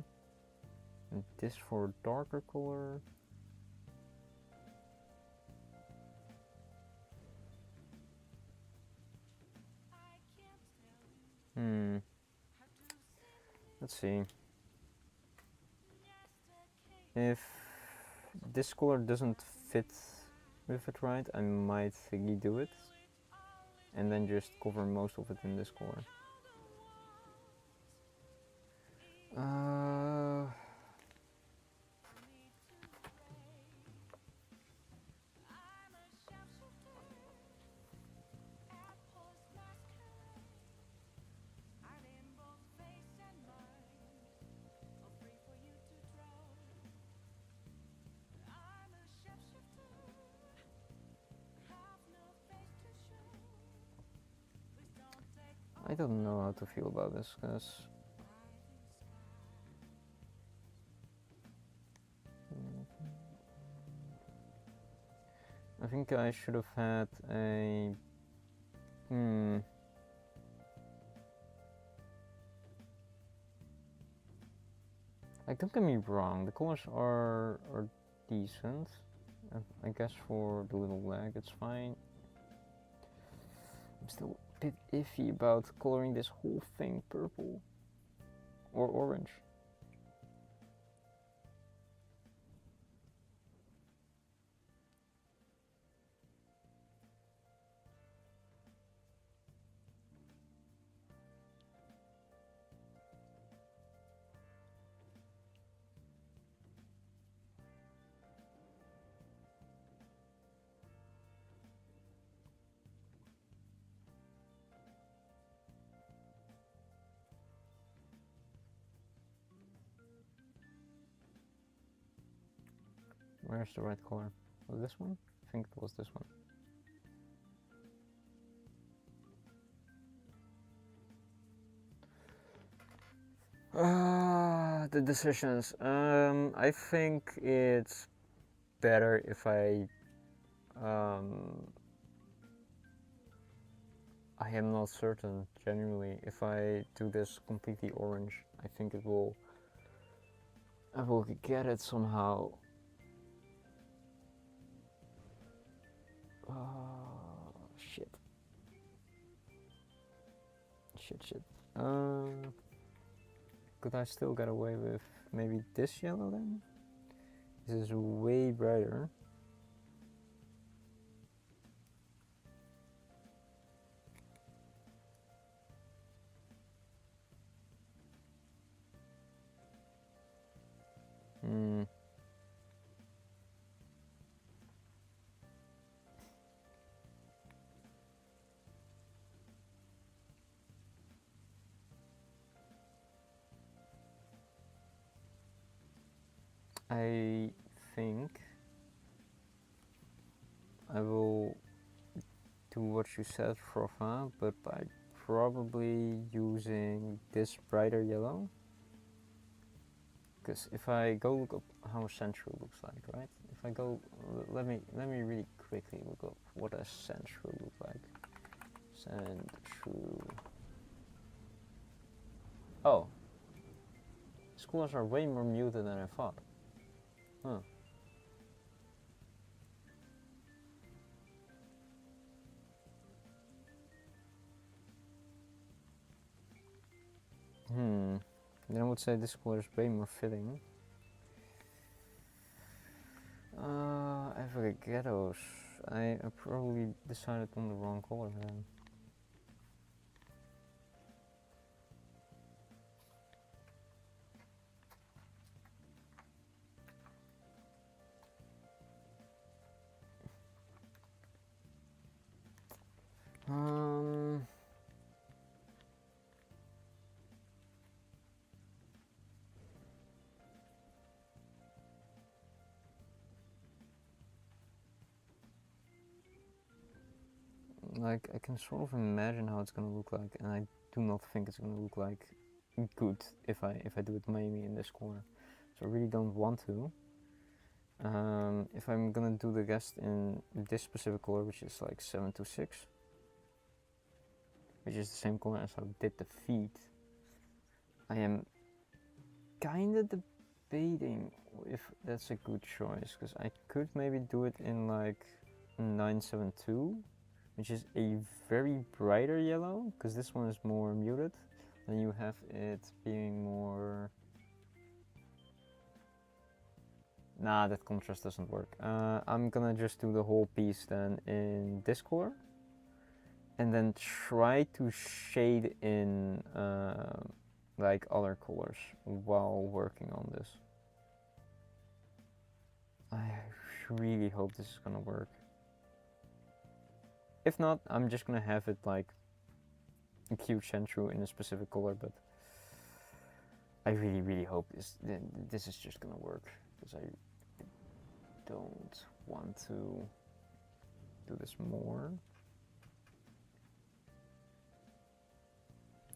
and this for a darker color. Let's see. If this color doesn't fit with it right, I might redo it and then just cover most of it in this color. I don't know how to feel about this, because I think I should have had a... Like, don't get me wrong, the colors are decent. I guess for the little leg it's fine. I'm still a bit iffy about coloring this whole thing purple or orange. Where's the right color? Was this one? I think it was this one. The decisions. I think it's better if I am not certain, genuinely, if I do this completely orange. I think I will get it somehow. Shit. Could I still get away with maybe this yellow then? This is way brighter. I think I will do what you said, Frofa, but by probably using this brighter yellow. Because if I go look up how a sandshrew looks like, right? If I go, let me really quickly look up what a sandshrew look like. Sandshrew. Oh, these colors are way more muted than I thought. Huh. Then I would say this color is way more fitting. Avocados. I probably decided on the wrong color then. Like, I can sort of imagine how it's gonna look like, and I do not think it's gonna look like good if I do it mainly in this color. So I really don't want to. If I'm gonna do the rest in this specific color, which is like 726, which is the same color as I did the feet, I am kinda debating if that's a good choice, because I could maybe do it in like 972, which is a very brighter yellow, because this one is more muted, and you have it being more... Nah, that contrast doesn't work. I'm gonna just do the whole piece then in this color, and then try to shade in like other colors while working on this. I really hope this is gonna work. If not, I'm just gonna have it like a cute sandshrew in a specific color, but I really hope this is just gonna work, because I don't want to do this more.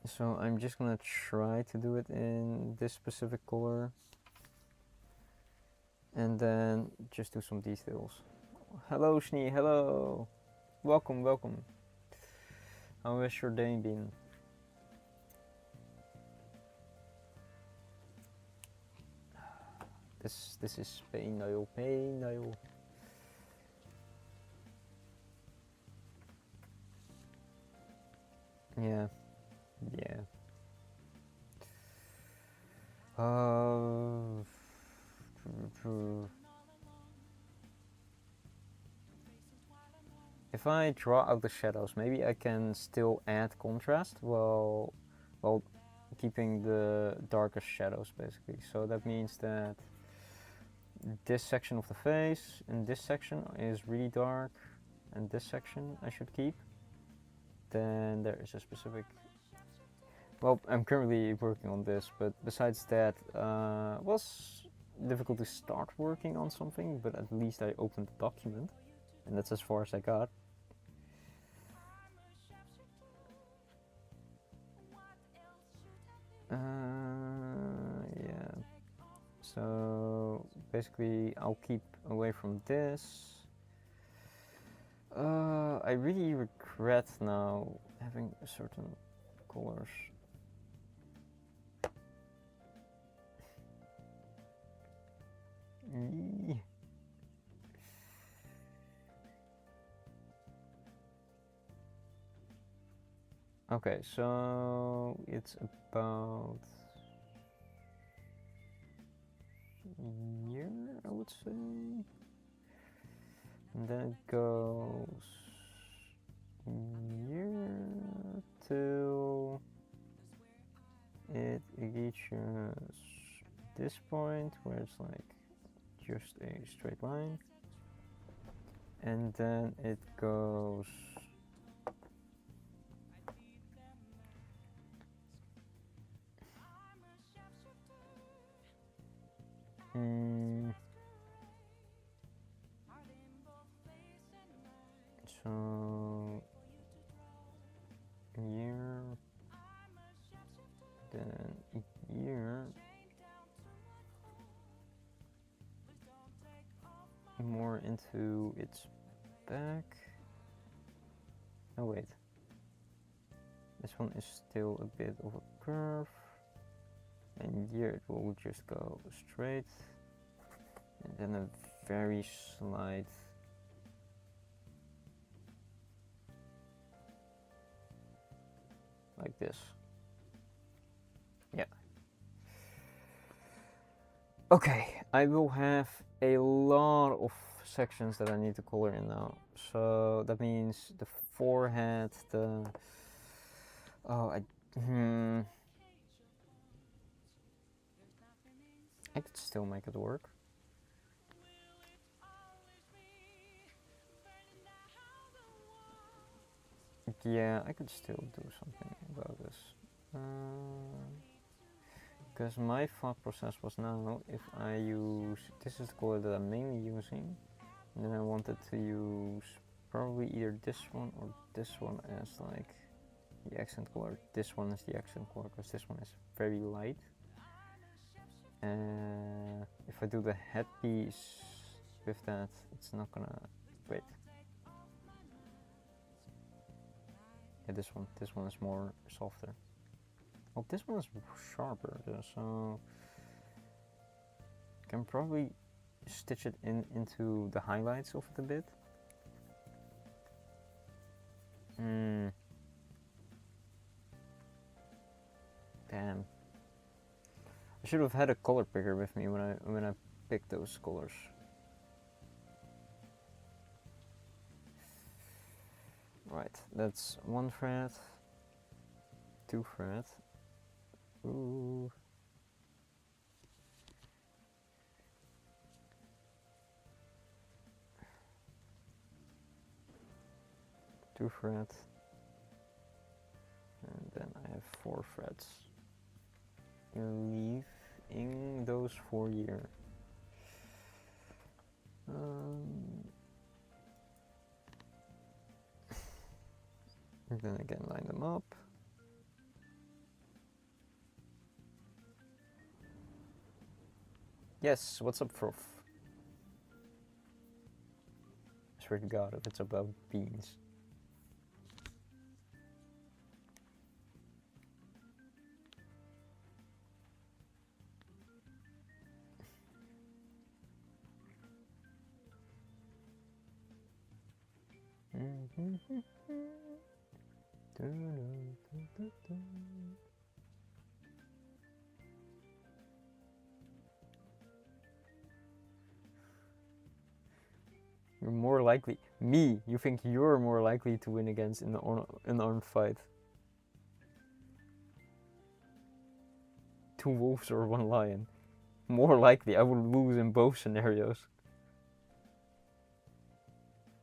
So I'm just gonna try to do it in this specific color, and then just do some details. Hello Schnee, hello! Welcome, welcome. How has your day been? This is pain nail, pain nail. Yeah, yeah. If I draw out the shadows, maybe I can still add contrast while keeping the darkest shadows, basically. So that means that this section of the face and this section is really dark, and this section I should keep. Then there is a specific... Well, I'm currently working on this, but besides that, it was difficult to start working on something, but at least I opened the document, and that's as far as I got. Yeah. So basically, I'll keep away from this. I really regret now having certain colors. Okay, so it's about a year, I would say. And then it goes year till it reaches this point where it's like just a straight line, and then it goes Mm. So year, then year, more into its back. Oh wait, this one is still a bit of a curve, and here it will just go straight, and then a very slight like this. Yeah. Okay, I will have a lot of sections that I need to color in now. So that means the forehead, the... Oh, I could still make it work. Yeah, I could still do something about this. Because my thought process was now, if I use... This is the color that I'm mainly using. And then I wanted to use probably either this one or this one as like the accent color. This one is the accent color because this one is very light. If I do the headpiece with that, it's not gonna... Wait. Yeah, this one is more softer. Well, this one is sharper, so I can probably stitch it into the highlights of it a bit. Damn. I should have had a color picker with me when I picked those colors. Right, that's 1 thread, 2 thread. Ooh. Two threads, and then I have 4 threads. Leaving those 4 here. And then again line them up. Yes, what's up, Froth? I swear to God, if it's about beans. You're more likely. Me, you think you're more likely to win against in an armed fight? 2 wolves or 1 lion? More likely, I would lose in both scenarios.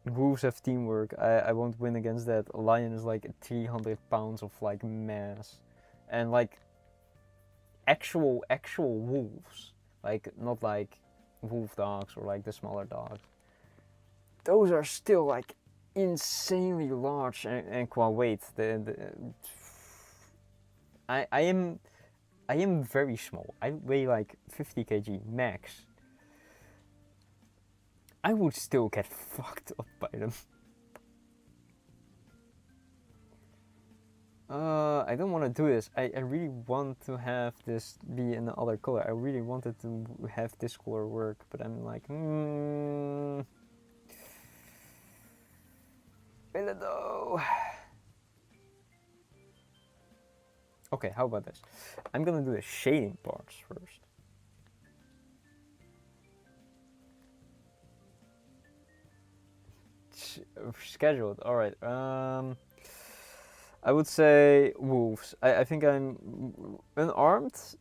Wolves have teamwork. I won't win against that. A lion is like 300 pounds of like mass, and like actual wolves, like not like wolf dogs or like the smaller dogs. Those are still like insanely large and qua weight. I am very small. I weigh like 50 kg max. I would still get fucked up by them. I don't want to do this. I really want to have this be in the other color. I really wanted to have this color work, but I'm like, I don't know. Okay, how about this? I'm gonna do the shading parts first. Scheduled. All right. I would say wolves. I think I'm unarmed.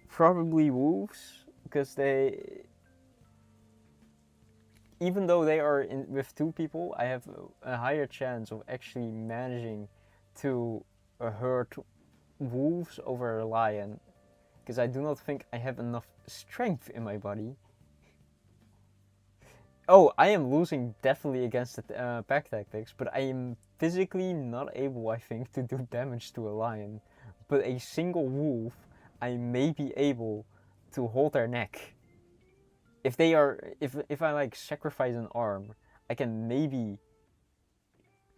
Probably wolves, because they, even though they are in with 2 people, I have a higher chance of actually managing to hurt wolves over a lion because I do not think I have enough strength in my body. Oh, I am losing definitely against the pack tactics, but I am physically not able, I think, to do damage to a lion. But a single wolf, I may be able to hold their neck. If they are, if I like sacrifice an arm, I can maybe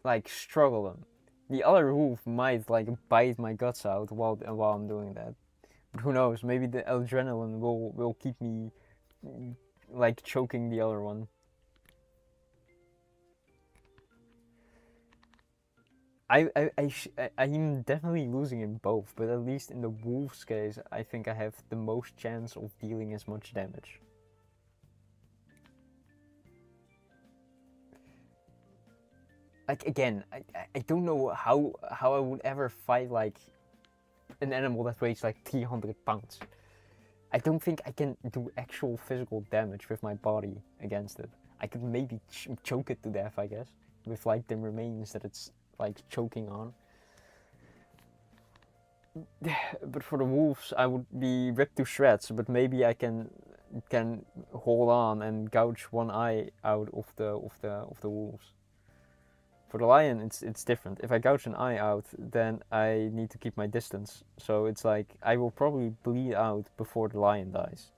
like struggle them. The other wolf might like bite my guts out while I'm doing that. But who knows? Maybe the adrenaline will keep me like choking the other one. I'm definitely losing in both, but at least in the wolf's case, I think I have the most chance of dealing as much damage. Like again, I don't know how I would ever fight like an animal that weighs like 300 pounds. I don't think I can do actual physical damage with my body against it. I could maybe choke it to death, I guess, with like the remains that it's like choking on. But for the wolves, I would be ripped to shreds. But maybe I can hold on and gouge one eye out of the wolves. For the lion, it's different. If I gouge an eye out, then I need to keep my distance. So it's like I will probably bleed out before the lion dies.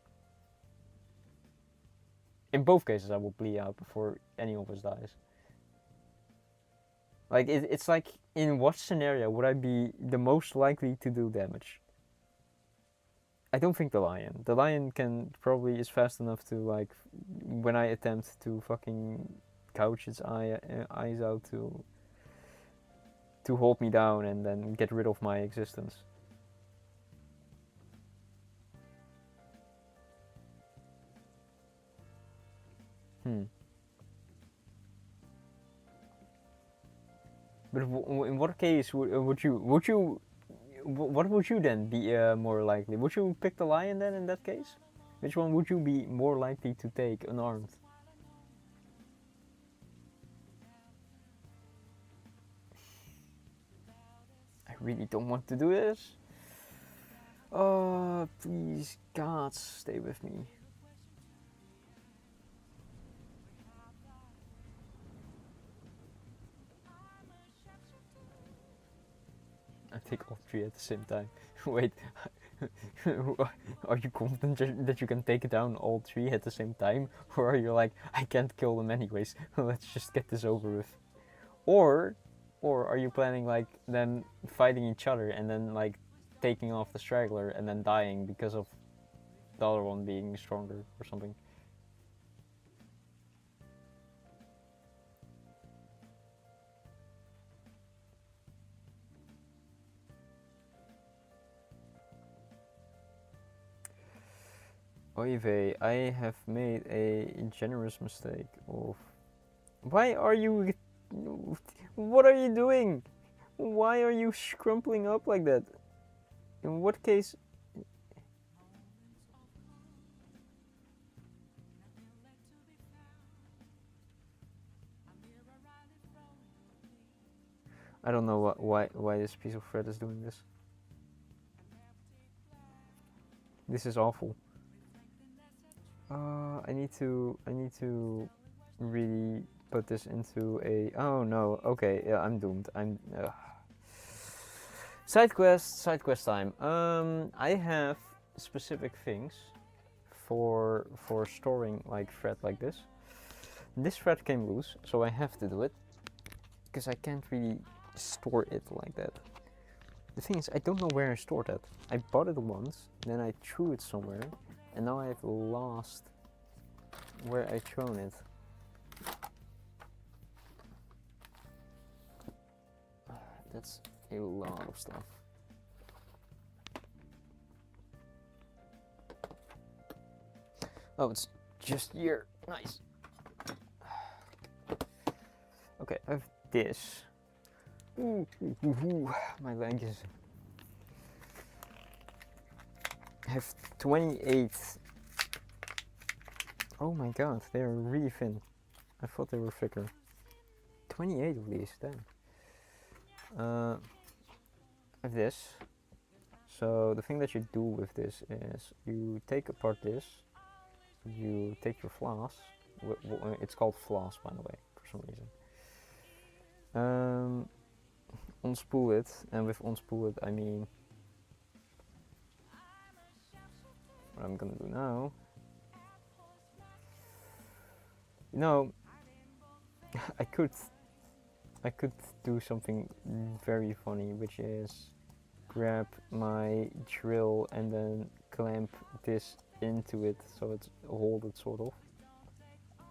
In both cases, I will bleed out before any of us dies. Like it's like, in what scenario would I be the most likely to do damage? I don't think the lion. The lion is fast enough to like, when I attempt to fucking gouge its eyes out to hold me down and then get rid of my existence. But in what case would you what would you then be more likely? Would you pick the lion then in that case? Which one would you be more likely to take unarmed? I really don't want to do this. Oh, please, God, stay with me. I take all three at the same time. Wait, are you confident that you can take down all three at the same time? Or are you like, I can't kill them anyways, let's just get this over with? Or are you planning like them fighting each other and then like taking off the straggler and then dying because of the other one being stronger or something? Oy vey, I have made a generous mistake of... Why are you... What are you doing? Why are you scrumpling up like that? In what case... I don't know why this piece of thread is doing this. This is awful. I need to really put this into a... Oh no, okay, yeah, I'm doomed. Side quest time. I have specific things for storing like thread like this. This thread came loose, so I have to do it because I can't really store it like that. The thing is, I don't know where I stored it. I bought it once, then I threw it somewhere, and now I've lost where I thrown it. That's a lot of stuff. Oh, it's just here. Nice. Okay, I have this. Ooh, my leg is... I have 28. Oh my god, they are really thin. I thought they were thicker. 28 of these, damn. I have this. So the thing that you do with this is you take apart this, you take your floss, it's called floss by the way, for some reason. Unspool it, and with unspool it I mean what I'm gonna do now. You know, I could do something very funny, which is grab my drill and then clamp this into it so it's hold it sort of,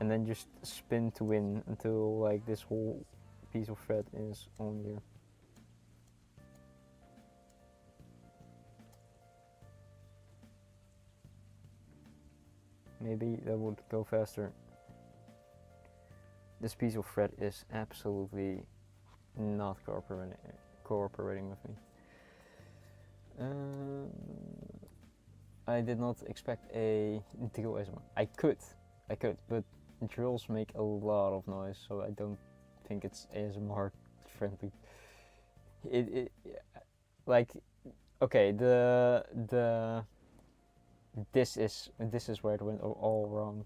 and then just spin to win until like this whole piece of thread is on here. Maybe that would go faster. This piece of thread is absolutely not cooperating with me. I did not expect a drill ASMR. I could, but drills make a lot of noise, so I don't think it's ASMR friendly. It like, okay, this is where it went all wrong.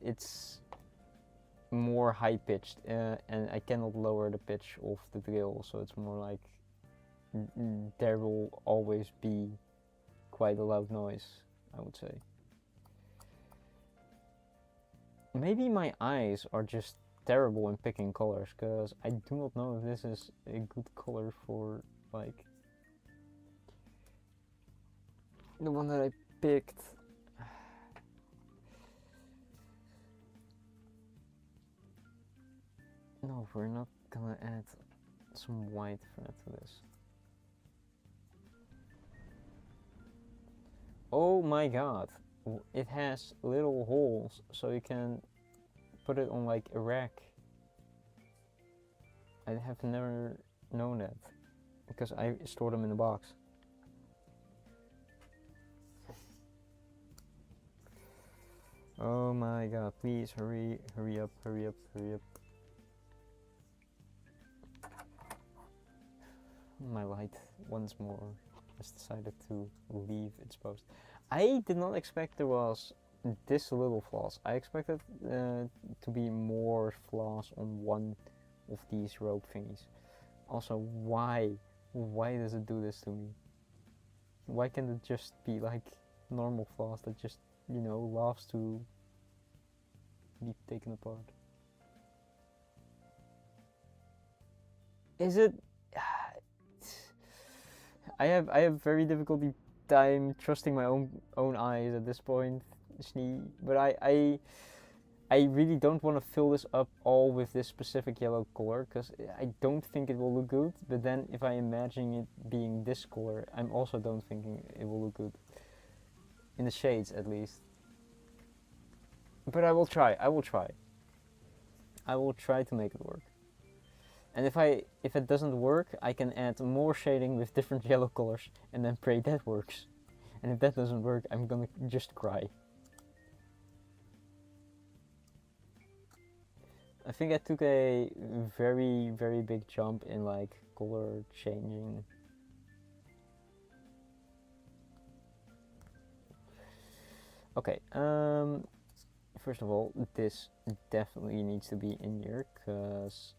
It's more high pitched, and I cannot lower the pitch of the drill, so it's more like there will always be quite a loud noise, I would say. Maybe my eyes are just terrible in picking colors, because I do not know if this is a good color for like the one that I picked. No, we're not gonna add some white thread to this. Oh my god, it has little holes, so you can put it on like a rack. I have never known that, because I store them in a box. Oh my god, please hurry up. My light once more has decided to leave its post. I did not expect there was this little floss. I expected to be more floss on one of these rope thingies. Also, why does it do this to me? Why can't it just be like normal floss that just, you know, loves to be taken apart? Is it? I have very difficulty time trusting my own eyes at this point, Snee. But I really don't want to fill this up all with this specific yellow color, because I don't think it will look good. But then if I imagine it being this color, I'm also don't thinking it will look good. In the shades at least. But I will try. I will try to make it work. And if it doesn't work, I can add more shading with different yellow colors and then pray that works. And if that doesn't work, I'm gonna just cry. I think I took a very, very big jump in like color changing. Okay, first of all, this definitely needs to be in here, because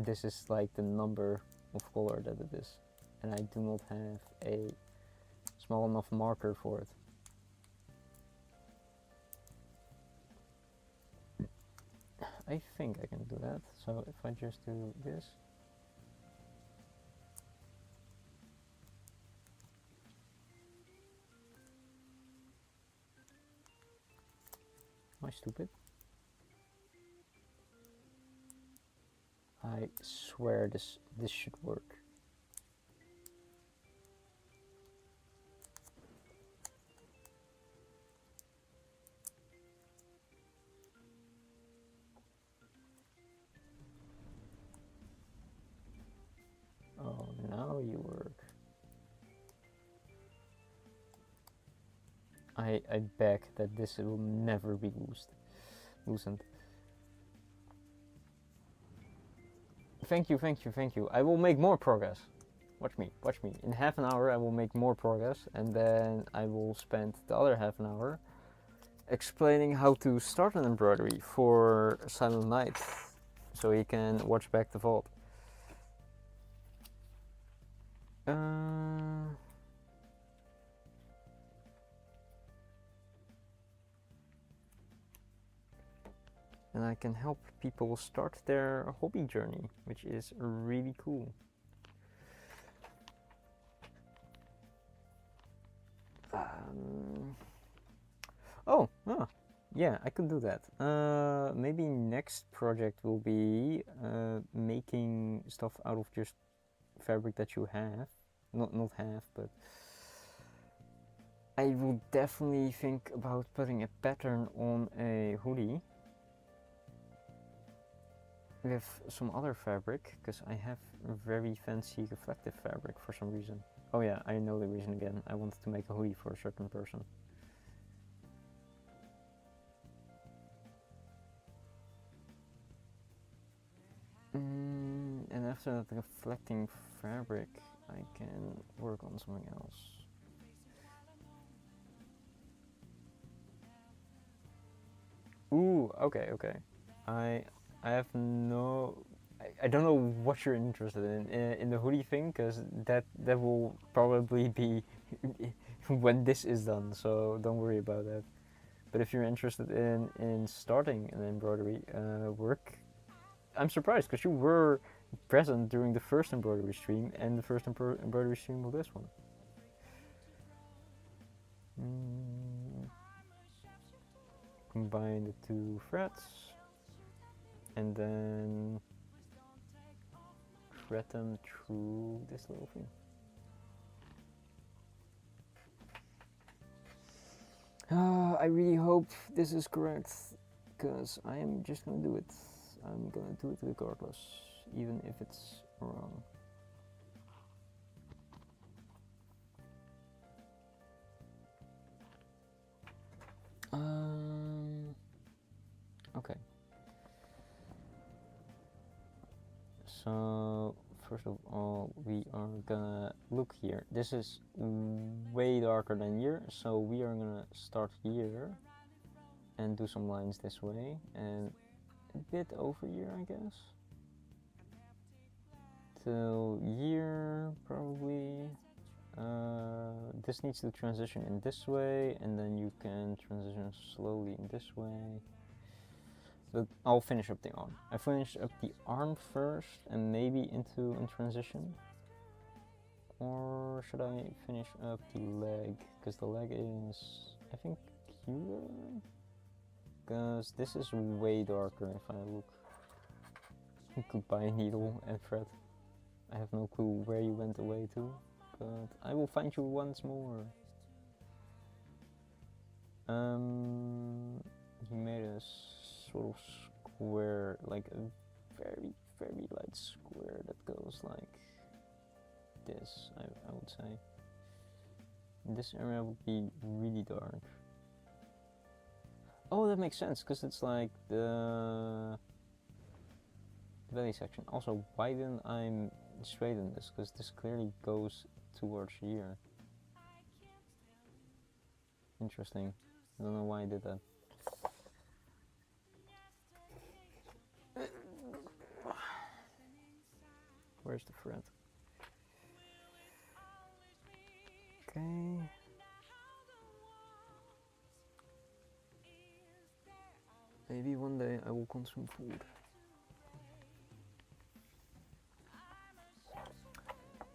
this is like the number of color that it is, and I do not have a small enough marker for it. I think I can do that, so if I just do this. Am I stupid? I swear this should work. Oh, now you work. I beg that this will never be loosened. Thank you. I will make more progress. Watch me. In half an hour I will make more progress, and then I will spend the other half an hour explaining how to start an embroidery for Silent Night, so he can watch back the vault. And I can help people start their hobby journey, which is really cool. Yeah, I could do that. Maybe next project will be making stuff out of just fabric that you have. Not have, but I will definitely think about putting a pattern on a hoodie with some other fabric, because I have very fancy reflective fabric for some reason. Oh yeah, I know the reason again. I wanted to make a hoodie for a certain person. And after that reflecting fabric, I can work on something else. Ooh, okay. I have no... I don't know what you're interested in the hoodie thing, because that will probably be when this is done, so don't worry about that. But if you're interested in starting an embroidery work, I'm surprised, because you were present during the first embroidery stream and the first embroidery stream of this one. Combine the two threads and then thread them through this little thing. I really hope this is correct, because I am just gonna do it. I'm gonna do it regardless, even if it's wrong. Okay. So first of all, we are gonna look here. This is way darker than here, so we are gonna start here and do some lines this way and a bit over here, I guess. Till here, probably. This needs to transition in this way, and then you can transition slowly in this way. But I'll finish up the arm. I finish up the arm first, and maybe into a transition. Or should I finish up the leg? Because the leg is, I think, cuter. Because this is way darker if I look. Goodbye needle and thread. I have no clue where you went away to, but I will find you once more. He made a sort of square, like a very, very light square that goes like this, I would say. This area would be really dark. Oh, that makes sense, because it's like the belly section. Also, why didn't I straighten this? Because this clearly goes towards here. Interesting. I don't know why I did that. Where's the thread? Okay. Maybe one day I will consume food.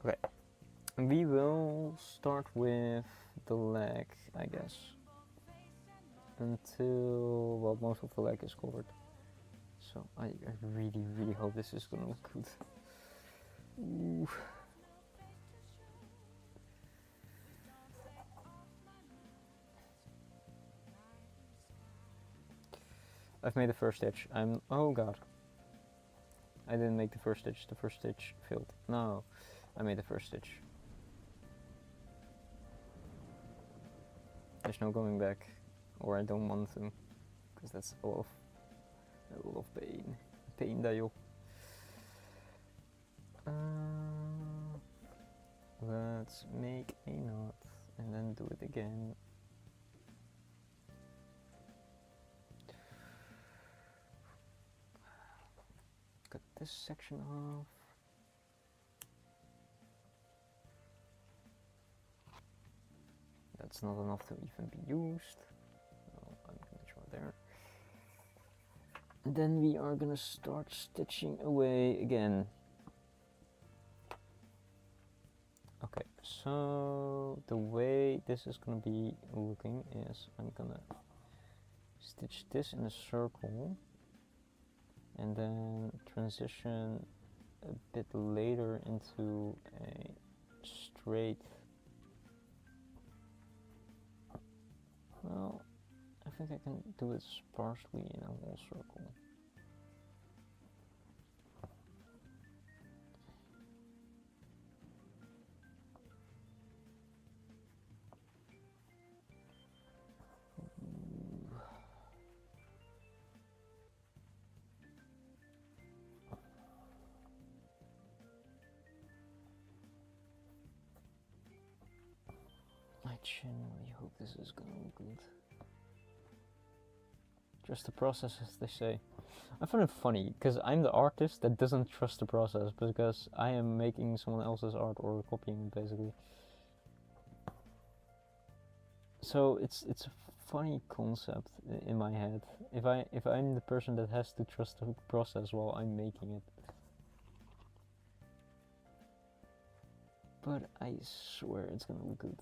Okay. We will start with the leg, I guess. Until, well, most of the leg is covered. So I really, really hope this is gonna look good. Ooh. I've made the first stitch. Oh god. I didn't make the first stitch. The first stitch failed. No, I made the first stitch. There's no going back, or I don't want to, because that's a lot of pain. Pain dial. let's make a knot and then do it again. Cut this section off. That's not enough to even be used. So I'm gonna draw there. And then we are gonna start stitching away again. Okay, so the way this is gonna be looking is I'm gonna stitch this in a circle and then transition a bit later into a straight. Well, I think I can do it sparsely in a whole circle. I genuinely hope this is gonna look good. Trust the process, as they say. I find it funny because I'm the artist that doesn't trust the process because I am making someone else's art or copying it basically. So it's a funny concept in my head. If I'm the person that has to trust the process while I'm making it. But I swear it's gonna look good.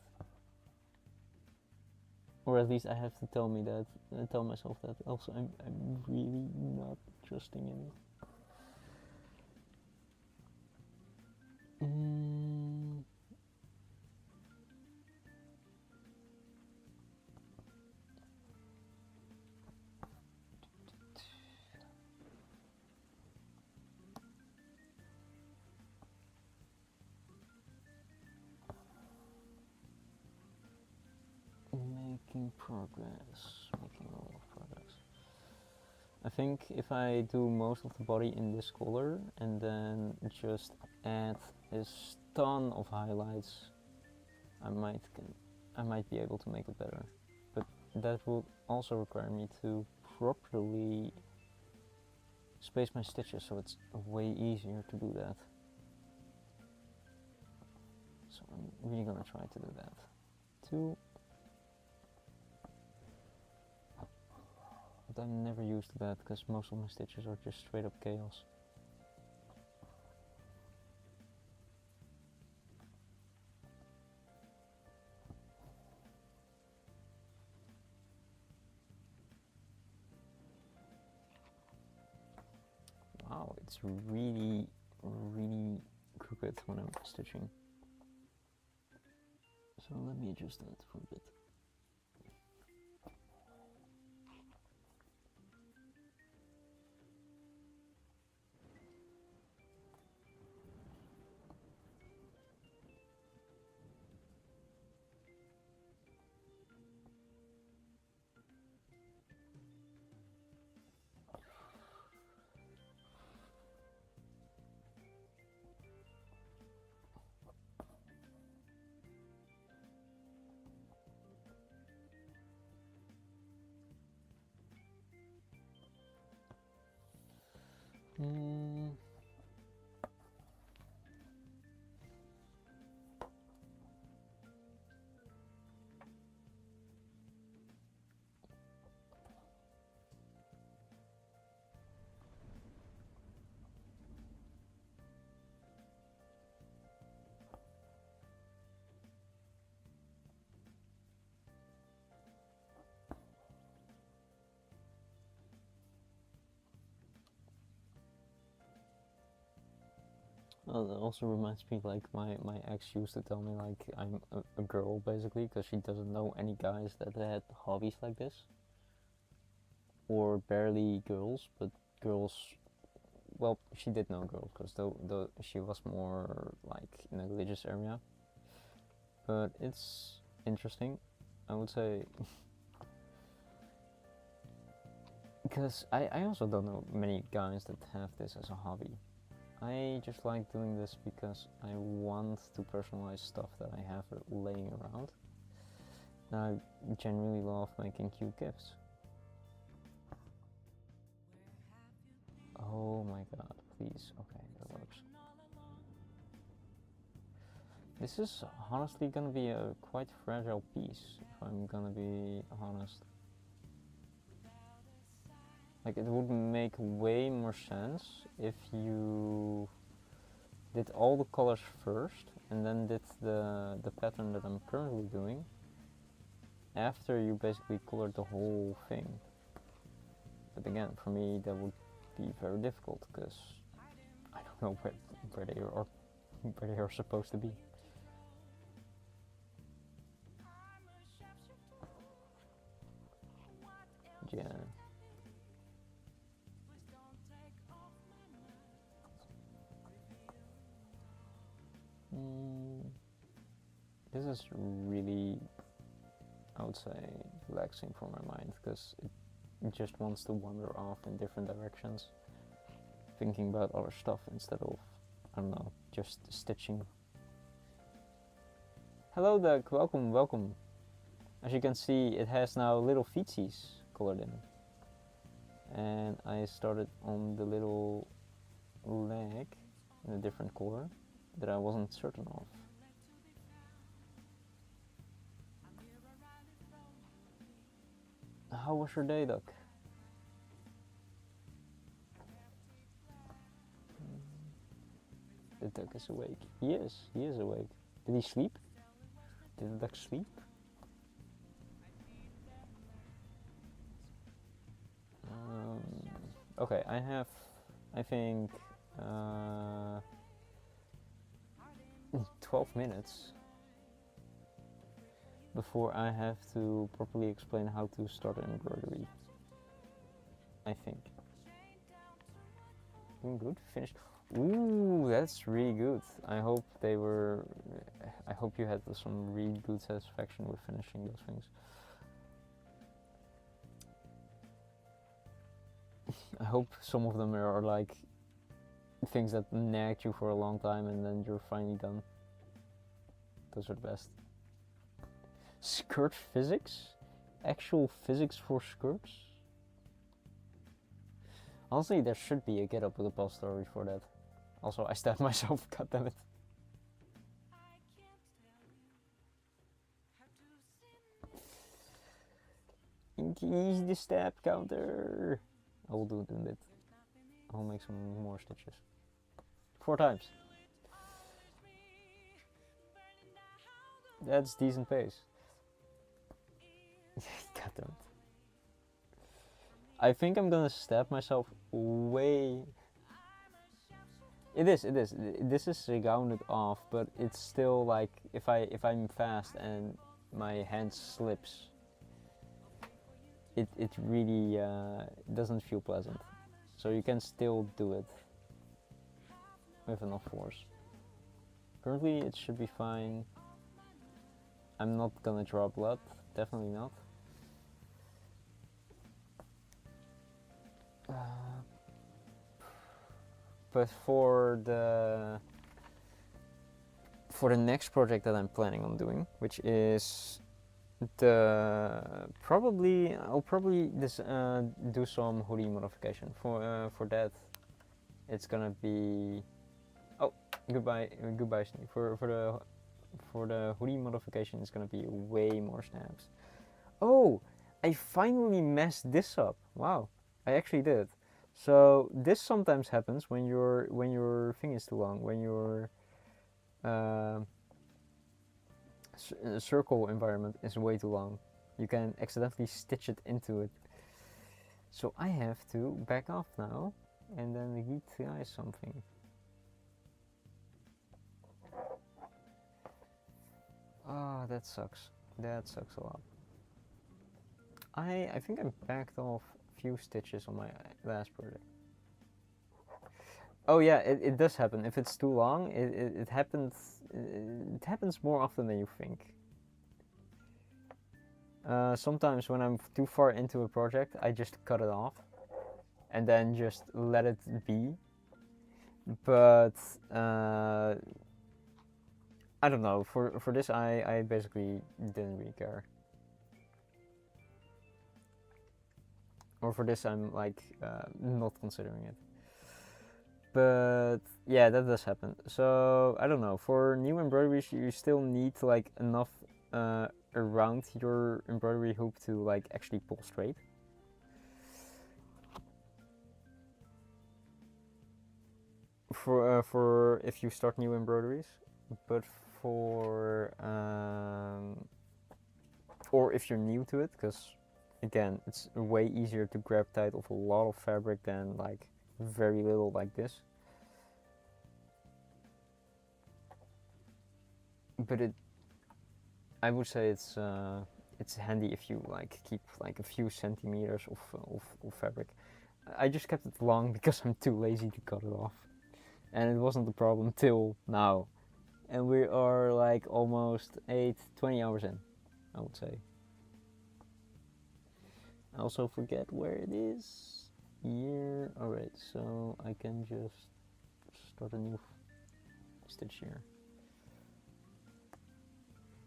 Or at least I have to tell myself that. Also, I'm really not trusting in it. Making a lot of progress. I think if I do most of the body in this color and then just add a ton of highlights, I might be able to make it better. But that will also require me to properly space my stitches, so it's way easier to do that. So I'm really gonna try to do that. But I'm never used to that because most of my stitches are just straight up chaos. Wow, it's really, really crooked when I'm stitching. So let me adjust that for a bit. Well, that also reminds me, like, my ex used to tell me, like, I'm a girl, basically, because she doesn't know any guys that had hobbies like this. Or barely girls, but girls, well, she did know girls, because though she was more, like, in a religious area. But it's interesting, I would say, because I also don't know many guys that have this as a hobby. I just like doing this because I want to personalize stuff that I have laying around. And I genuinely love making cute gifts. Oh my god, please. Okay, that works. This is honestly gonna be a quite fragile piece, if I'm gonna be honest. Like, it would make way more sense if you did all the colors first and then did the pattern that I'm currently doing after you basically colored the whole thing. But again, for me that would be very difficult because I don't know where they are supposed to be. Yeah. This is really, I would say, relaxing for my mind because it just wants to wander off in different directions, thinking about other stuff instead of, I don't know, just stitching. Hello Doug, welcome, welcome. As you can see, it has now little feetsies colored in. And I started on the little leg in a different color that I wasn't certain of. How was your day, Doc? The duck is awake. He is awake. Did he sleep? Did the duck sleep? Okay, I have, I think, 12 minutes before I have to properly explain how to start an embroidery. I think. Doing good? Finished? Ooh, that's really good. I hope you had some really good satisfaction with finishing those things. I hope some of them are like things that nagged you for a long time and then you're finally done. Those are the best. Skirt physics? Actual physics for skirts? Honestly, there should be a Get Up repository for that. Also, I stabbed myself, goddammit. Increase the stab counter. I will do it in a bit. I'll make some more stitches. 4 times. That's decent pace. Goddammit. I think I'm gonna stab myself way. It is. This is rounded off, but it's still like if I'm fast and my hand slips, it really doesn't feel pleasant. So you can still do it with enough force. Currently, it should be fine. I'm not gonna draw blood, definitely not. But for the next project that I'm planning on doing, which is I'll probably do some hoodie modification. For that, it's gonna be goodbye Sneak. For the hoodie modification, it's gonna be way more snaps. Oh, I finally messed this up. Wow, I actually did. So this sometimes happens when your thing is too long, when your circle environment is way too long. You can accidentally stitch it into it. So I have to back off now and then retry something. Oh, that sucks. That sucks a lot. I think I backed off a few stitches on my last project. Oh yeah, it does happen. If it's too long, it happens. It happens more often than you think. Sometimes when I'm too far into a project, I just cut it off and then just let it be. But I don't know. For this, I basically didn't really care. Or for this, I'm like not considering it. But yeah, that does happen. So I don't know. For new embroideries, you still need like enough around your embroidery hoop to like actually pull straight. For if you start new embroideries, but for or if you're new to it, because again, it's way easier to grab tight of a lot of fabric than like very little like this. But I would say it's handy if you like keep like a few centimeters of fabric. I just kept it long because I'm too lazy to cut it off, and it wasn't a problem till now, and we are like almost 20 hours in, I would say. I also forget where it is. Here, alright, so I can just start a new stitch here.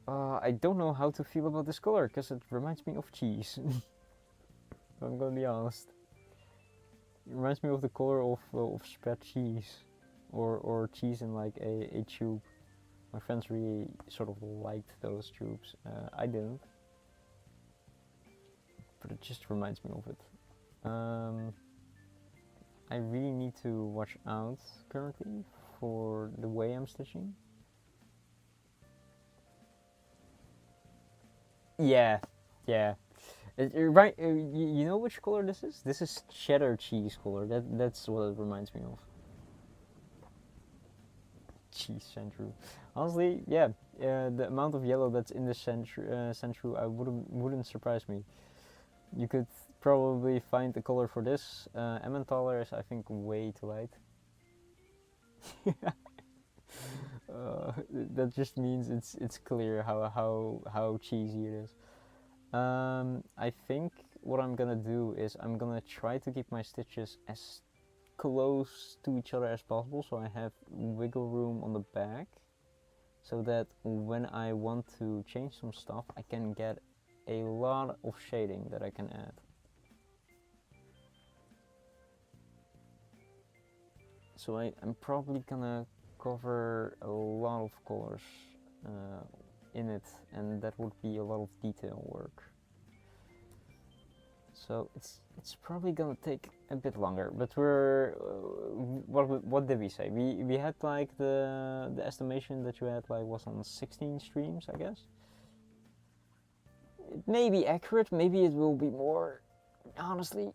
I don't know how to feel about this color because it reminds me of cheese. I'm gonna be honest. It reminds me of the color of spread cheese, or cheese in like a tube. My friends really sort of liked those tubes. I didn't, but it just reminds me of it. I really need to watch out currently for the way I'm stitching. Yeah, yeah. Right, you know which color this is? This is cheddar cheese color. That's what it reminds me of. Cheese sandshrew. Honestly, yeah, the amount of yellow that's in the sandshrew, I wouldn't surprise me. You could probably find the color for this. Emmentaler is, I think, way too light. That just means it's clear how cheesy it is. I think what I'm gonna do is I'm gonna try to keep my stitches as close to each other as possible, so I have wiggle room on the back, so that when I want to change some stuff, I can get a lot of shading that I can add. So I'm probably gonna cover a lot of colors in it, and that would be a lot of detail work. So it's probably gonna take a bit longer, but we're what did we say? We had like the estimation that you had like was on 16 streams, I guess. It may be accurate, maybe it will be more. Honestly,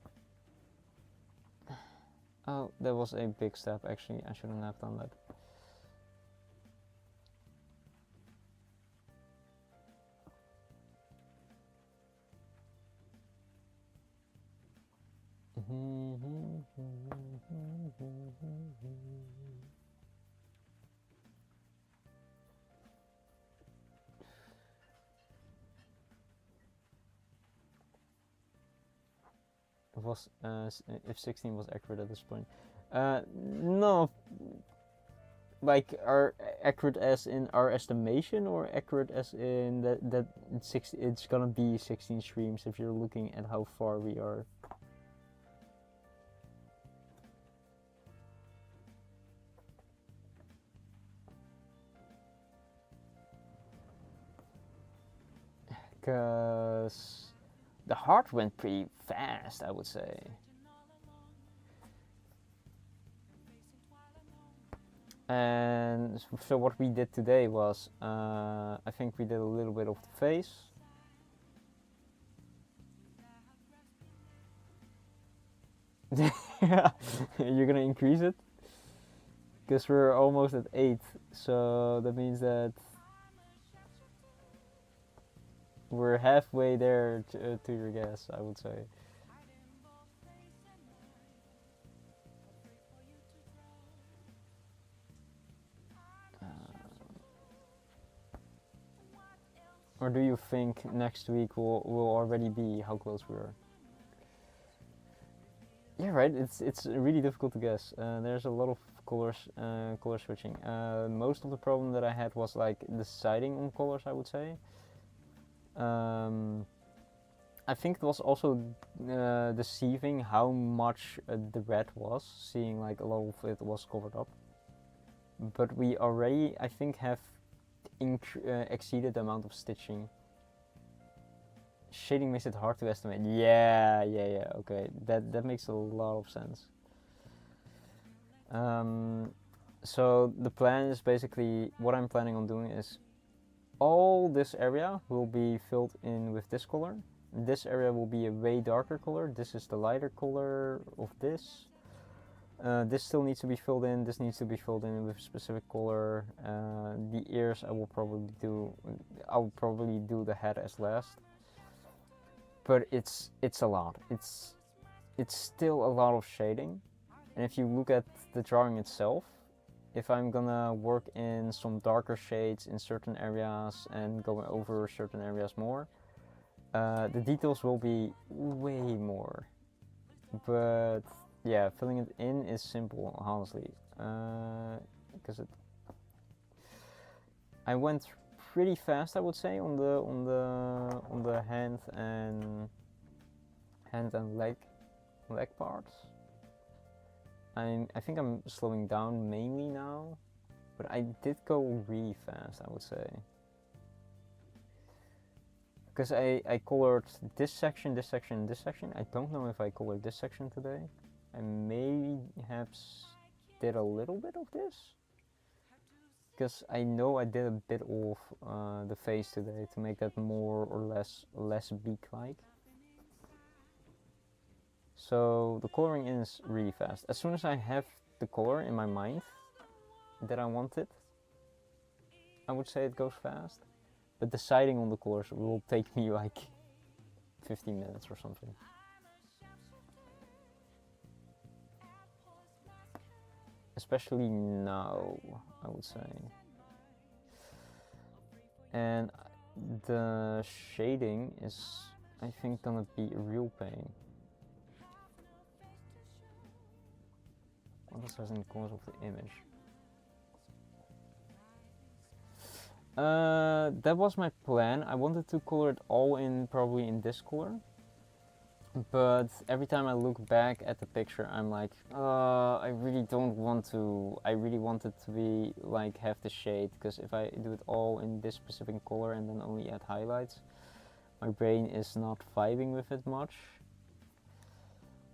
oh, that was a big step. Actually, I shouldn't have done that. It was if 16 was accurate at this point. No, like are accurate as in our estimation, or accurate as in that it's gonna be 16 streams if you're looking at how far we are. Because the heart went pretty fast, I would say. And so what we did today was, I think we did a little bit of the face. You're gonna increase it? Because we're almost at 8, so that means that we're halfway there to your guess, I would say. Or do you think next week will already be how close we are? Yeah, right. It's really difficult to guess. There's a lot of color switching. Most of the problem that I had was like deciding on colors, I would say. Um, I think it was also deceiving how much the red was, seeing like a lot of it was covered up. But we already, I think, have exceeded the amount of stitching. Shading makes it hard to estimate. Yeah, okay. That makes a lot of sense. So the plan is basically, what I'm planning on doing is all this area will be filled in with this color. This area will be a way darker color. This is the lighter color of this. This still needs to be filled in. This needs to be filled in with a specific color. The ears I will probably do. I'll probably do the head as last. But it's a lot. It's still a lot of shading. And if you look at the drawing itself, if I'm gonna work in some darker shades in certain areas and going over certain areas more, the details will be way more. But yeah, filling it in is simple, honestly, because I went pretty fast, I would say, on the hand and leg parts. I think I'm slowing down mainly now, but I did go really fast, I would say. Because I colored this section, this section, this section. I don't know if I colored this section today. I may have did a little bit of this. Because I know I did a bit of the face today to make that more or less beak-like. So the coloring is really fast. As soon as I have the color in my mind that I want it, I would say it goes fast. But deciding on the colors will take me like 15 minutes or something. Especially now, I would say. And the shading is, I think, gonna be a real pain. What else has in the corners of the image? That was my plan. I wanted to color it all in, probably in this color. But every time I look back at the picture, I'm like, I really don't want to. I really want it to be like half the shade, because if I do it all in this specific color and then only add highlights, my brain is not vibing with it much.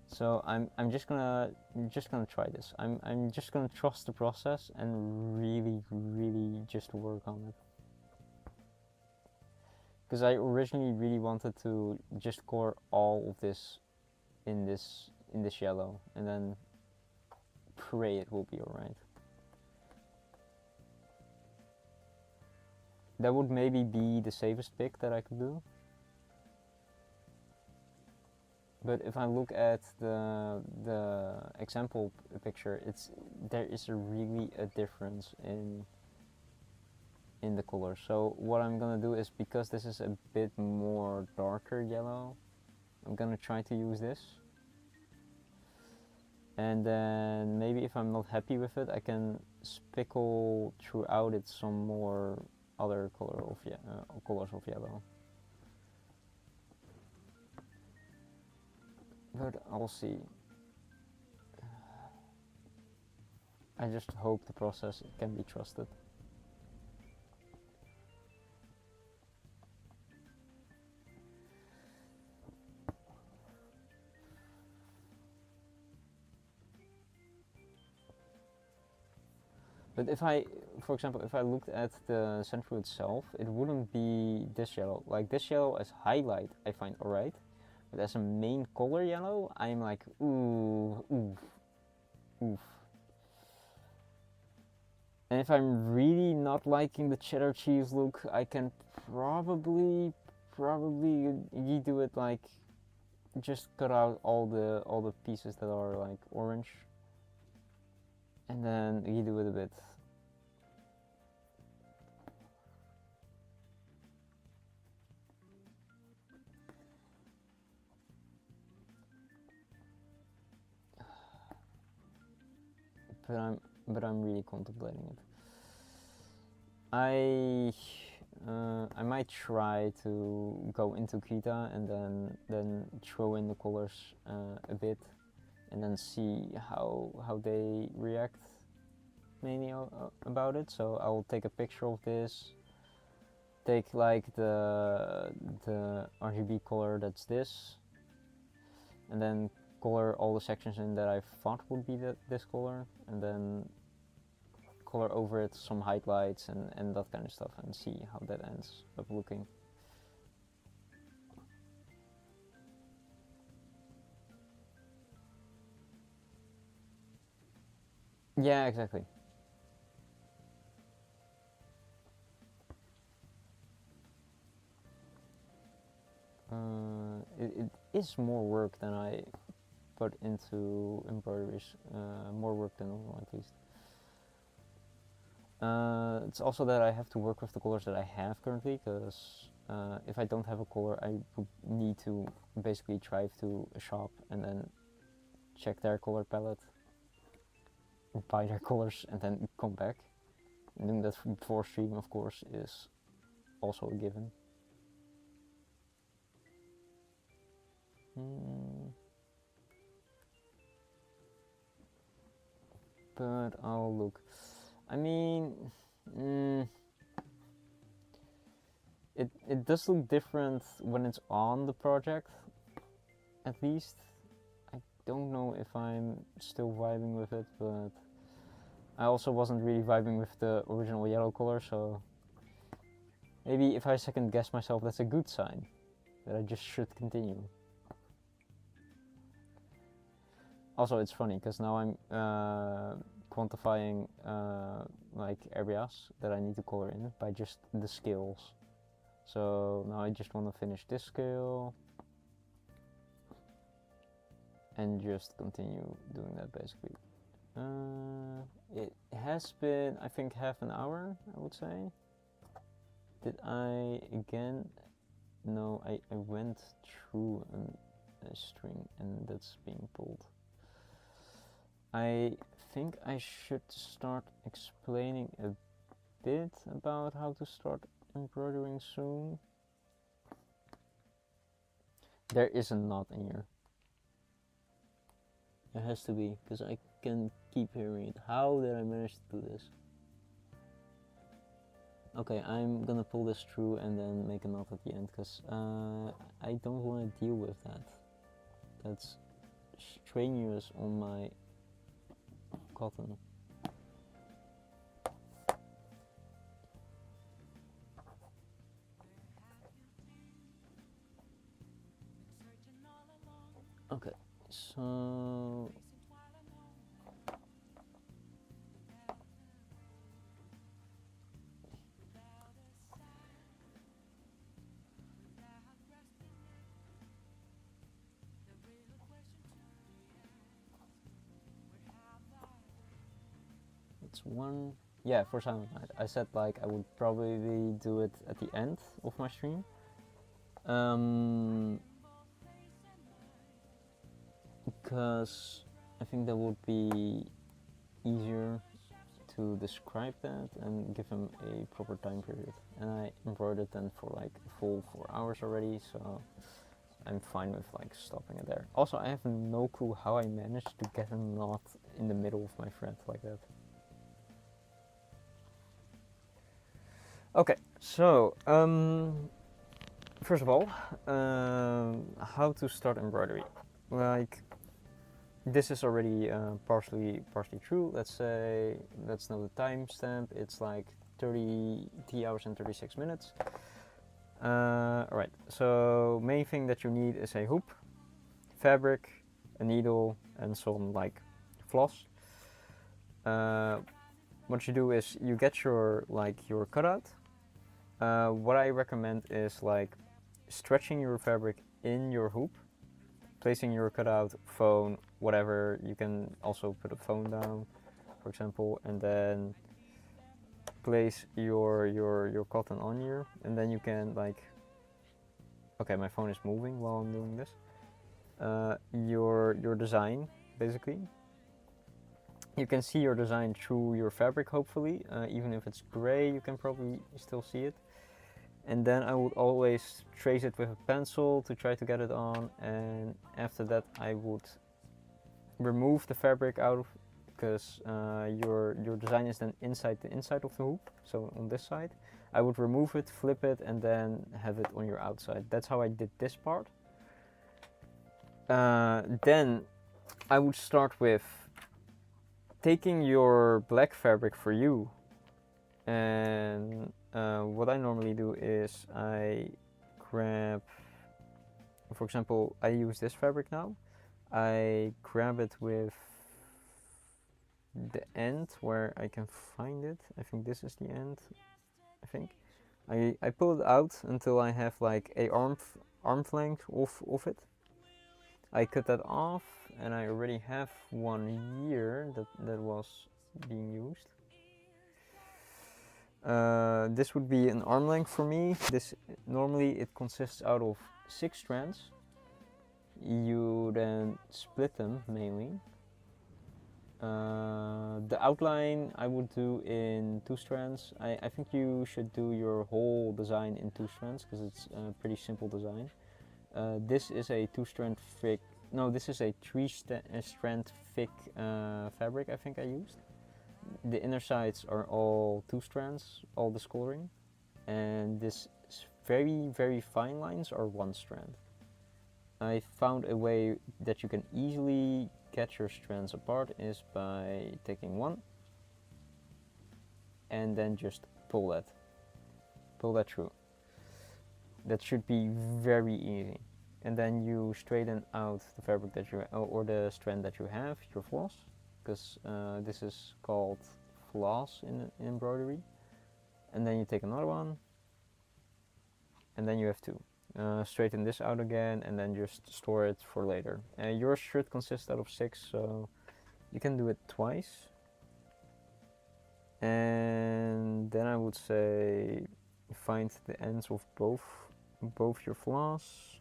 So I'm just gonna try this. I'm just gonna trust the process and really just work on it. Because I originally really wanted to just color all of this in this yellow, and then pray it will be alright. That would maybe be the safest pick that I could do. But if I look at the example picture, there is really a difference in the color. So what I'm gonna do is, because this is a bit more darker yellow, I'm gonna try to use this. And then maybe if I'm not happy with it, I can spickle throughout it some more other colors of yellow. But I'll see. I just hope the process can be trusted. But if for example, if I looked at the sandshrew itself, it wouldn't be this yellow. Like this yellow as highlight, I find alright. But as a main color yellow, I'm like, oof. And if I'm really not liking the cheddar cheese look, I can probably do it like, just cut out all the pieces that are like orange, and then redo it a bit. but I'm really contemplating it. I might try to go into Kita and then throw in the colors a bit, and then see how they react mainly about it. So I will take a picture of this, take like the RGB color that's this, and then color all the sections in that I thought would be this color, and then color over it some highlights and that kind of stuff, and see how that ends up looking. Yeah, exactly. It is more work than I put into embroideries, more work than normal at least. It's also that I have to work with the colors that I have currently, because if I don't have a color, I would need to basically drive to a shop and then check their color palette, buy their colors, and then come back. And doing that before stream, of course, is also a given. But I'll look. I mean, it does look different when it's on the project, at least. I don't know if I'm still vibing with it, but I also wasn't really vibing with the original yellow color, so maybe if I second guess myself, that's a good sign, that I just should continue. Also, it's funny, because now I'm quantifying like areas that I need to color in by just the scales. So now I just want to finish this scale and just continue doing that basically. It has been, I think, half an hour, I would say. Did I again? No, I went through a string and that's being pulled. I think I should start explaining a bit about how to start embroidering soon. There is a knot in here. There has to be, because I can keep hearing it. How did I manage to do this? Okay, I'm gonna pull this through and then make a knot at the end, because I don't want to deal with that. That's strenuous on my cotton. Okay, so it's one. Yeah, for Silent Night. I said like I would probably do it at the end of my stream. Because I think that would be easier to describe that and give him a proper time period. And I embroidered then for like a full 4 hours already, so I'm fine with like stopping it there. Also, I have no clue how I managed to get a knot in the middle of my thread like that. Okay, so first of all, how to start embroidery. Like, this is already partially true. Let's know the timestamp. It's like 3 hours and 36 minutes. Alright, so main thing that you need is a hoop, fabric, a needle, and some like floss. What you do is you get your cutout. What I recommend is like stretching your fabric in your hoop, placing your cutout, phone, whatever. You can also put a phone down, for example, and then place your cotton on here, and then you can like. Okay, my phone is moving while I'm doing this. Your design basically, You can see your design through your fabric, hopefully. Even if it's gray, you can probably still see it. And then I would always trace it with a pencil to try to get it on, and after that I would remove the fabric out, because your design is then inside the inside of the hoop, so on this side. I would remove it, flip it, and then have it on your outside. That's how I did this part. Then I would start with taking your black fabric for you, and what I normally do is I grab, for example, I use this fabric now. I grab it with the end where I can find it. I think this is the end. I think I pull it out until I have like a arm's length of it. I cut that off, and I already have one here that was being used. This would be an arm length for me. This normally it consists out of 6 strands. You then split them mainly. The outline I would do in 2 strands. I think you should do your whole design in 2 strands because it's a pretty simple design. This is a 2-strand thick. No, this is a 3-strand thick fabric. I think I used. The inner sides are all 2 strands, all discoloring, and this very, very fine lines are 1 strand. I found a way that you can easily get your strands apart is by taking one and then just pull that through. That should be very easy. And then you straighten out the fabric that you or the strand that you have, your floss, because this is called floss in embroidery. And then you take another one, and then you have 2. Straighten this out again, and then just store it for later. Yours should consist out of 6, so you can do it twice. And then I would say find the ends of both your floss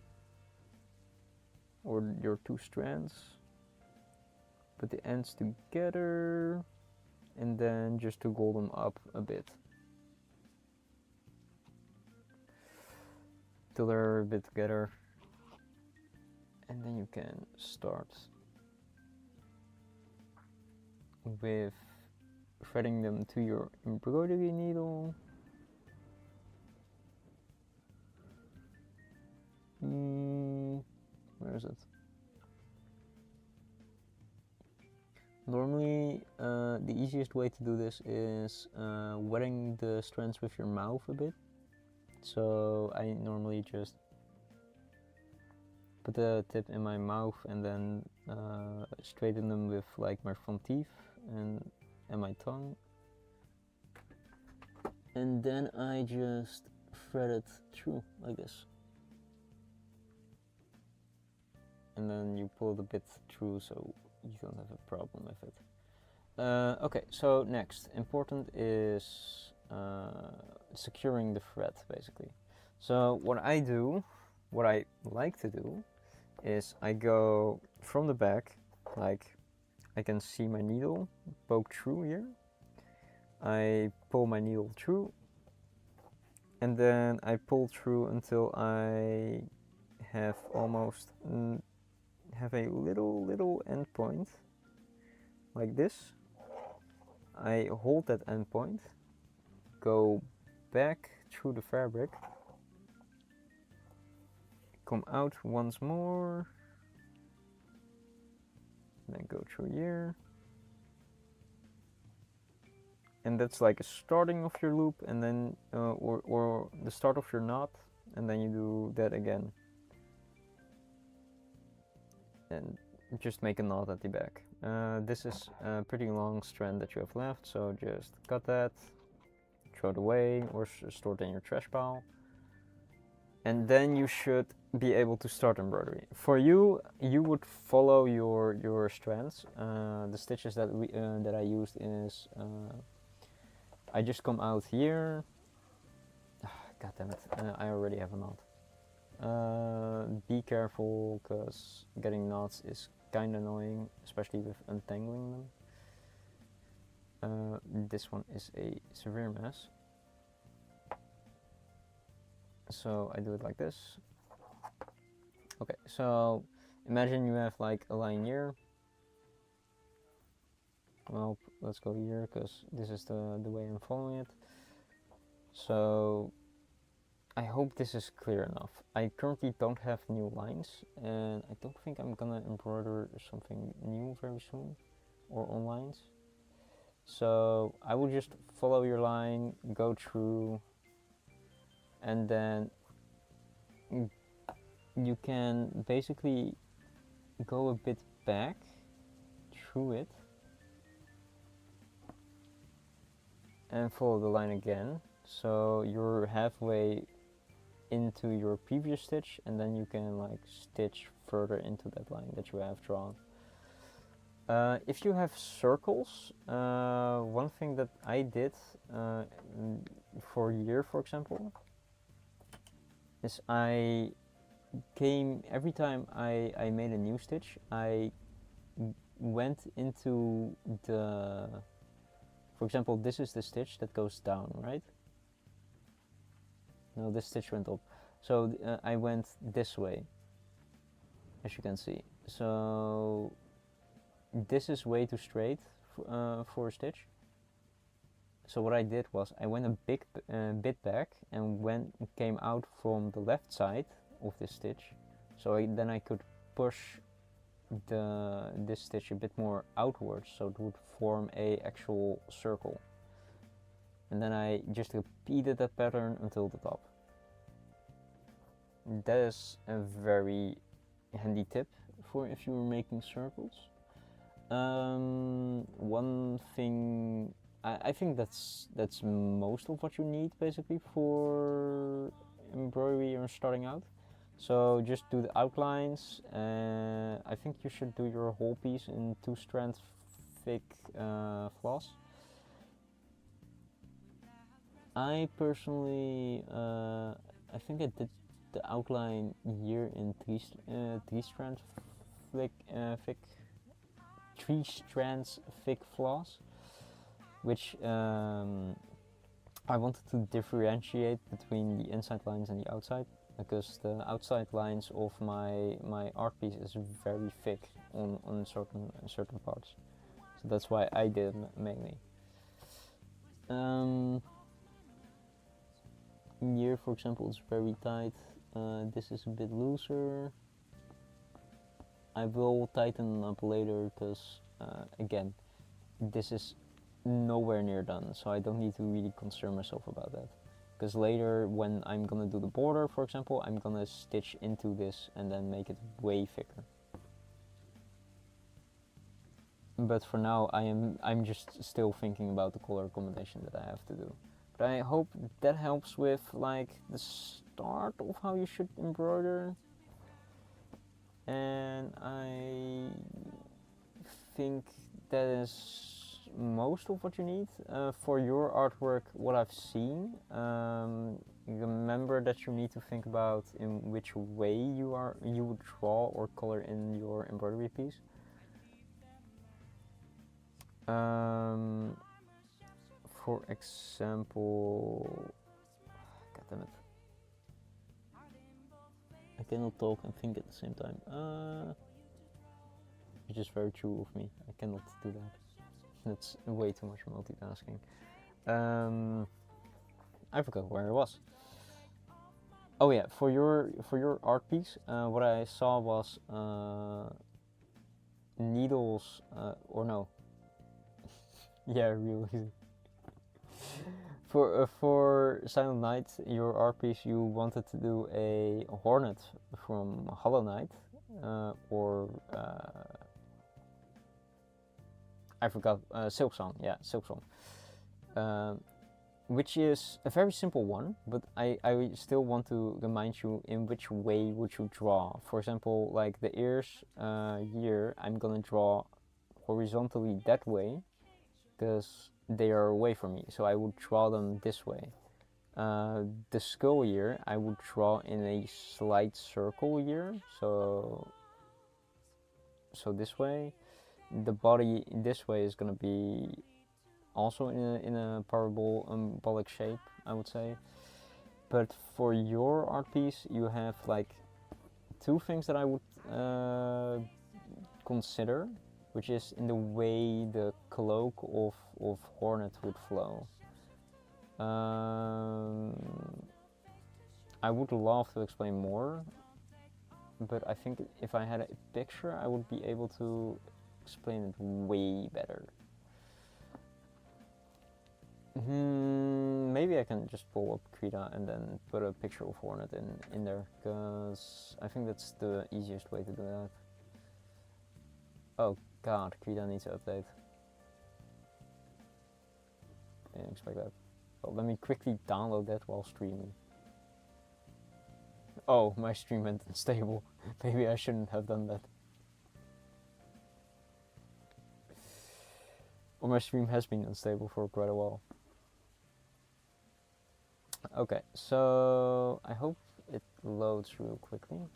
or your 2 strands, put the ends together, and then just to glue them up a bit till they're a bit together, and then you can start with threading them to your embroidery needle. Where is it? Normally, the easiest way to do this is wetting the strands with your mouth a bit. So I normally just put the tip in my mouth and then straighten them with like my front teeth and my tongue. And then I just thread it through like this. And then you pull the bit through so you don't have a problem with it. Okay, so next, important is securing the thread, basically. So what I like to do, is I go from the back, like I can see my needle poke through here. I pull my needle through, and then I pull through until I have almost have a little end point like this. I hold that end point, go back through the fabric, come out once more, then go through here, and that's like a starting of your loop, and then or the start of your knot, and then you do that again and just make a knot at the back. This is a pretty long strand that you have left, so just cut that, throw it away, or store it in your trash pile, and then you should be able to start embroidery. For you would follow your strands. The stitches that I used is I just come out here. God damn it! I already have a knot. Be careful, because getting knots is kind of annoying, especially with untangling them. and this one is a severe mess. So I do it like this. Okay, so imagine you have like a line here. Well, let's go here because this is the way I'm following it. So I hope this is clear enough. I currently don't have new lines, and I don't think I'm gonna embroider something new very soon or on lines. So I will just follow your line, go through, and then you can basically go a bit back through it and follow the line again. So you're halfway into your previous stitch, and then you can like stitch further into that line that you have drawn. If you have circles, one thing that I did for a year, for example, is I came every time I made a new stitch, I went into the, for example, this is the stitch that goes down, right? No, this stitch went up. So I went this way, as you can see. So this is way too straight for a stitch. So what I did was I went a bit back and came out from the left side of this stitch. So then I could push this stitch a bit more outwards, so it would form a actual circle. And then I just repeated that pattern until the top. That is a very handy tip for if you're making circles. One thing, I think that's most of what you need basically for embroidery or starting out. So just do the outlines. I think you should do your whole piece in 2-strand thick floss. I personally, I think I did the outline here in 3-strand thick, 3 strands thick floss, which I wanted to differentiate between the inside lines and the outside, because the outside lines of my art piece is very thick on certain parts. So that's why I did mainly. Here, for example, it's very tight. This is a bit looser. I will tighten up later because, again, this is nowhere near done, so I don't need to really concern myself about that. Because later, when I'm gonna do the border, for example, I'm gonna stitch into this and then make it way thicker. But for now, I'm just still thinking about the color combination that I have to do. But I hope that helps with like the start of how you should embroider. And I think that is most of what you need for your artwork. What I've seen, remember that you need to think about in which way you would draw or color in your embroidery piece. For example, God damn it, I cannot talk and think at the same time. It's just very true of me. I cannot do that. That's way too much multitasking. I forgot where I was. Oh yeah, for your art piece, what I saw was needles, or no. Yeah, real easy. For Silent Night, your art piece, you wanted to do a hornet from Hollow Knight, or I forgot, Silksong, yeah, Silksong, which is a very simple one, but I still want to remind you in which way would you draw. For example, like the ears here, I'm gonna draw horizontally that way, because they are away from me, so I would draw them this way. The skull here, I would draw in a slight circle here, so this way. The body this way is gonna be also in a parabolic shape, I would say. But for your art piece, you have like two things that I would consider, which is in the way the cloak of Hornet would flow. I would love to explain more, but I think if I had a picture, I would be able to explain it way better. Maybe I can just pull up Krita and then put a picture of Hornet in there, because I think that's the easiest way to do that. Oh god, Krita needs to update. I didn't expect that. Well, let me quickly download that while streaming. Oh, my stream went unstable. Maybe I shouldn't have done that. Or my stream has been unstable for quite a while. Okay, so I hope it loads real quickly.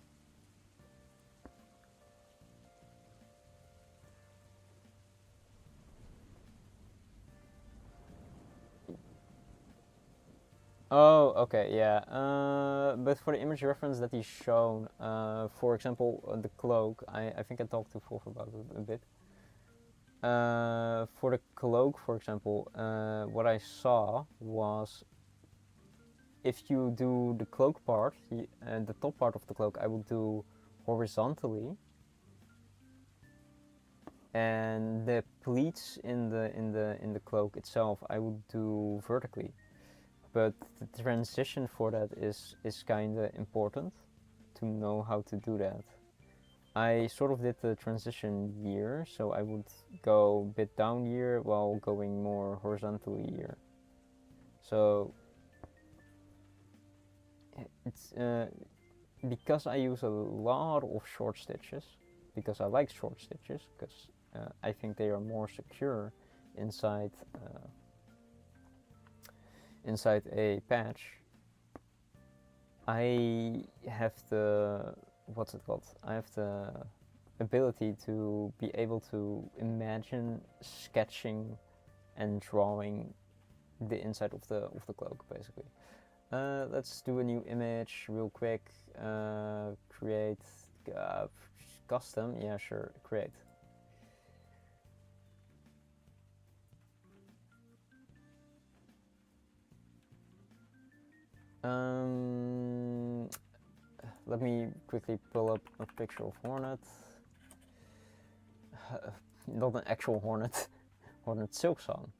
Oh, okay, yeah. But for the image reference that he's shown, for example, the cloak, I think I talked to Wolf about it a bit. For the cloak, for example, what I saw was if you do the cloak part, and the top part of the cloak, I would do horizontally, and the pleats in the cloak itself, I would do vertically. But the transition for that is kind of important to know how to do that. I sort of did the transition here, so I would go a bit down here while going more horizontally here. So it's because I use a lot of short stitches, because I like short stitches, because I think they are more secure inside a patch. I have the, what's it called? I have the ability to be able to imagine sketching and drawing the inside of the cloak, basically. Let's do a new image real quick. Create custom. Yeah, sure. Create. Let me quickly pull up a picture of Hornet. Not an actual Hornet. Hornet Silksong.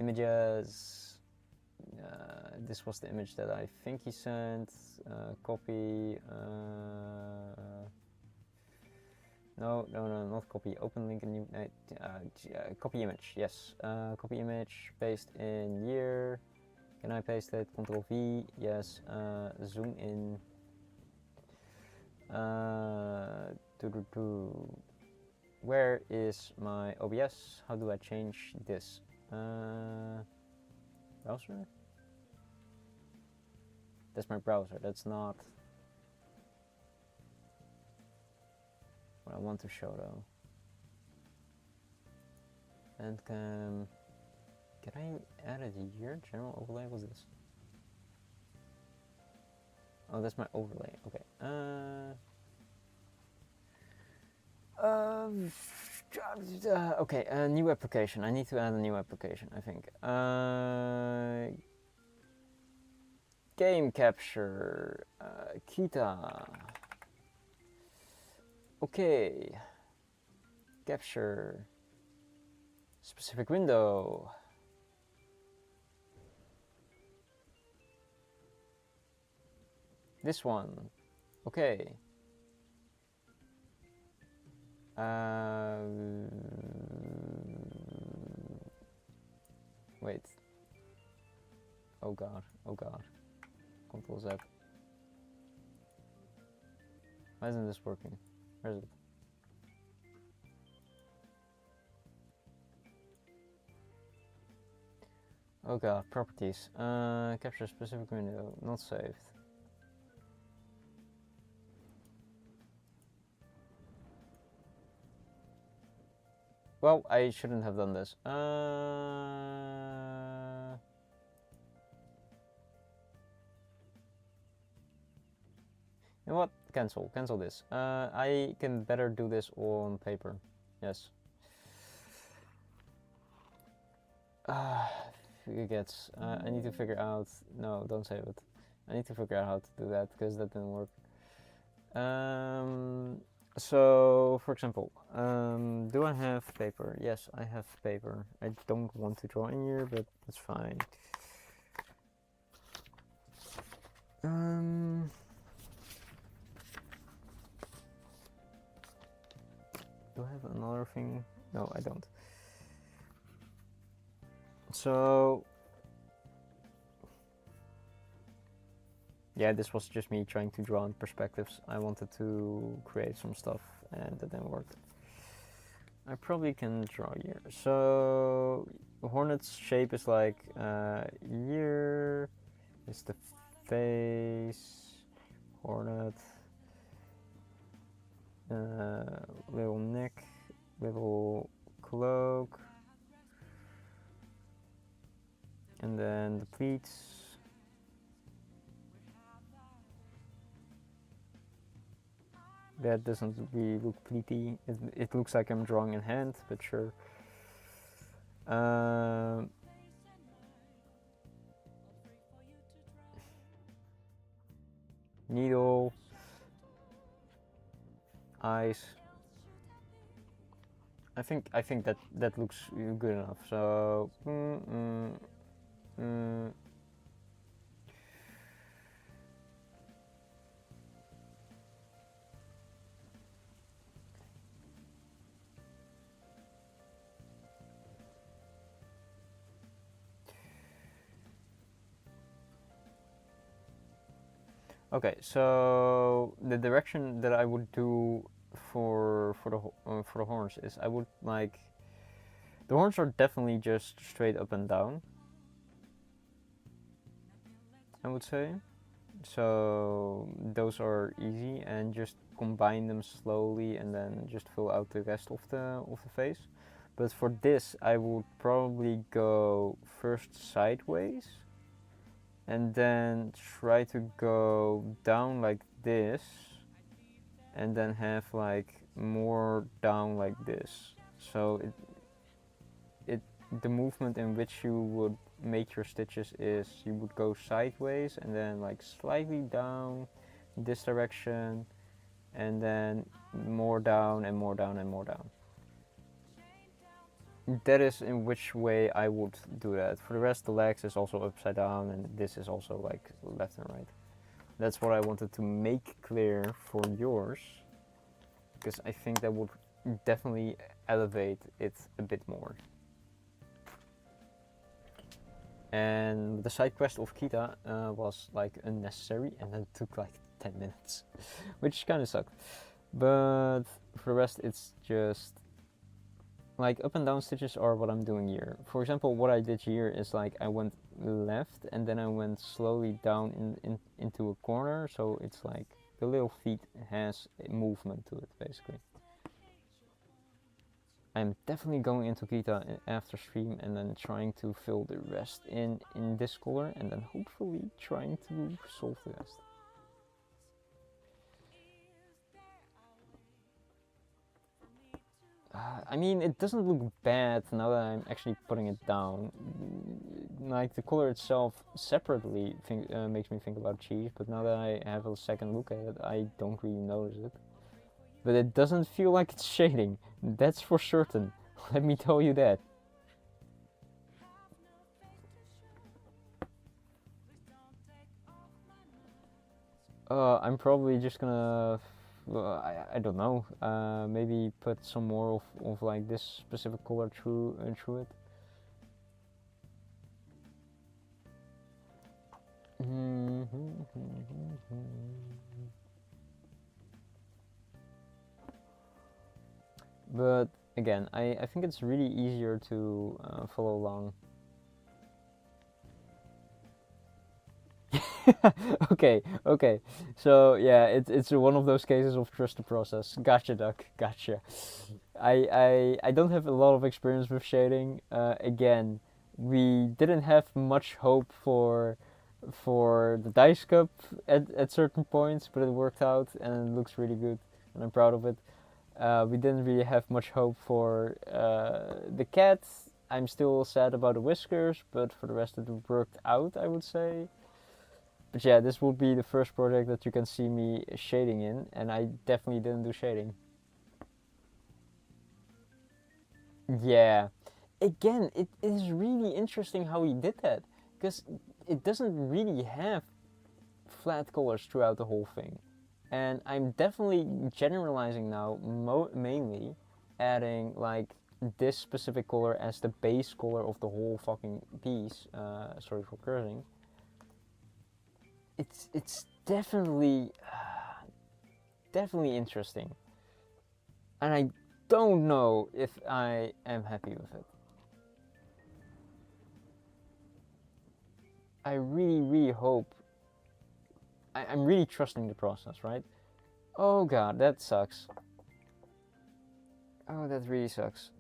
Images. This was the image that I think he sent. Copy. No, not copy. Open link, new. Copy image. Yes. Copy image. Paste in here. Can I paste it? Ctrl V. Yes. Zoom in. Where is my OBS? How do I change this? Browser? That's my browser. That's not what I want to show though. And can I add it here? General overlay, what's this? Oh, that's my overlay. Okay. Okay, a new application. I need to add a new application, I think. Game capture. Kita. Okay. Capture. Specific window. This one. Okay. Wait. Oh god. Oh god. Control Z. Why isn't this working? Where is it? Oh god, properties. Capture a specific window, not saved. Well, I shouldn't have done this. You know what? Cancel this. I can better do this on paper. Yes. Gets. I need to figure out. No, don't save it. I need to figure out how to do that because that didn't work. So, for example, do I have paper? Yes, I have paper. I don't want to draw in here, but that's fine. Do I have another thing? No, I don't. So, yeah, this was just me trying to draw in perspectives. I wanted to create some stuff and that didn't work. I probably can draw here. So, the hornet's shape is like here is the face, hornet, little neck, little cloak, and then the pleats. That doesn't really look pleaty. It looks like I'm drawing in hand, but sure. Needle, eyes. I think that looks good enough. So. Okay, so the direction that I would do for the horns is I would like the horns are definitely just straight up and down, I would say. So those are easy, and just combine them slowly and then just fill out the rest of the face. But for this I would probably go first sideways and then try to go down like this and then have like more down like this. So the movement in which you would make your stitches is you would go sideways and then like slightly down this direction and then more down and more down and more down. That is in which way I would do that. For the rest, the legs is also upside down and this is also like left and right. That's what I wanted to make clear for yours, because I think that would definitely elevate it a bit more. And the side quest of Kita was like unnecessary and it took like 10 minutes, which kind of sucked. But for the rest, it's just like up and down stitches are what I'm doing here. For example, what I did here is like I went left and then I went slowly down into a corner, so it's like the little feet has a movement to it basically. I'm definitely going into Kita after stream and then trying to fill the rest in this color and then hopefully trying to solve the rest. I mean, it doesn't look bad now that I'm actually putting it down. Like the color itself separately makes me think about cheese, but now that I have a second look at it, I don't really notice it. But it doesn't feel like it's shading, that's for certain. Let me tell you that. I'm probably just gonna, I don't know, maybe put some more of like this specific color through it. But again, I think it's really easier to follow along. Okay, okay. So yeah, it's one of those cases of trust the process. Gotcha, duck. Gotcha. I don't have a lot of experience with shading. Again, we didn't have much hope for the dice cup at certain points, but it worked out and it looks really good, and I'm proud of it. We didn't really have much hope for the cat. I'm still sad about the whiskers, but for the rest it worked out, I would say. But yeah, this would be the first project that you can see me shading in, and I definitely didn't do shading. Yeah. Again, it is really interesting how he did that, because it doesn't really have flat colors throughout the whole thing. And I'm definitely generalizing now, mainly adding like this specific color as the base color of the whole fucking piece. Sorry for cursing. It's definitely definitely interesting, and I don't know if I am happy with it. I really really hope. I'm really trusting the process, right? Oh god, that sucks. Oh, that really sucks.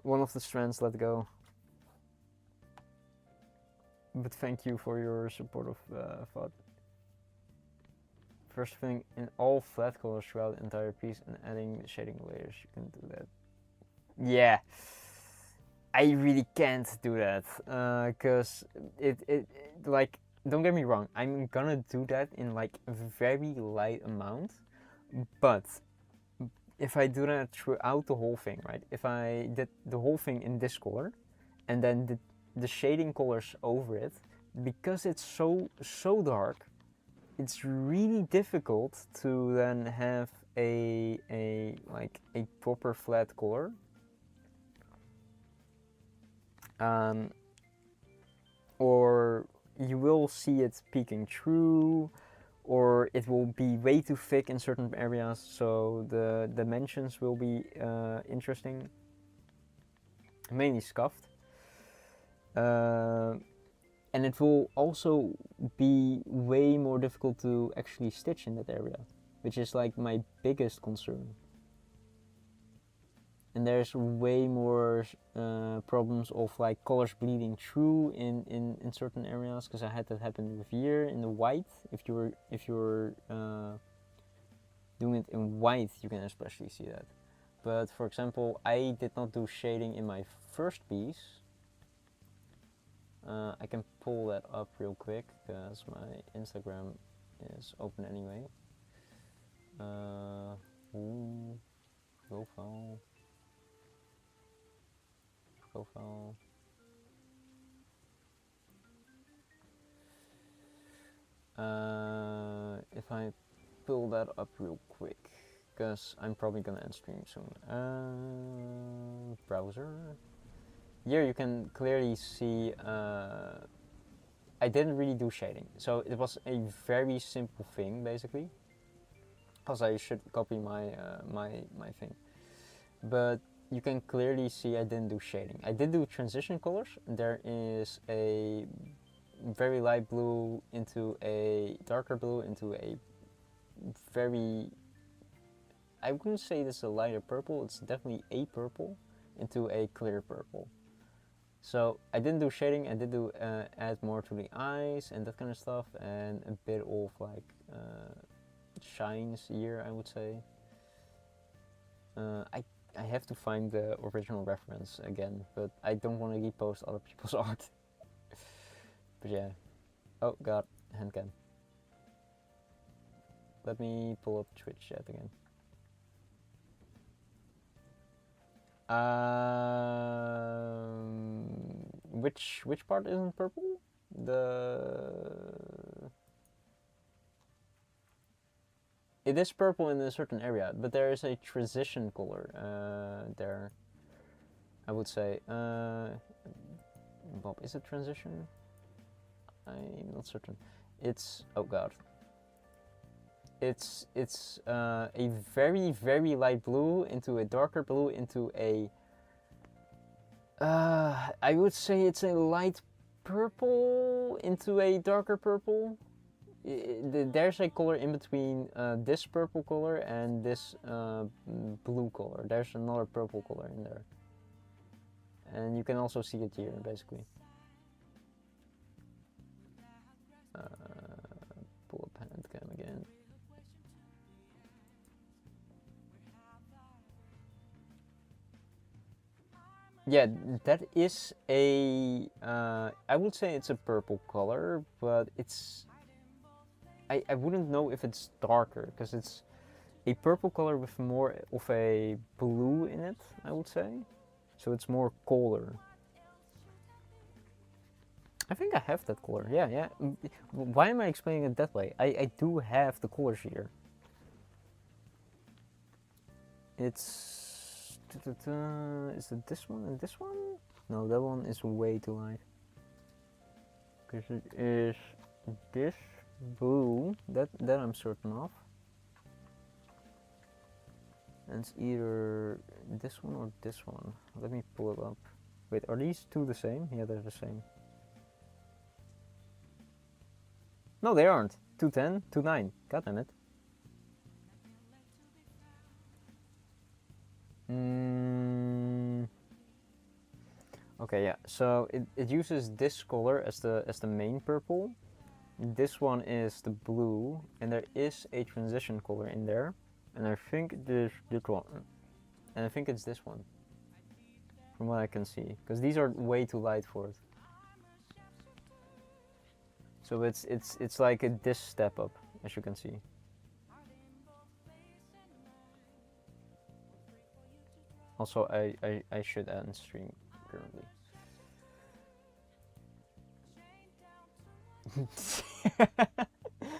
One of the strands let go. But thank you for your support of thought. First thing, in all flat colors throughout the entire piece and adding shading layers, you can do that. Yeah, I really can't do that because it like, don't get me wrong, I'm gonna do that in like a very light amount, but if I do that throughout the whole thing, right? If I did the whole thing in this color and then the shading colors over it, because it's so dark, it's really difficult to then have a proper flat color. Um, or you will see it peeking through, or it will be way too thick in certain areas, so the dimensions will be interesting, mainly scuffed. And it will also be way more difficult to actually stitch in that area, which is like my biggest concern. And there's way more problems of like colors bleeding through in certain areas, because I had that happen with here in the white. If you're doing it in white, you can especially see that. But for example, I did not do shading in my first piece. I can pull that up real quick because my Instagram is open anyway. Profile. If I pull that up real quick, because I'm probably gonna end stream soon. Browser. Here you can clearly see I didn't really do shading, so it was a very simple thing basically. Because I should copy my my thing, but you can clearly see I didn't do shading. I did do transition colors. There is a very light blue into a darker blue into a very, I wouldn't say this is a lighter purple, it's definitely a purple into a clear purple. So I didn't do shading, I did do add more to the eyes and that kind of stuff, and a bit of like shines here, I would say. I have to find the original reference again, but I don't want to repost other people's art. But yeah. Oh god, handcam. Let me pull up Twitch chat again. Which part isn't purple? It is purple in a certain area, but there is a transition color there, I would say. Bob, is it transition? I'm not certain. It's, oh god. It's a very, very light blue into a darker blue into a I would say it's a light purple into a darker purple. There's a color in between this purple color and this blue color. There's another purple color in there. And you can also see it here, basically. Pull up hand cam again. Yeah, that is a, I would say it's a purple color, but it's, I wouldn't know if it's darker, because it's a purple color with more of a blue in it, I would say. So it's more colder. I think I have that color, yeah. Why am I explaining it that way? I do have the colors here. It's, is it this one and this one? No, that one is way too light. Because it is this blue, that I'm certain of. And it's either this one or this one. Let me pull it up. Wait, are these two the same? Yeah, they're the same. No, they aren't. 210, 29. God damn it. Okay, yeah. So it uses this color as the main purple. This one is the blue, and there is a transition color in there. And I think this one. And I think it's this one. From what I can see. Because these are way too light for it. So it's like this step up, as you can see. Also, I should end stream currently.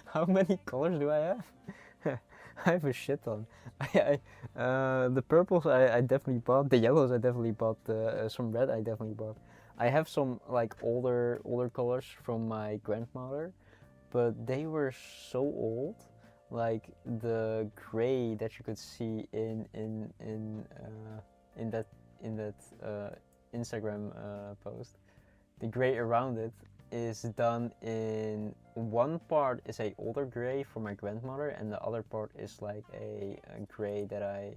How many colors do I have? I have a shit ton. The purples I definitely bought. The yellows I definitely bought. Some red I definitely bought. I have some like older colors from my grandmother, but they were so old. Like the gray that you could see in that Instagram post, the gray around it is done in one part is a older gray for my grandmother, and the other part is like a gray that I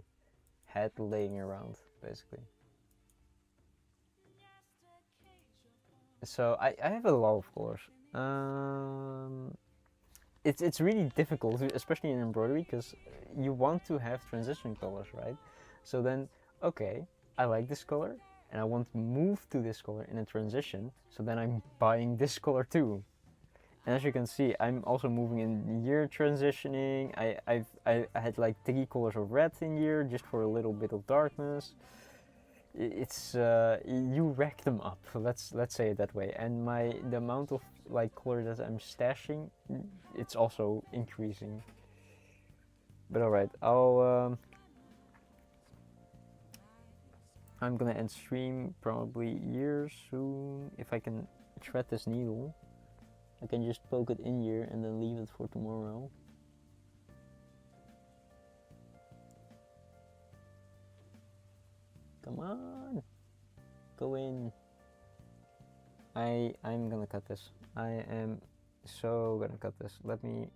had laying around, basically. So I have a lot of colors. It's really difficult, especially in embroidery, because you want to have transition colors, right? So then, okay, I like this color, and I want to move to this color in a transition, so then I'm buying this color too. And as you can see, I'm also moving in year transitioning. I had like 3 colors of red in year, just for a little bit of darkness. It's you rack them up, let's say it that way. And the amount of like color that I'm stashing, it's also increasing. But alright, I'm gonna end stream probably here soon. If I can thread this needle, I can just poke it in here and then leave it for tomorrow. Come on, go in. I'm gonna cut this. I am so gonna cut this. Let me.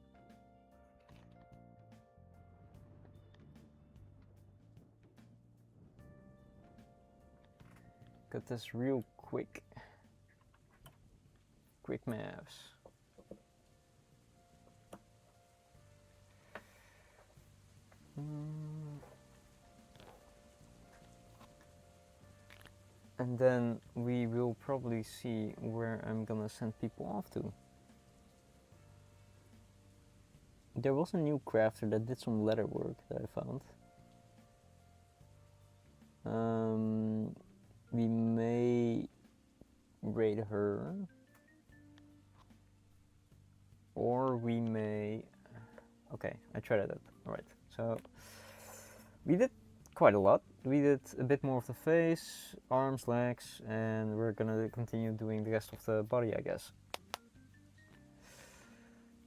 Cut this real quick. Quick maths. And then we will probably see where I'm gonna send people off to. There was a new crafter that did some leather work that I found. We may raid her, or we may. Okay, I tried it out. Alright, so we did quite a lot. We did a bit more of the face, arms, legs, and we're gonna continue doing the rest of the body, I guess.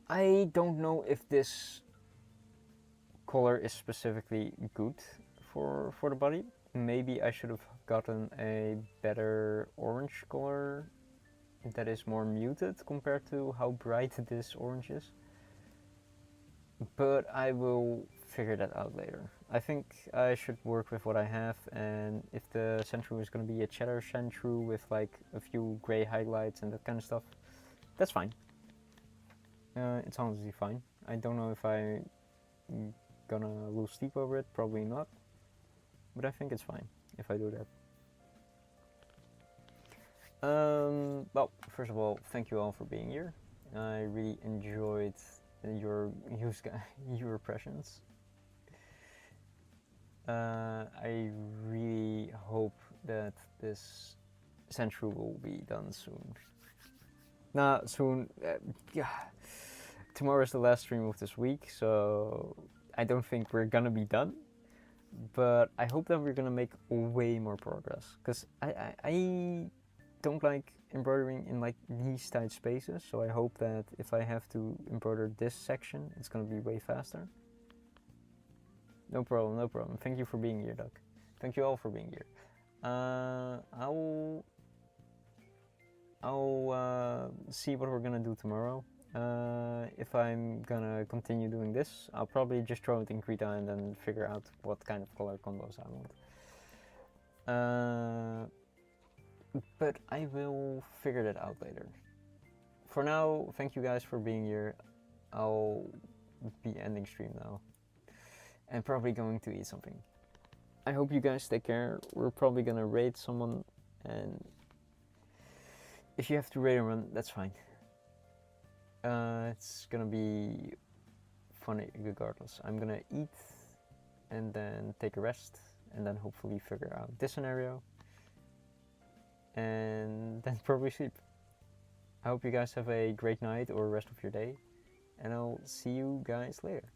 I don't know if this color is specifically good for the body. maybe I should have gotten a better orange color that is more muted compared to how bright this orange is. But I will figure that out later. I think I should work with what I have, and if the sandshrew is going to be a cheddar sandshrew with like a few gray highlights and that kind of stuff, that's fine. It's honestly fine. I don't know if I'm gonna lose sleep over it, probably not. But I think it's fine if I do that. Well, first of all, thank you all for being here. I really enjoyed your your presence. I really hope that this sandshrew will be done soon. Nah, soon. Yeah. Tomorrow is the last stream of this week, so I don't think we're gonna be done. But I hope that we're gonna make way more progress, because I don't like embroidering in like these tight spaces, so I hope that if I have to embroider this section, it's gonna be way faster. No problem, no problem. Thank you for being here, Doug. Thank you all for being here. I'll see what we're gonna do tomorrow. If I'm gonna continue doing this, I'll probably just throw it in Krita and then figure out what kind of color combos I want. But I will figure that out later. For now, thank you guys for being here. I'll be ending stream now. And probably going to eat something. I hope you guys take care. We're probably gonna raid someone, and if you have to raid and run, that's fine. It's gonna be funny regardless. I'm gonna eat and then take a rest and then hopefully figure out this scenario and then probably sleep. I hope you guys have a great night or rest of your day, and I'll see you guys later.